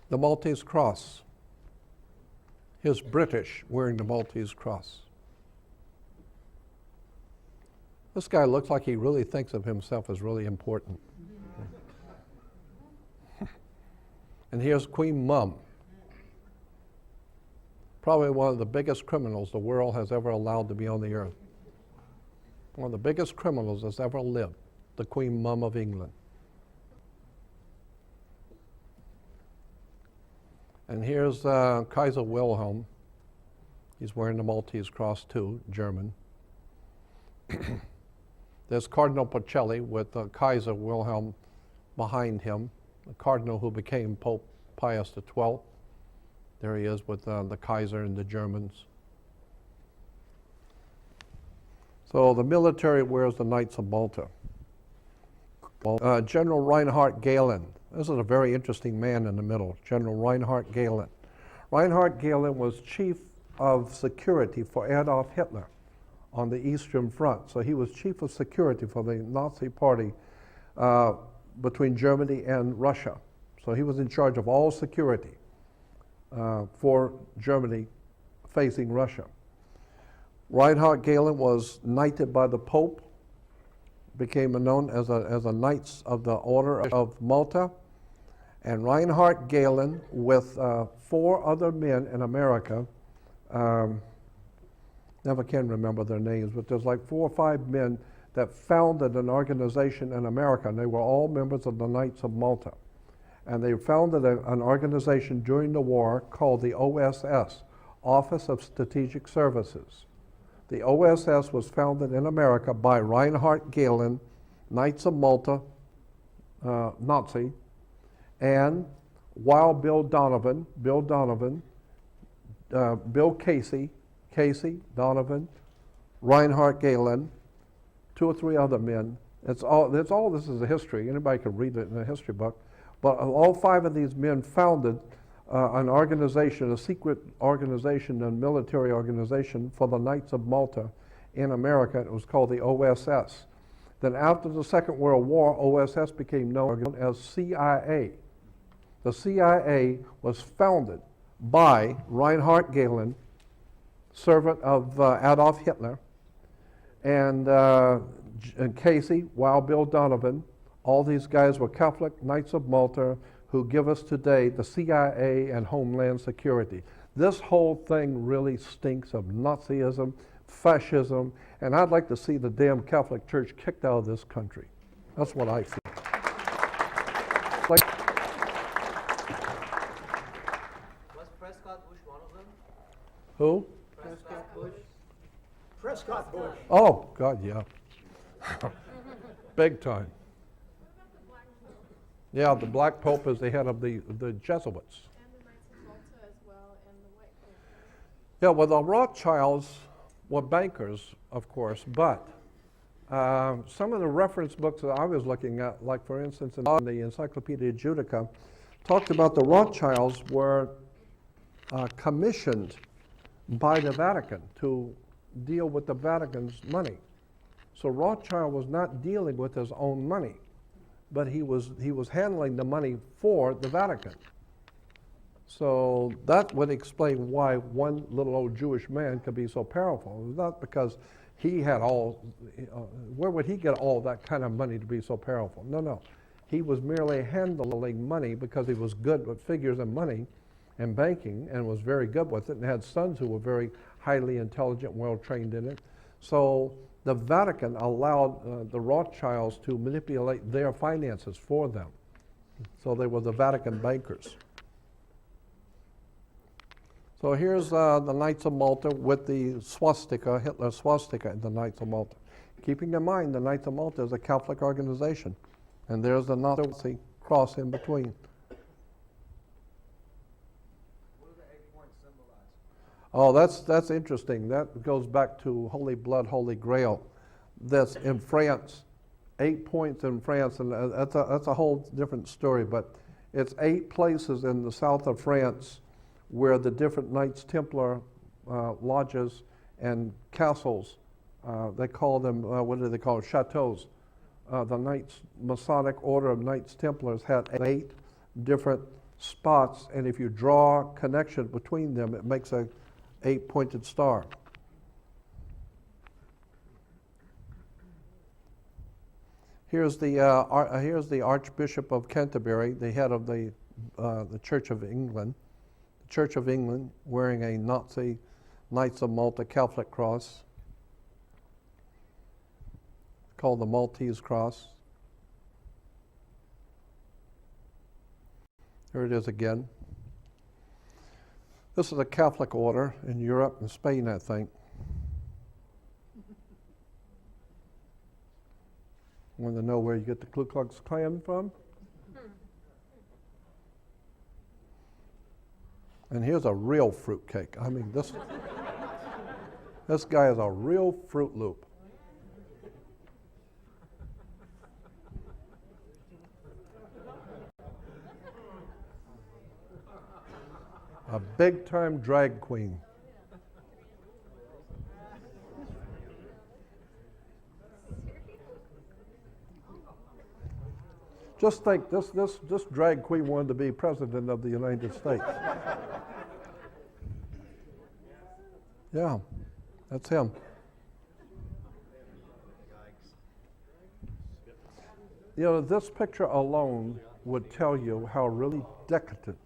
the Maltese cross. Here's British wearing the Maltese cross. This guy looks like he really thinks of himself as really important. And here's Queen Mum, probably one of the biggest criminals the world has ever allowed to be on the earth. One of the biggest criminals that's ever lived, the Queen Mum of England. And here's Kaiser Wilhelm. He's wearing the Maltese cross too, German. There's Cardinal Pacelli with Kaiser Wilhelm behind him, the cardinal who became Pope Pius XII. There he is with the Kaiser and the Germans. So the military wears the Knights of Malta. General Reinhard Gehlen. This is a very interesting man in the middle, General Reinhard Gehlen. Reinhard Gehlen was chief of security for Adolf Hitler on the Eastern Front. So he was chief of security for the Nazi party between Germany and Russia. So he was in charge of all security for Germany facing Russia. Reinhard Gehlen was knighted by the Pope, became known as a Knights of the Order of Malta. And Reinhard Gehlen, with 4 other men in America, never can remember their names, but there's like 4 or 5 men that founded an organization in America, and they were all members of the Knights of Malta. And they founded an organization during the war called the OSS, Office of Strategic Services. The OSS was founded in America by Reinhard Gehlen, Knights of Malta, Nazi, and Wild Bill Donovan, Bill Casey, Donovan, Reinhard Gehlen, 2 or 3 other men. It's all this is a history. Anybody can read it in a history book. But all 5 of these men founded an organization, a secret organization and military organization for the Knights of Malta in America. It was called the OSS. Then after the Second World War, OSS became known as CIA. The CIA was founded by Reinhard Gehlen, servant of Adolf Hitler, and Casey, Wild Bill Donovan. All these guys were Catholic Knights of Malta who give us today the CIA and Homeland Security. This whole thing really stinks of Nazism, fascism, and I'd like to see the damn Catholic Church kicked out of this country. That's what I feel. Was Prescott Bush one of them? Who? Prescott Bush? Prescott Bush. Oh, God, yeah. Big time. Yeah, the Black Pope is the head of the Jesuits. And the Knights of Malta as well, and the White Pope. Yeah, well, the Rothschilds were bankers, of course, but some of the reference books that I was looking at, like for instance in the Encyclopedia Judica, talked about the Rothschilds were commissioned by the Vatican to deal with the Vatican's money. So Rothschild was not dealing with his own money, but he was handling the money for the Vatican. So that would explain why one little old Jewish man could be so powerful. It was not because he had all, where would he get all that kind of money to be so powerful? No. He was merely handling money because he was good with figures and money and banking and was very good with it and had sons who were very highly intelligent, well trained in it. So the Vatican allowed the Rothschilds to manipulate their finances for them. So they were the Vatican bankers. So here's the Knights of Malta with the swastika, Hitler swastika in the Knights of Malta. Keeping in mind the Knights of Malta is a Catholic organization, and there's the Nazi cross in between. What do the 8 points symbolize? Oh, that's interesting. That goes back to Holy Blood, Holy Grail. That's in France. 8 points in France, and that's a whole different story, but it's 8 places in the south of France where the different Knights Templar lodges and castles, they call them, what do they call it, chateaus. The Knights, Masonic Order of Knights Templars had 8 different spots, and if you draw a connection between them, it makes a 8-pointed star. Here's the Archbishop of Canterbury, the head of the Church of England. The Church of England wearing a Nazi Knights of Malta Catholic cross, called the Maltese cross. Here it is again. This is a Catholic order in Europe and Spain, I think. Want to know where you get the Ku Klux Klan from? And here's a real fruitcake. I mean, this guy is a real Fruit Loop. A big-time drag queen. Just think, this drag queen wanted to be president of the United States. Yeah, that's him. You know, this picture alone would tell you how really decadent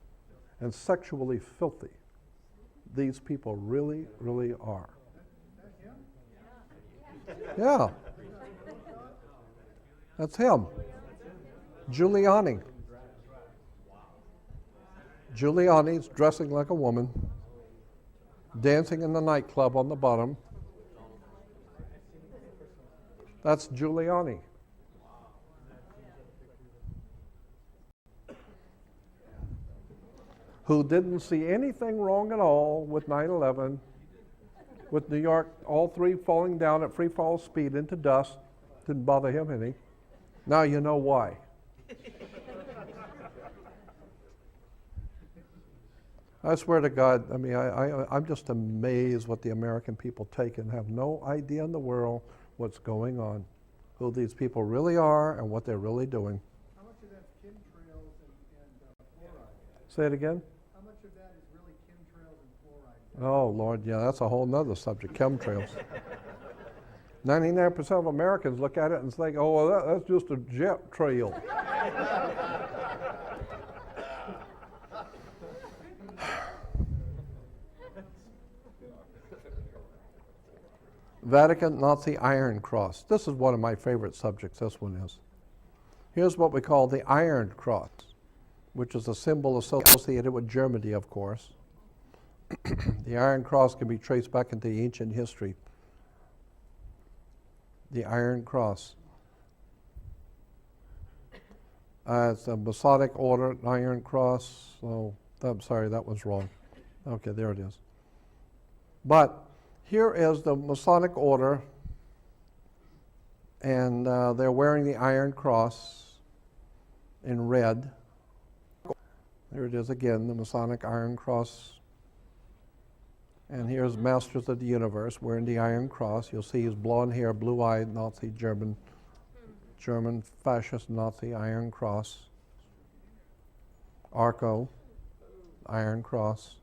and sexually filthy these people really, really are. Yeah. That's him. Giuliani. Giuliani's dressing like a woman, dancing in the nightclub on the bottom. That's Giuliani. Who didn't see anything wrong at all with 9/11, with New York, all 3 falling down at free fall speed into dust. Didn't bother him any. Now you know why. I swear to God, I mean, I'm just amazed what the American people take and have no idea in the world what's going on, who these people really are and what they're really doing. How much of that's chemtrails and fluoride? Say it again? How much of that is really chemtrails and fluoride? Oh, Lord, yeah, that's a whole nother subject, chemtrails. 99% of Americans look at it and think, oh, well, that's just a jet trail. Vatican Nazi Iron Cross. This is one of my favorite subjects, this one is. Here's what we call the Iron Cross, which is a symbol associated with Germany, of course. The Iron Cross can be traced back into ancient history. The Iron Cross. It's a Masonic Order, Iron Cross. Oh, I'm sorry, that was wrong. Okay, there it is. But here is the Masonic Order, and they're wearing the Iron Cross in red. There it is again, the Masonic Iron Cross. And here's Masters of the Universe wearing the Iron Cross. You'll see his blonde hair, blue-eyed Nazi German fascist Nazi Iron Cross. Arco, Iron Cross.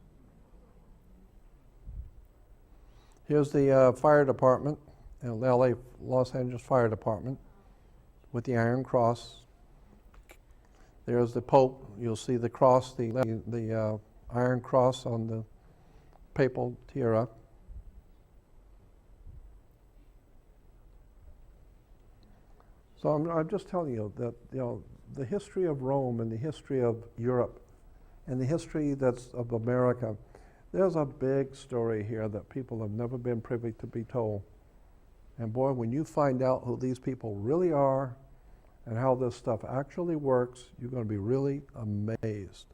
Here's the fire department, Los Angeles Fire Department, with the Iron Cross. There's the Pope. You'll see the cross, the Iron Cross on the papal tiara. So I'm just telling you that, you know, the history of Rome and the history of Europe and the history that's of America, there's a big story here that people have never been privy to be told. And boy, when you find out who these people really are and how this stuff actually works, you're going to be really amazed.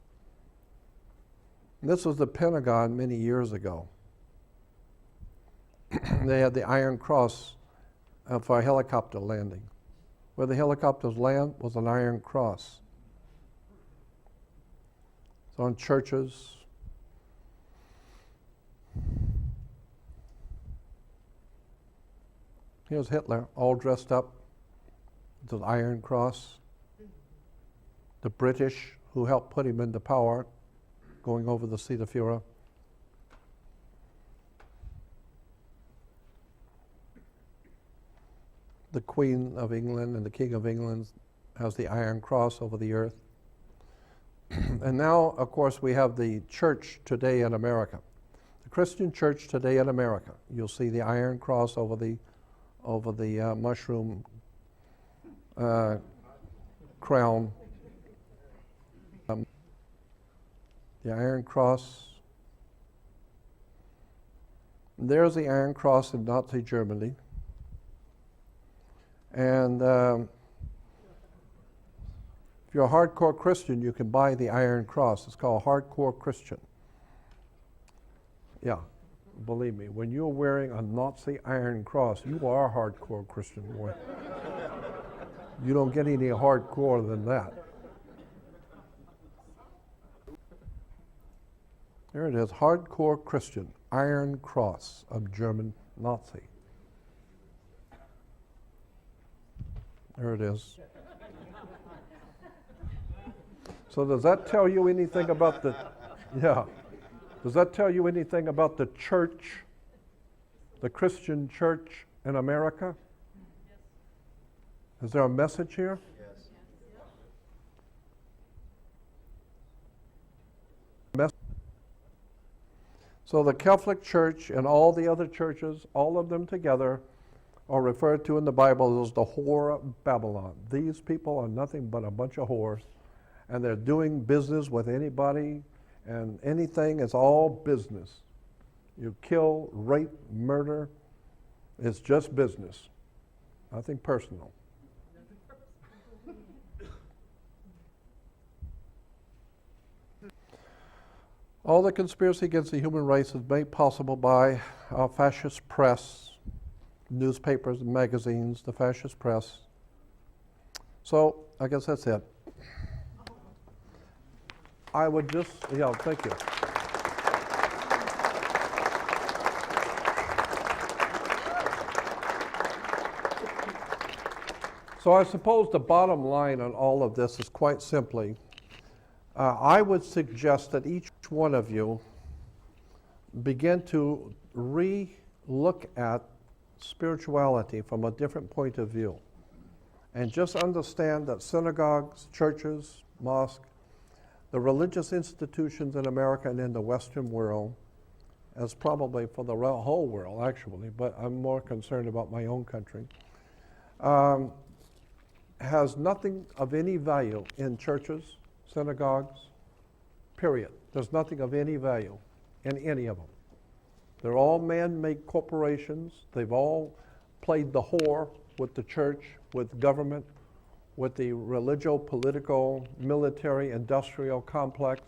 And this was the Pentagon many years ago. They had the Iron Cross for a helicopter landing. where the helicopters land was an iron cross. It's on churches. Here's Hitler, all dressed up with an iron cross. The British, who helped put him into power, going over the Sea of Fury. The Queen of England and the King of England has the Iron Cross over the earth. And now, of course, we have the church today in America. The Christian church today in America. You'll see the Iron Cross over the mushroom crown. The Iron Cross. There's the Iron Cross in Nazi Germany. And if you're a hardcore Christian, you can buy the Iron Cross. It's called Hardcore Christian. Yeah, believe me, when you're wearing a Nazi Iron Cross, you are a hardcore Christian, boy. You don't get any hardcore than that. There it is, Hardcore Christian, Iron Cross of German Nazi. There it is. So does that tell you anything about the, yeah, does that tell you anything about the church, the Christian church in America? Is there a message here? Yes. So the Catholic Church and all the other churches, all of them together, are referred to in the Bible as the whore of Babylon. These people are nothing but a bunch of whores, and they're doing business with anybody and anything. It's all business. You kill, rape, murder. It's just business, nothing personal. All the conspiracy against the human race is made possible by our fascist press, newspapers and magazines, the fascist press. So I guess that's it. I would just, yeah, thank you. So I suppose the bottom line on all of this is quite simply, I would suggest that each one of you begin to re-look at spirituality from a different point of view. And just understand that synagogues, churches, mosques, the religious institutions in America and in the Western world, as probably for the whole world actually, but I'm more concerned about my own country, has nothing of any value in churches, synagogues, period. There's nothing of any value in any of them. They're all man-made corporations. They've all played the whore with the church, with government, with the religio, political, military, industrial complex.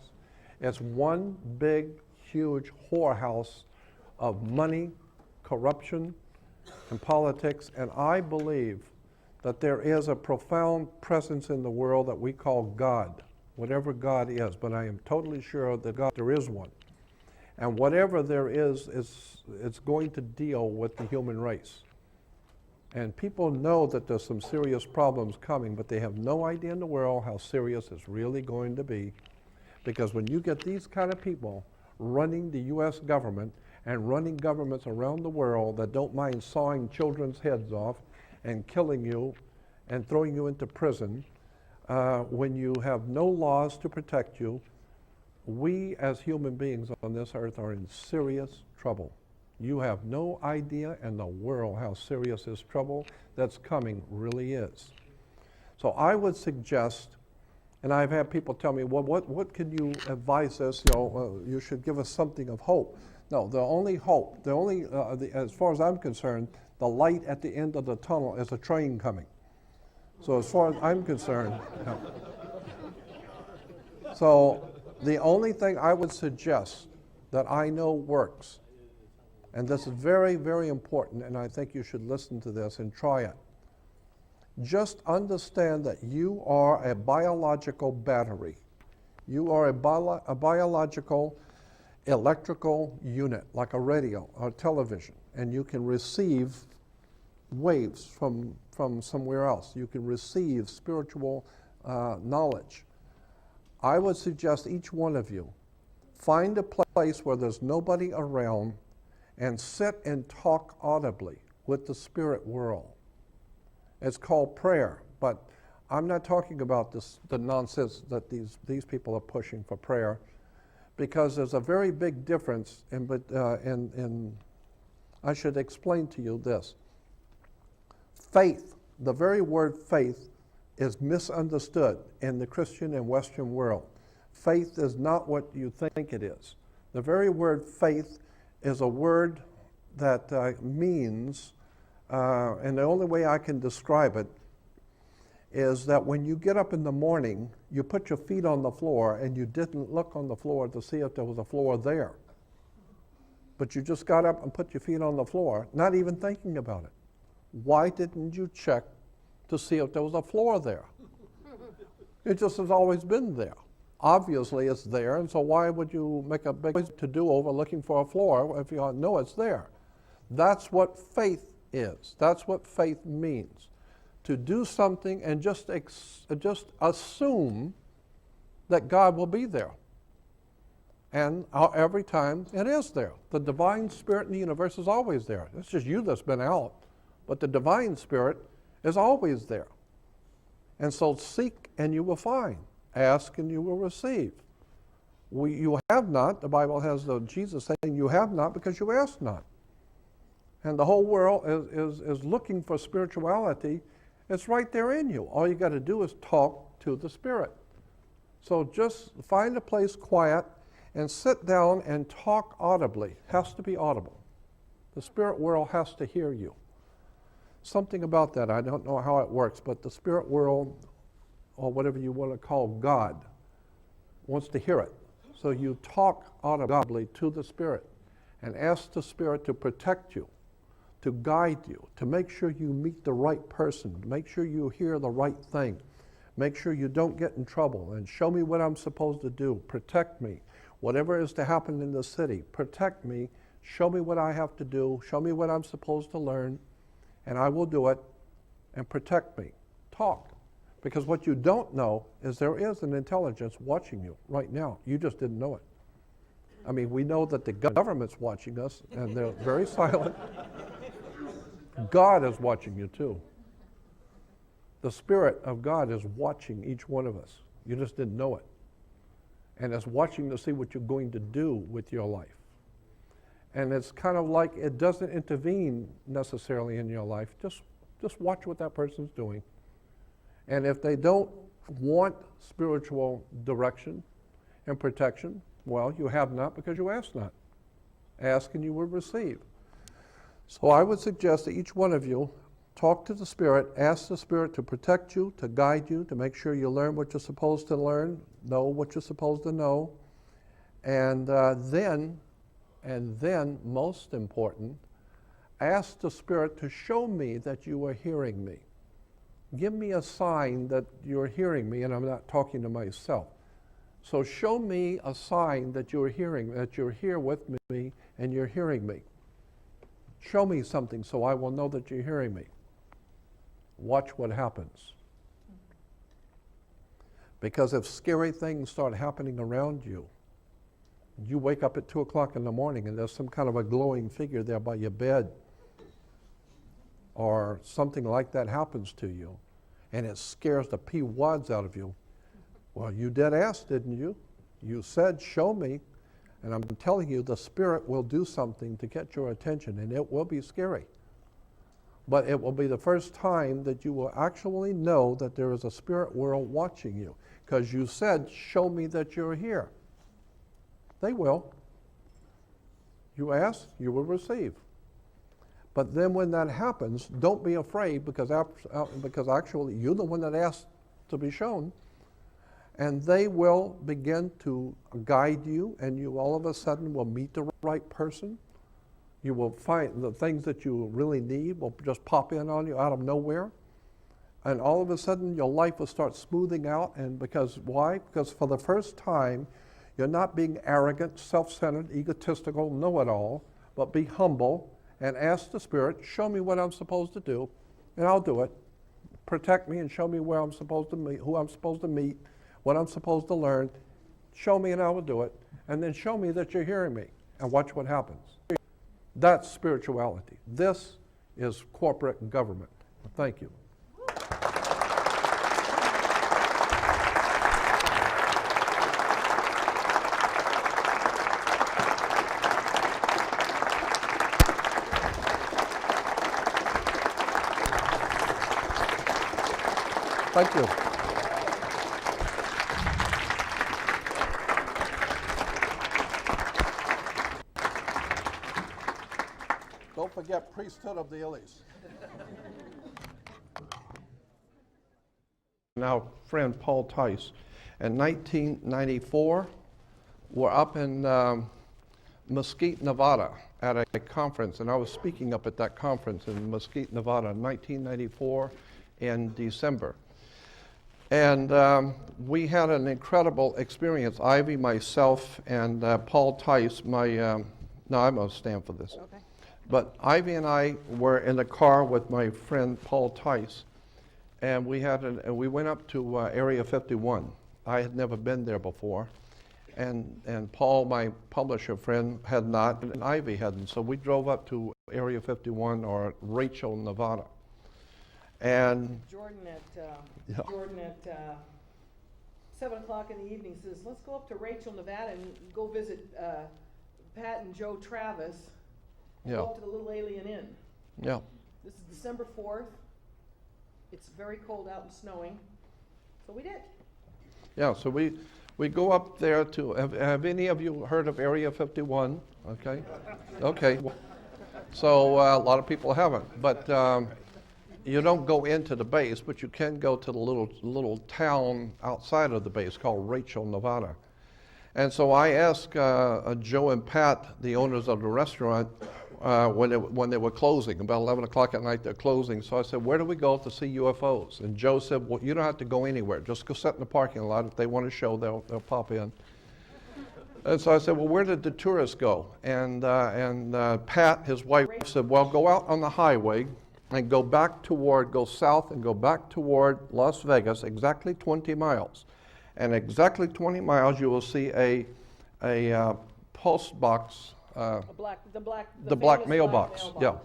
It's one big, huge whorehouse of money, corruption, and politics. And I believe that there is a profound presence in the world that we call God, whatever God is. But I am totally sure that God, there is one. And whatever there is it's going to deal with the human race. And people know that there's some serious problems coming, but they have no idea in the world how serious it's really going to be. Because when you get these kind of people running the U.S. government and running governments around the world that don't mind sawing children's heads off and killing you and throwing you into prison, when you have no laws to protect you, we as human beings on this earth are in serious trouble. You have no idea in the world how serious this trouble that's coming really is. So I would suggest, and I've had people tell me, well, what can you advise us? You should give us something of hope. No, the only hope, as far as I'm concerned, the light at the end of the tunnel is a train coming. So as far as I'm concerned, so the only thing I would suggest that I know works, and this is very, very important, and I think you should listen to this and try it, Just understand that you are a biological battery. You are a biological electrical unit, like a radio or television, and you can receive waves from somewhere else. You can receive spiritual knowledge. I would suggest each one of you find a place where there's nobody around and sit and talk audibly with the spirit world. It's called prayer, but I'm not talking about the nonsense that these people are pushing for prayer, because there's a very big difference in I should explain to you this. Faith, the very word faith, is misunderstood in the Christian and Western world. Faith is not what you think it is. The very word faith is a word that means, and the only way I can describe it is that when you get up in the morning, you put your feet on the floor and you didn't look on the floor to see if there was a floor there. But you just got up and put your feet on the floor, not even thinking about it. Why didn't you check to see if there was a floor there? It just has always been there. Obviously it's there, and so why would you make a big to-do over looking for a floor if you know it's there? That's what faith is. That's what faith means. To do something and just assume that God will be there. And every time it is there. The divine spirit in the universe is always there. It's just you that's been out. But the divine spirit is always there. And so seek and you will find. Ask and you will receive. You have not, the Bible has Jesus saying, you have not because you ask not. And the whole world is looking for spirituality. It's right there in you. All you got to do is talk to the Spirit. So just find a place quiet and sit down and talk audibly. Has to be audible. The spirit world has to hear you. Something about that, I don't know how it works, but the spirit world, or whatever you want to call God, wants to hear it. So you talk audibly to the Spirit and ask the Spirit to protect you, to guide you, to make sure you meet the right person, to make sure you hear the right thing, make sure you don't get in trouble, and show me what I'm supposed to do, protect me. Whatever is to happen in the city, protect me, show me what I have to do, show me what I'm supposed to learn, and I will do it, and protect me. Talk. Because what you don't know is there is an intelligence watching you right now. You just didn't know it. I mean, we know that the government's watching us, and they're very silent. God is watching you too. The Spirit of God is watching each one of us. You just didn't know it. And it's watching to see what you're going to do with your life. And it's kind of like it doesn't intervene necessarily in your life. Just watch what that person's doing. And if they don't want spiritual direction and protection, well, you have not because you ask not. Ask and you will receive. So I would suggest that each one of you talk to the Spirit, ask the Spirit to protect you, to guide you, to make sure you learn what you're supposed to learn, know what you're supposed to know, and then, most important, ask the Spirit to show me that you are hearing me. Give me a sign that you're hearing me, and I'm not talking to myself. So show me a sign that you're hearing, that you're here with me and you're hearing me. Show me something so I will know that you're hearing me. Watch what happens. Because if scary things start happening around you, you wake up at 2 o'clock in the morning and there's some kind of a glowing figure there by your bed, or something like that happens to you, and it scares the pee-wads out of you. Well, you did ask, didn't you? You said, show me. And I'm telling you, the Spirit will do something to get your attention, and it will be scary. But it will be the first time that you will actually know that there is a spirit world watching you, because you said, show me that you're here. They will. You ask, you will receive. But then when that happens, don't be afraid, because actually you're the one that asked to be shown. And they will begin to guide you, and you all of a sudden will meet the right person. You will find the things that you really need will just pop in on you out of nowhere. and all of a sudden your life will start smoothing out. And because why? Because for the first time, you're not being arrogant, self-centered, egotistical, know-it-all, but be humble and ask the Spirit, show me what I'm supposed to do, and I'll do it. Protect me and show me where I'm supposed to meet, who I'm supposed to meet, what I'm supposed to learn. Show me and I will do it. And then show me that you're hearing me, and watch what happens. That's spirituality. This is corporate government. Thank you. Thank you. Don't forget priesthood of the Illies. Now, friend Paul Tice. In 1994, we're up in Mesquite, Nevada at a conference, and I was speaking up at that conference in Mesquite, Nevada in 1994 in December. And we had an incredible experience. Ivy, myself, and Paul Tice, no, I'm going to stand for this. Okay. But Ivy and I were in the car with my friend Paul Tice, and we went up to Area 51. I had never been there before, and Paul, my publisher friend, had not, and Ivy hadn't. So we drove up to Area 51, or Rachel, Nevada. And Jordan at 7 o'clock in the evening says, let's go up to Rachel, Nevada and go visit Pat and Joe Travis and go up to the Little Alien Inn. Yeah. This is December 4th. It's very cold out and snowing. So we did. Yeah, so we go up there to, have any of you heard of Area 51? Okay. Okay. So a lot of people haven't, but you don't go into the base, but you can go to the little town outside of the base called Rachel, Nevada. And so I asked Joe and Pat, the owners of the restaurant, when they were closing, about 11 o'clock at night they're closing. So I said, where do we go to see UFOs? And Joe said, well, you don't have to go anywhere. Just go sit in the parking lot. If they want to show, they'll pop in. And so I said, well, where did the tourists go? And Pat, his wife, said, well, go out on the highway and go south and go back toward Las Vegas, exactly 20 miles. And exactly 20 miles, you will see a post box, the black mailbox. Yeah.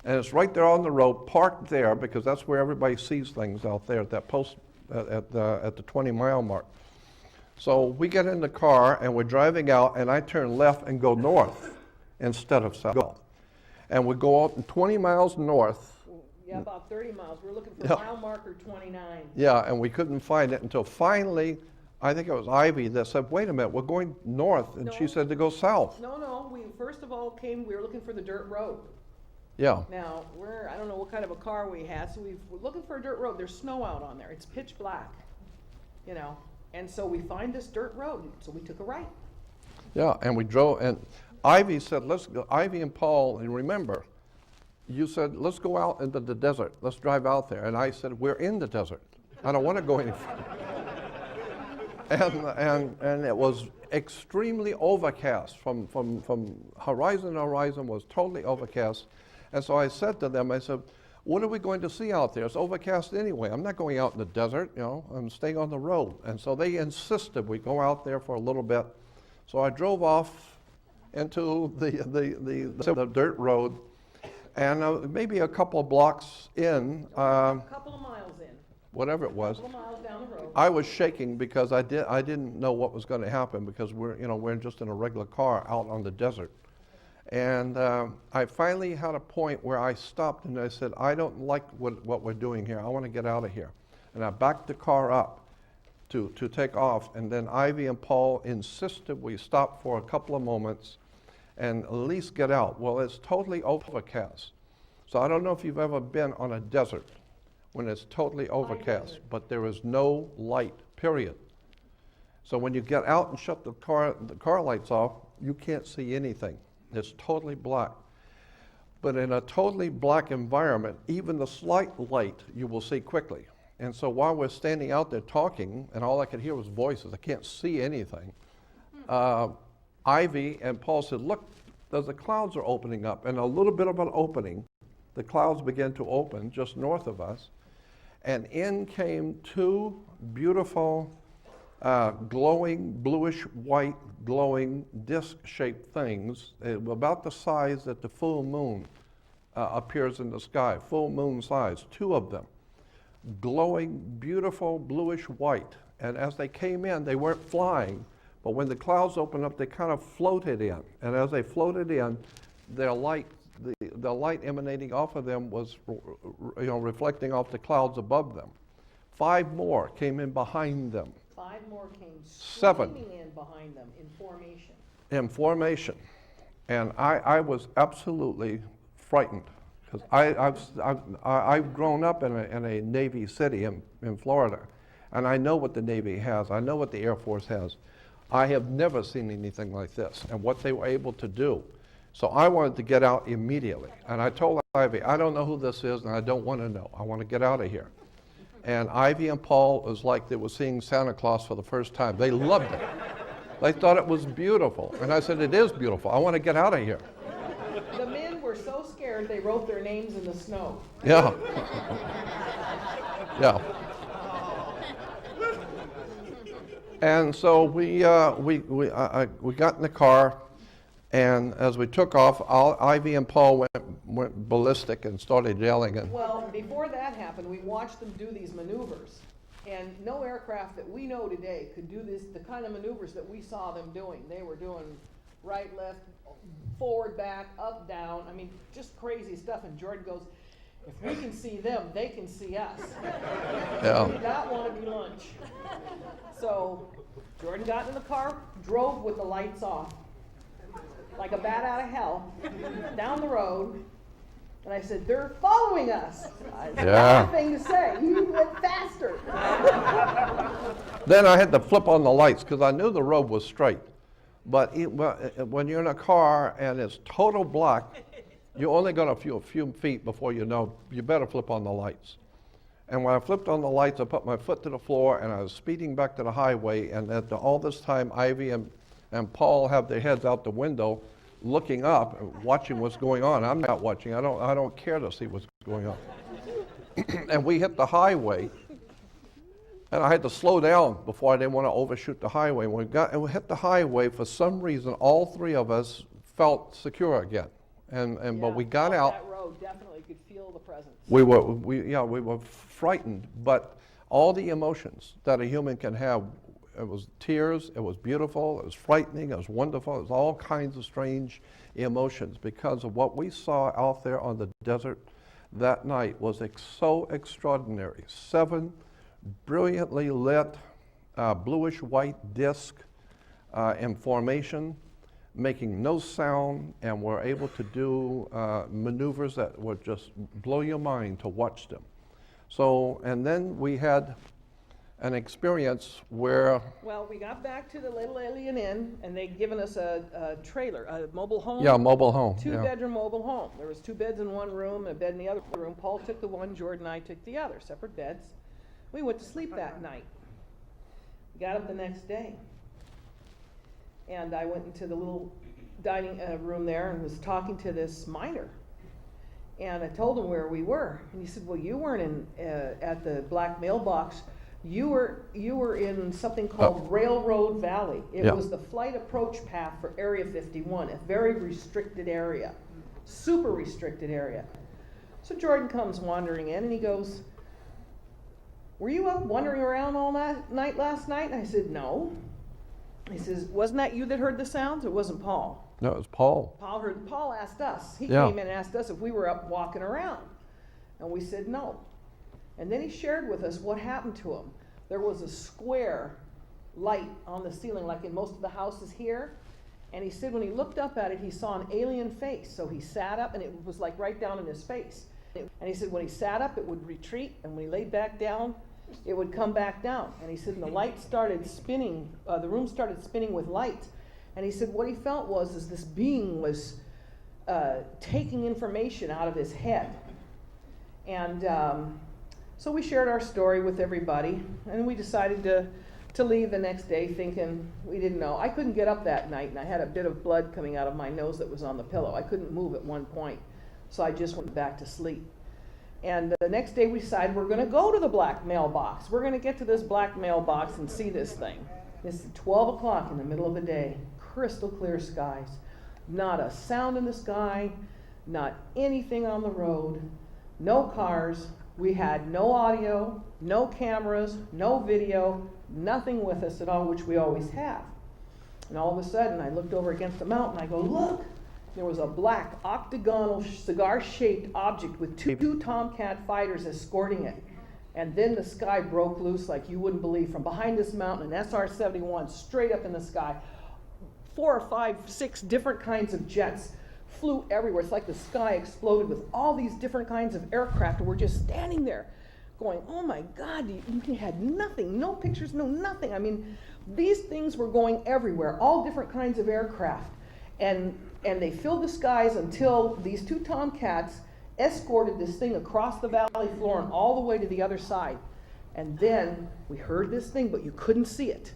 And it's right there on the road, parked there, because that's where everybody sees things out there at that post, at the 20-mile mark. So we get in the car and we're driving out, and I turn left and go north instead of south. And we go out 20 miles north. Yeah, about 30 miles. We're looking for mile marker 29. Yeah, and we couldn't find it until finally, I think it was Ivy that said, wait a minute, we're going north. And she said to go south. No, we first of all we were looking for the dirt road. Yeah. Now, I don't know what kind of a car we had, so we're looking for a dirt road. There's snow out on there. It's pitch black, And so we find this dirt road, so we took a right. Yeah, and we drove, and Ivy said, let's go, Ivy and Paul, and remember, you said, let's go out into the desert. Let's drive out there. And I said, we're in the desert. I don't want to go any further. And it was extremely overcast. From horizon to horizon was totally overcast. And so I said to them, I said, what are we going to see out there? It's overcast anyway. I'm not going out in the desert, I'm staying on the road. And so they insisted we go out there for a little bit. So I drove off into the dirt road. And maybe a couple of blocks in, a couple of miles in, whatever it was, a couple of miles down the road, I was shaking because I didn't know what was going to happen, because we're just in a regular car out on the desert. And I finally had a point where I stopped and I said, I don't like what we're doing here. I want to get out of here. And I backed the car up to take off. And then Ivy and Paul insisted we stop for a couple of moments and at least get out. Well, it's totally overcast. So I don't know if you've ever been on a desert when it's totally overcast, but there is no light, period. So when you get out and shut the car lights off, you can't see anything. It's totally black. But in a totally black environment, even the slight light you will see quickly. And so while we're standing out there talking, and all I could hear was voices, I can't see anything, Ivy and Paul said, look, the clouds are opening up. And a little bit of an opening, the clouds began to open just north of us. And in came two beautiful, glowing, bluish-white, glowing, disc-shaped things, about the size that the full moon appears in the sky, full moon size, two of them, glowing, beautiful, bluish-white. And as they came in, they weren't flying, but when the clouds opened up, they kind of floated in. And as they floated in, their light, the light emanating off of them was, reflecting off the clouds above them. 5 more came in behind them. 5 more came 7 streaming in behind them in formation. In formation. And I was absolutely frightened, because I've grown up in a Navy city in Florida, and I know what the Navy has. I know what the Air Force has. I have never seen anything like this and what they were able to do. So I wanted to get out immediately. And I told Ivy, I don't know who this is and I don't want to know. I want to get out of here. And Ivy and Paul was like they were seeing Santa Claus for the first time. They loved it. They thought it was beautiful. And I said, it is beautiful. I want to get out of here. The men were so scared they wrote their names in the snow. Yeah. Yeah. And so we got in the car, and as we took off, Ivy and Paul went ballistic and started yelling. And Well, before that happened, we watched them do these maneuvers. And no aircraft that we know today could do the kind of maneuvers that we saw them doing. They were doing right, left, forward, back, up, down. I mean, just crazy stuff. And Jordan goes, if we can see them, they can see us. Yeah. We did not want to be lunch. So Jordan got in the car, drove with the lights off, like a bat out of hell, down the road. And I said, they're following us. I had nothing to say. He went faster. Then I had to flip on the lights because I knew the road was straight. But when you're in a car and it's total black, you only got a few feet before you know you better flip on the lights. And when I flipped on the lights, I put my foot to the floor and I was speeding back to the highway. And all this time, Ivy and Paul have their heads out the window, looking up, watching what's going on. I'm not watching. I don't care to see what's going on. And we hit the highway, and I had to slow down before I didn't want to overshoot the highway. When we hit the highway, for some reason, all 3 of us felt secure again. But we got out. That road definitely could feel the presence. We were frightened, but all the emotions that a human can have. It was tears, it was beautiful, it was frightening, it was wonderful, it was all kinds of strange emotions because of what we saw out there on the desert that night was so extraordinary. 7 brilliantly lit, bluish-white discs in formation, making no sound, and were able to do maneuvers that would just blow your mind to watch them. So, and then we had an experience where... Well, we got back to the Little Alien Inn, and they'd given us a trailer, a mobile home. Yeah, mobile home. 2-bedroom mobile home. There was 2 beds in one room and a bed in the other room. Paul took the one, Jordan and I took the other, separate beds. We went to sleep that night. We got up the next day. And I went into the little dining room there and was talking to this miner. And I told him where we were. And he said, well, you weren't at the black mailbox. You were in something called Railroad Valley. It was the flight approach path for Area 51, a very restricted area, super restricted area. So Jordan comes wandering in and he goes, were you up wandering around all night last night? And I said, no. He says, wasn't that you that heard the sounds? It wasn't Paul. No, it was Paul. Paul asked us. He came in and asked us if we were up walking around. And we said no. And then he shared with us what happened to him. There was a square light on the ceiling, like in most of the houses here. And he said when he looked up at it, he saw an alien face. So he sat up, and it was like right down in his face. And he said when he sat up, it would retreat. And when he laid back down, it would come back down. And he said and the light started spinning. The room started spinning with light. And he said what he felt was this being was taking information out of his head. And So we shared our story with everybody, and we decided to leave the next day thinking we didn't know. I couldn't get up that night, and I had a bit of blood coming out of my nose that was on the pillow. I couldn't move at one point, so I just went back to sleep. And the next day we decided we're going to go to the black mailbox. We're going to get to this black mailbox and see this thing. It's 12 o'clock in the middle of the day, crystal clear skies. Not a sound in the sky, not anything on the road, no cars. We had no audio, no cameras, no video, nothing with us at all, which we always have. And all of a sudden, I looked over against the mountain. I go, look! There was a black octagonal cigar-shaped object with two Tomcat fighters escorting it. And then the sky broke loose like you wouldn't believe. From behind this mountain, an SR-71 straight up in the sky. 4 or 5, 6 different kinds of jets flew everywhere. It's like the sky exploded with all these different kinds of aircraft, and we're just standing there going, oh my God, you had nothing, no pictures, no nothing. I mean, these things were going everywhere, all different kinds of aircraft. And they filled the skies until these 2 Tomcats escorted this thing across the valley floor and all the way to the other side. And then we heard this thing, but you couldn't see it.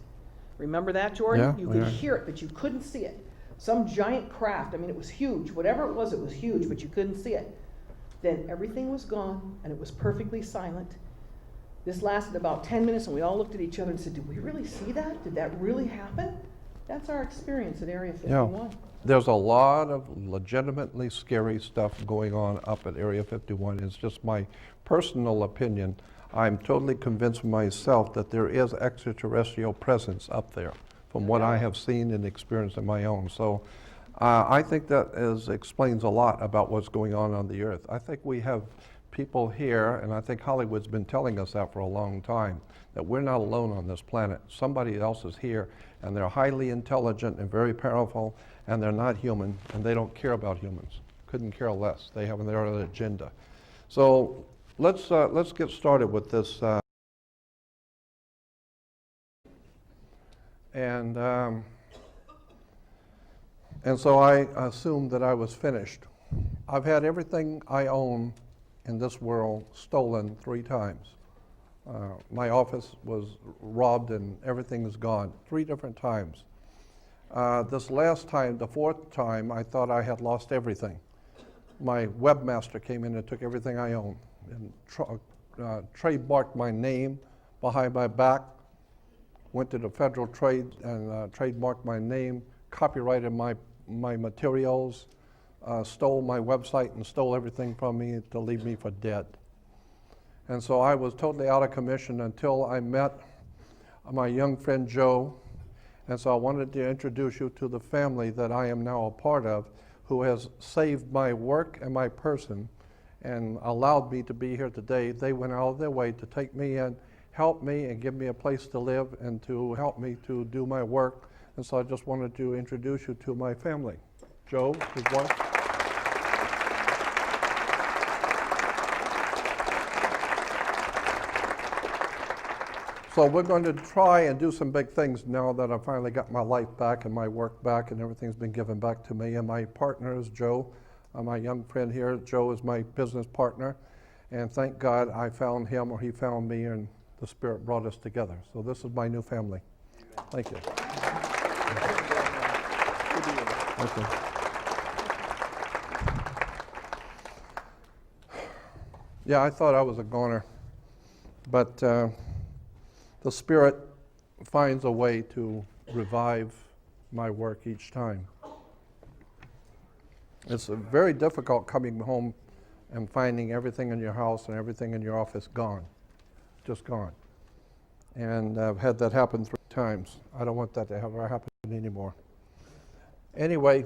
Remember that, Jordan? Yeah, you could yeah. hear it, but you couldn't see it. Some giant craft. I mean, it was huge. Whatever it was huge, but you couldn't see it. Then everything was gone, and it was perfectly silent. This lasted about 10 minutes, and we all looked at each other and said, did we really see that? Did that really happen? That's our experience at Area 51. Yeah. There's a lot of legitimately scary stuff going on up at Area 51. It's just my personal opinion. I'm totally convinced myself that there is extraterrestrial presence up there from what I have seen and experienced on my own. So I think that explains a lot about what's going on the Earth. I think we have people here, and I think Hollywood's been telling us that for a long time, that we're not alone on this planet. Somebody else is here, and they're highly intelligent and very powerful, and they're not human, and they don't care about humans. Couldn't care less. They have their own agenda. So let's get started with this. And so I assumed that I was finished. I've had everything I own in this world stolen 3 times. My office was robbed and everything is gone 3 different times. This last time, the 4th time, I thought I had lost everything. My webmaster came in and took everything I owned and trademarked my name behind my back, went to the Federal Trade and trademarked my name, copyrighted my materials, stole my website and stole everything from me to leave me for dead. And so I was totally out of commission until I met my young friend Joe. And so I wanted to introduce you to the family that I am now a part of, who has saved my work and my person and allowed me to be here today. They went out of their way to take me in, help me, and give me a place to live and to help me to do my work. And so I just wanted to introduce you to my family. Joe, his wife. So we're going to try and do some big things now that I've finally got my life back and my work back and everything's been given back to me. And my partner is Joe, my young friend here. Joe is my business partner. And thank God I found him, or he found me, and the Spirit brought us together. So this is my new family. Thank you. Thank you. Yeah, I thought I was a goner, but the Spirit finds a way to revive my work each time. It's very difficult coming home and finding everything in your house and everything in your office gone, just gone. And I've had that happen 3 times. I don't want that to ever happen anymore. Anyway,